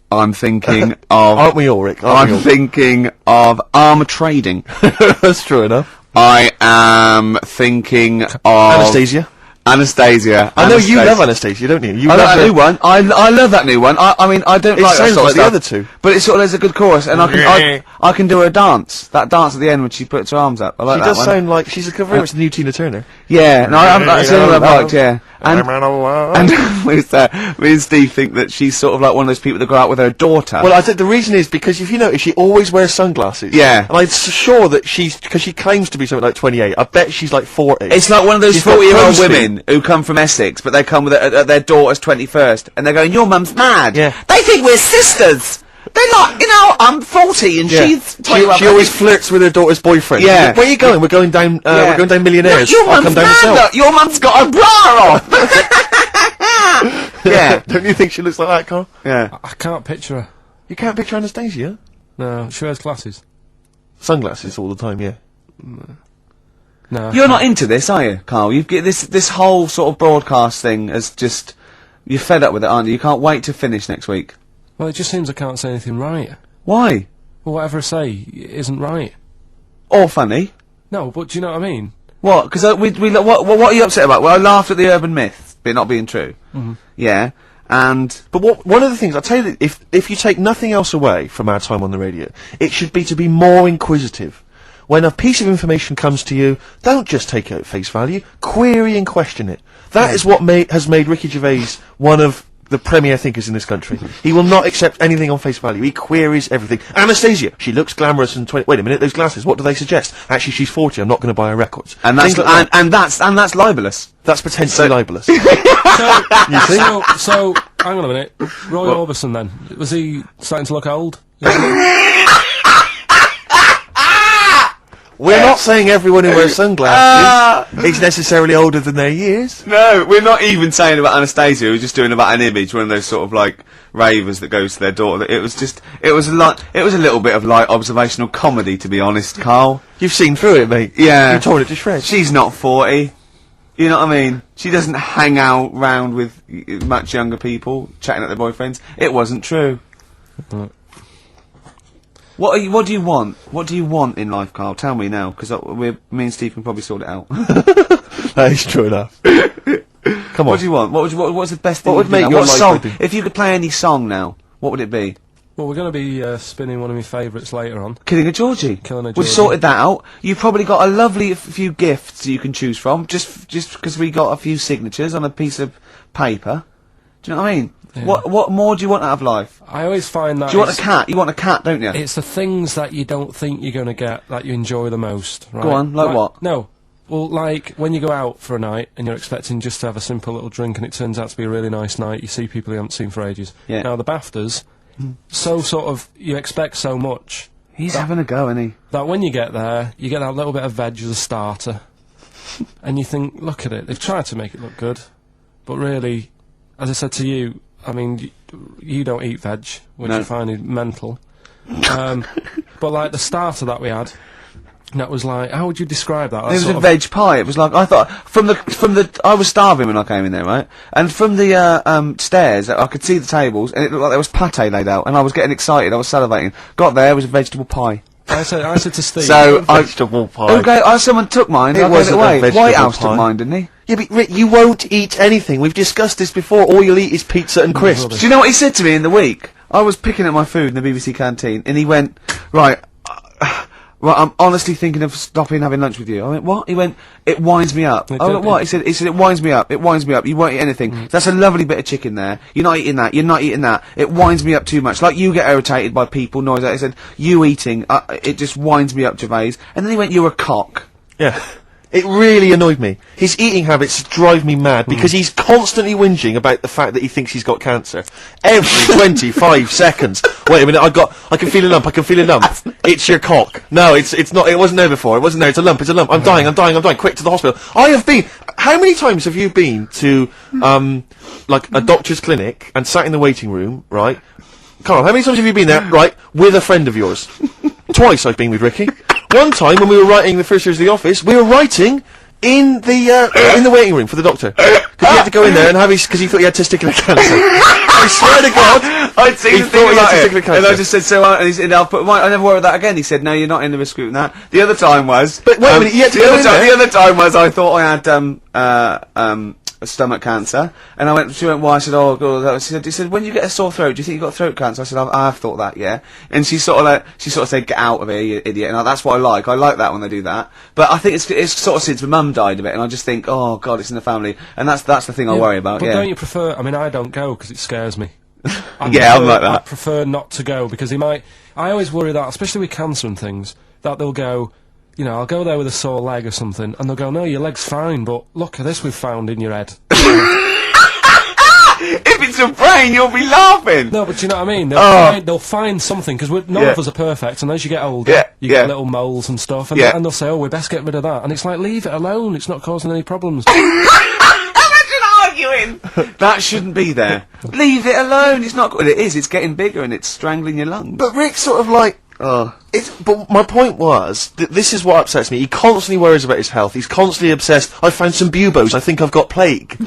I'm thinking of... Aren't we all, Rick? I'm thinking of armour trading. That's true enough. I am thinking of... Anastasia. Anastasia. I know you love Anastasia, don't you? You I love love that her- new one. I love that new one. I mean, I don't It like that sounds sort like of the stuff, other two. but it's sort of, there's a good chorus, and I can do her dance. That dance at the end when she puts her arms up. I like She that does one. sound like she's very much the new Tina Turner. Yeah, no, that's the only one I've liked, yeah. And me and Steve think that she's sort of like one of those people that go out with her daughter. Well, I think the reason is because if you notice, she always wears sunglasses. Yeah. And I'm sure that because she claims to be something like 28. I bet she's like 40. It's like one of those She's got 40-year-old crow's feet. women who come from Essex, but they come with their daughter's 21st, and they're going, your mum's mad. Yeah. They think we're sisters. They're like, I'm 40 and Yeah. she's 21. She always flirts with her daughter's boyfriend. Yeah. Where are you going? We're going down. We're going down Millionaires. Your I'll mum's come down mad, myself. look. Your mum's got a bra on. Yeah. Don't you think she looks like that, Carl? Yeah. I can't picture her. You can't picture Anastasia. No, she wears glasses. Sunglasses all the time. Yeah. No. You're not into this, are you, Carl? You've get this whole sort of broadcast thing as just... You're fed up with it, aren't you? You can't wait to finish next week. Well, it just seems I can't say anything right. Why? Well, whatever I say isn't right. Or funny. No, but do you know what I mean? What? Because what are you upset about? Well, I laughed at the urban myth, but not being true. Mm-hmm. Yeah, and... But one of the things, I'll tell you, that if you take nothing else away from our time on the radio, it should be to be more inquisitive. When a piece of information comes to you, don't just take it at face value, query and question it. That is what has made Ricky Gervais one of the premier thinkers in this country. He will not accept anything on face value. He queries everything. Anastasia, she looks glamorous and 20... Wait a minute, those glasses, what do they suggest? Actually, she's 40, I'm not going to buy her records. And that's Things like that. and that's libelous. That's potentially libelous. You see? So, hang on a minute. Roy Orbison then, was he starting to look old? We're not saying everyone who wears sunglasses is necessarily older than their years. No, we're not even saying about Anastasia. We're just doing about an image, one of those sort of like ravers that goes to their daughter. It was a little bit of light observational comedy, to be honest, Carl. You've seen through it, mate. Yeah. You've torn it to shreds. She's not 40. You know what I mean? She doesn't hang out round with much younger people, chatting at their boyfriends. It wasn't true. What do you want? What do you want in life, Carl? Tell me now, because me and Steve can probably sort it out. That is true enough. Come on. What do you want? What's the best thing? What would make your what life song? happy? If you could play any song now, what would it be? Well, we're going to be spinning one of my favourites later on. Killing a Georgie. Killing a We've Georgie. sorted that out. You've probably got a lovely few gifts you can choose from, just because we got a few signatures on a piece of paper. Do you know what I mean? Yeah. What more do you want out of life? I always find that Do you want a cat? You want a cat, don't you? it's the things that you don't think you're going to get that you enjoy the most, right? Go on, like what? No, Well, like, when you go out for a night and you're expecting just to have a simple little drink and it turns out to be a really nice night, you see people you haven't seen for ages. Yeah. Now, the BAFTAs, so sort of, you expect so much. He's having a go, isn't he? That when you get there, you get that little bit of veg as a starter. And you think, look at it, they've tried to make it look good. But really, as I said to you, I mean, you don't eat veg, which No. I find is mental. But like the starter that we had, that was like, how would you describe that? It was a veg pie. It was like, I thought, I was starving when I came in there, right? And from the, stairs, I could see the tables, and it looked like there was pate laid out, and I was getting excited, I was salivating. Got there, it was a vegetable pie. I said to Steve, So, Vegetable pie. Okay, someone took mine, It I gave it wasn't a away. vegetable White House pie. took mine, didn't he? Yeah, but Rick, you won't eat anything. We've discussed this before. All you'll eat is pizza and crisps. Do you know what he said to me in the week? I was picking up my food in the BBC canteen, and he went, right, I'm honestly thinking of stopping having lunch with you. I went, what? He went, it winds me up. I went, what? He said, it winds me up. It winds me up. You won't eat anything. That's a lovely bit of chicken there. You're not eating that. You're not eating that. It winds me up too much. Like you get irritated by people, noise. He said, you eating, it just winds me up, Gervais. And then he went, you're a cock. Yeah. It really annoyed me. His eating habits drive me mad because he's constantly whinging about the fact that he thinks he's got cancer. Every 25 seconds. Wait a minute, I can feel a lump, I can feel a lump. It's your cock. No, it's not, it wasn't there before, it wasn't there, it's a lump, I'm dying, quick to the hospital. I have been, how many times have you been to, like a doctor's clinic and sat in the waiting room, right? Karl, how many times have you been there, right, with a friend of yours? Twice I've been with Ricky. One time when we were writing the first years of the office, we were writing in the waiting room for the doctor. Because he had to go in there and have because he thought he had testicular cancer. I swear to God, I'd seen he the thought thing he about had it, testicular cancer. and I just said, so, and he said, I never worry about that again. He said, no, you're not in the risk group and that. The other time was, But wait a minute, you had to go in there. The other time was, I thought I had, stomach cancer, and she went, why? I said, oh, God. He said, when you get a sore throat, do you think you got throat cancer? I said, I've thought that, yeah. And she sort of said, get out of here, you idiot. And that's what I like that when they do that. But I think it's sort of since my mum died of it, and I just think, oh, God, it's in the family. And that's the thing I worry about, but yeah. don't you prefer, I mean, I don't go because it scares me. Yeah, I'm like that. I prefer not to go because I always worry that, especially with cancer and things, that they'll go, you know, I'll go there with a sore leg or something, and they'll go, no, your leg's fine, but look at this we've found in your head. If it's a brain, you'll be laughing! No, but do you know what I mean? They'll find something, because none of us are perfect, and as you get older, you get little moles and stuff, and, and they'll say, oh, we best get rid of that. And it's like, leave it alone, it's not causing any problems. Imagine arguing! That shouldn't be there. Leave it alone, it's not good. It is, it's getting bigger and it's strangling your lungs. But Rick's sort of like, but my point was, this is what upsets me. He constantly worries about his health. He's constantly obsessed. I found some buboes. I think I've got plague.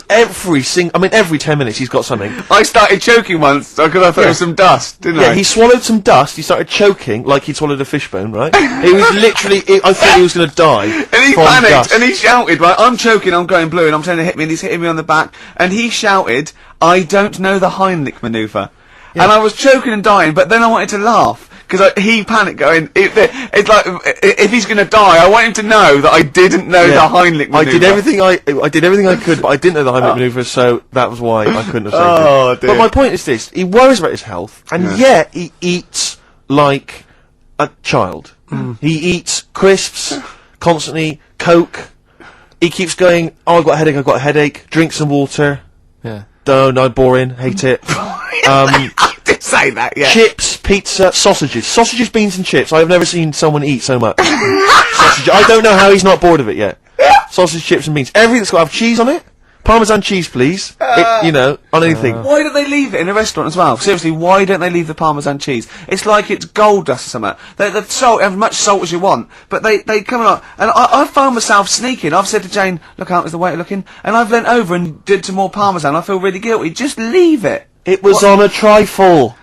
every 10 minutes he's got something. I started choking once because I thought it was some dust, didn't I? Yeah, he swallowed some dust. He started choking like he'd swallowed a fishbone, right? It was literally, I thought he was going to die. And he from panicked, dust. and he shouted, right, I'm choking, I'm going blue, and I'm trying to hit me, and he's hitting me on the back, and he shouted, I don't know the Heimlich manoeuvre. And I was choking and dying, but then I wanted to laugh. Because he panicked, going, it's like, if he's going to die, I want him to know that I didn't know the Heimlich manoeuvre. I did everything I could, but I didn't know the Heimlich manoeuvre, so that was why I couldn't have saved him. Dear. But my point is this, he worries about his health, and yet he eats like a child. He eats crisps, constantly, Coke. He keeps going, oh, I've got a headache, drink some water. Yeah. No, boring, hate it. I did say that, yeah. Chips, pizza, sausages, beans and chips. I have never seen someone eat so much. Sausage. I don't know how he's not bored of it yet. Sausage, chips and beans. Everything that's got to have cheese on it. Parmesan cheese, please. On anything. Why don't they leave it in a restaurant as well? Seriously, why don't they leave the Parmesan cheese? It's like it's gold dust or something. The salt, have as much salt as you want, but they come along, and I found myself sneaking. I've said to Jane, look out, is the waiter looking? And I've leant over and did some more Parmesan. I feel really guilty. Just leave it. It was on a trifle.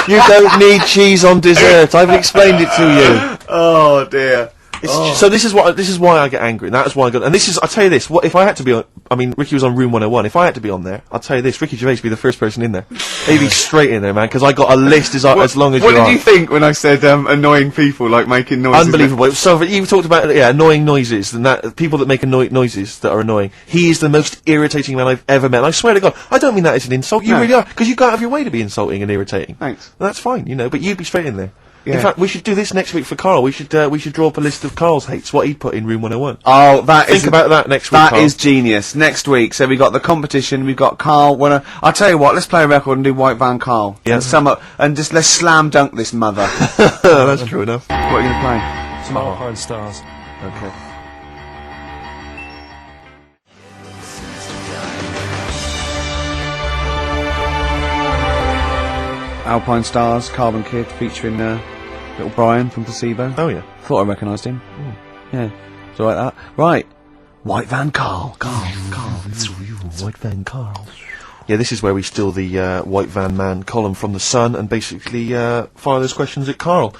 You don't need cheese on dessert. I've explained it to you. Oh dear. So this is why I get angry, and that's why I got, and this is, I'll tell you this, what, if I had to be on, I mean, Ricky was on Room 101, if I had to be on there, I'll tell you this, Ricky Gervais would be the first person in there. He'd be straight in there, man, because I got a list as long as you are. What did you think when I said, annoying people, like making noises? Unbelievable. So, you talked about, annoying noises, and that, people that make noises that are annoying. He is the most irritating man I've ever met, and I swear to God, I don't mean that as an insult, you really are, because you go out of your way to be insulting and irritating. Thanks. And that's fine, but you'd be straight in there. Yeah. In fact, we should do this next week for Karl. We should draw up a list of Karl's hates, what he'd put in room 101. Oh, Think about that next week, That Karl. is genius. Next week, so we got the competition, we've got Karl. I'll tell you what, let's play a record and do White Van Karl. Yeah. And sum up, and just let's slam dunk this mother. That's true enough. What are you gonna play? Some Alpine Stars. Okay. Alpine Stars, Carbon Kid, featuring little Brian from Placebo. Oh, yeah. Thought I recognised him. Yeah. So like that. Right. White Van Karl. Karl. White Van Karl. Yeah, this is where we steal the White Van Man column from The Sun and basically fire those questions at Karl,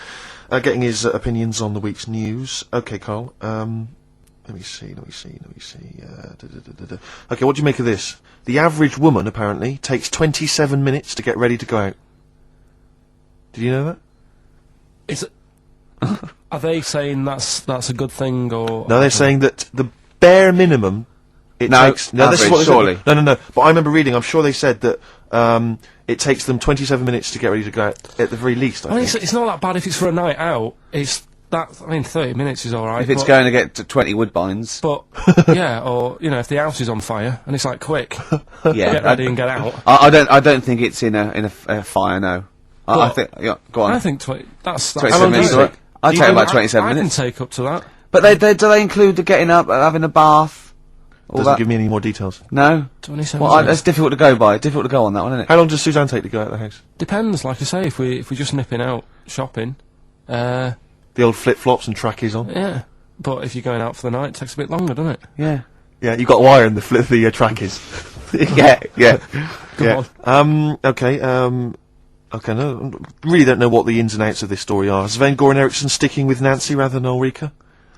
getting his opinions on the week's news. Okay, Karl. Let me see. Okay, what do you make of this? The average woman, apparently, takes 27 minutes to get ready to go out. Did you know that? Is it? Are they saying that's a good thing, or No, they're saying that the bare minimum it No, takes. No, this is average, what they surely. said. No. But I remember reading. I'm sure they said that it takes them 27 minutes to get ready to go out at the very least. I mean, it's not that bad if it's for a night out. It's that. I mean, 30 minutes is all right. If it's but- going to get to 20 Woodbines. But yeah, or if the house is on fire and it's like quick, Yeah. get ready and get out. I don't think it's in a fire, no. I think, yeah, go on. I think that's 27 long minutes, do you alright. I'd Do take you about think- 27 I minutes. can take up to that. But do they include the getting up, having a bath? All Doesn't that? give me any more details. No? 27 Well, minutes. that's difficult to go by. Difficult to go on that one, isn't it? How long does Suzanne take to go out of the house? Depends, like I say, if we just nipping out shopping, The old flip-flops and trackies on. yeah. But if you're going out for the night, it takes a bit longer, doesn't it? Yeah. Yeah, you got wire in the trackies. yeah. Go on. Okay, no, really don't know what the ins and outs of this story are. Sven Goran Eriksson sticking with Nancy rather than Ulrika?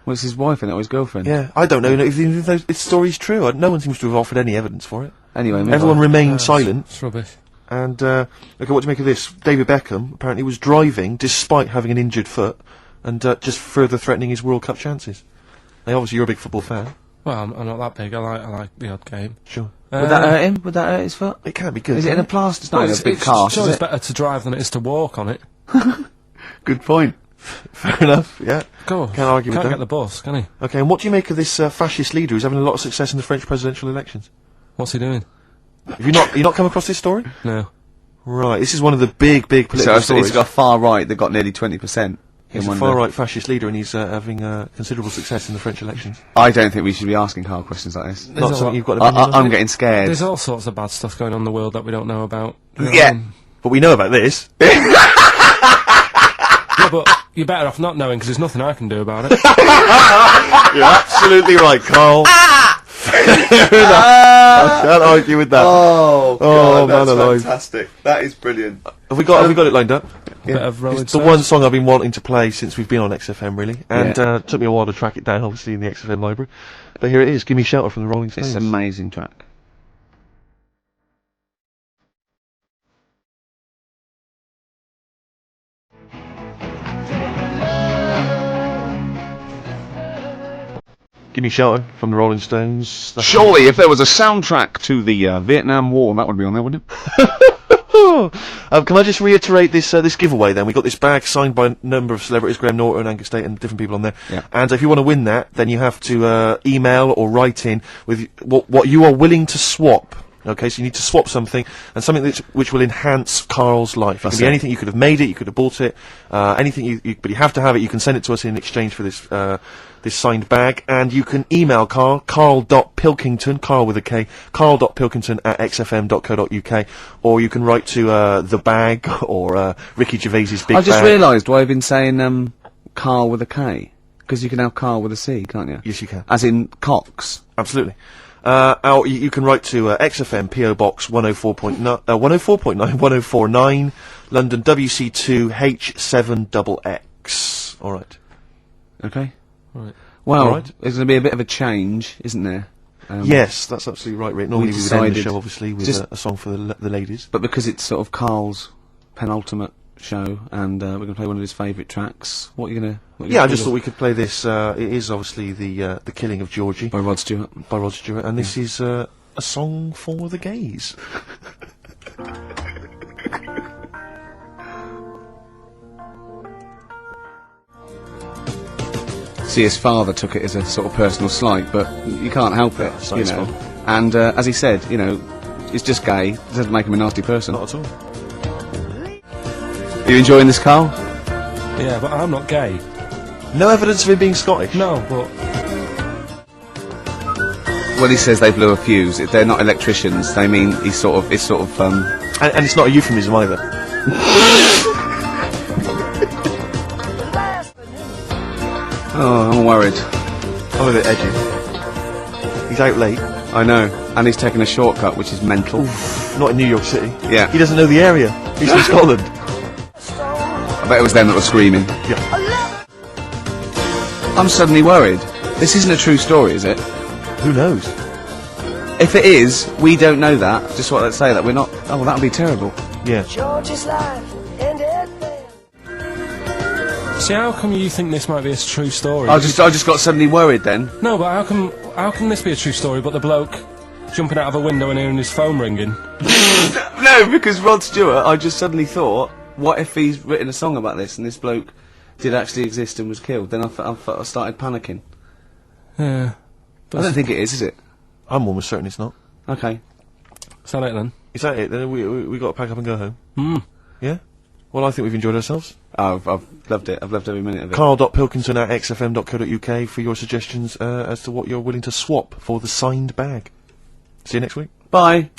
Well, it's his wife, and that was his girlfriend. Yeah, I don't know if this story's true. No one seems to have offered any evidence for it. Anyway, move Everyone on. remained silent. It's rubbish. And, okay, what do you make of this? David Beckham apparently was driving despite having an injured foot and just further threatening his World Cup chances. Now, obviously, you're a big football fan. Well, I'm not that big. I like the odd game. Sure. Would that hurt him? Would that hurt his foot? It can't be good. Is it in can a plaster? It's not in a big it's cast, sure is it's it? better to drive than it is to walk on it. Good point. Fair enough, yeah. Go. Can't argue with Can't that. get the bus, can he? Okay, and what do you make of this fascist leader who's having a lot of success in the French presidential elections? What's he doing? Have you not come across this story? No. Right, this is one of the big political So stories. he's got a far right that got nearly 20%. He's a far-right fascist leader and he's having considerable success in the French elections. I don't think we should be asking Karl questions like this. Not a something lot- you've got an opinion on? I'm getting scared. There's all sorts of bad stuff going on in the world that we don't know about. You know what Yeah. I mean? But we know about this. Yeah, but you're better off not knowing because there's nothing I can do about it. You're absolutely right, Karl. Fair enough. I can't argue with that. Oh, Oh, man alive. fantastic. That is brilliant. Have we got it lined up? A bit of Rolling It's the Stones. one song I've been wanting to play since we've been on XFM, really. And Yeah. it took me a while to track it down, obviously, in the XFM library. But here it is, Give Me Shelter from the Rolling Stones. It's an amazing track. Give Me Shelter from the Rolling Stones. That's Surely, if there was a soundtrack to the Vietnam War, that would be on there, wouldn't it? Can I just reiterate this this giveaway then? We got this bag signed by a number of celebrities, Graham Norton, Angus Tate and different people on there. Yeah. And if you want to win that, then you have to email or write in with what you are willing to swap. Okay, so you need to swap something, and something which will enhance Karl's life. It can That's be it. anything. You could have made it, you could have bought it, anything. But you have to have it. You can send it to us in exchange for this this signed bag, and you can email Karl, Karl.Pilkington, Karl with a K, Karl.Pilkington@xfm.co.uk, or you can write to the bag or Ricky Gervais's big I just bag. realised why I've been saying Karl with a K. Because you can have Karl with a C, can't you? Yes, you can. As in Cox. Absolutely. Or you can write to XFM PO Box 104.9, London WC2 H7XX. All right. Okay. Right. Well, Alright. there's going to be a bit of a change, isn't there? Yes, that's absolutely right, Rick. Normally we would end the decided show, obviously, with just- a song for the ladies. But because it's sort of Karl's penultimate show, and we're going to play one of his favourite tracks, what are you going to... Yeah, I just thought we could play this. It is obviously the Killing of Georgie By Rod Stewart. by Rod Stewart, and this is a song for the gays. obviously his father took it as a sort of personal slight, but you can't help it, it's not you his know. fault. And as he said, you know, he's just gay. It doesn't make him a nasty person. Not at all. Are you enjoying this, Karl? Yeah, but I'm not gay. No evidence of him being Scottish. No, but When he says they blew a fuse, they're not electricians. They mean it's sort of And it's not a euphemism either. Oh, I'm worried. I'm a bit edgy. He's out late. I know. And he's taking a shortcut, which is mental. Not in New York City. Yeah. He doesn't know the area. He's from Scotland. I bet it was them that were screaming. Yeah. I'm suddenly worried. This isn't a true story, is it? Who knows? If it is, we don't know that. Just what let's say that we're not. Oh, well, that would be terrible. Yeah. George's life and deadpan. see, how come you think this might be a true story? I just got suddenly worried then. No, but how can this be a true story, but the bloke jumping out of a window and hearing his phone ringing? No, because Rod Stewart, I just suddenly thought, what if he's written a song about this and this bloke did actually exist and was killed? Then I started panicking. Yeah. I don't think it is it? I'm almost certain it's not. Okay. Is that it then? Is that it? Then we got to pack up and go home. Hmm. Yeah? Well, I think we've enjoyed ourselves. Oh, I've loved it. I've loved every minute of it. Karl.Pilkington@xfm.co.uk for your suggestions as to what you're willing to swap for the signed bag. See you next week. Bye.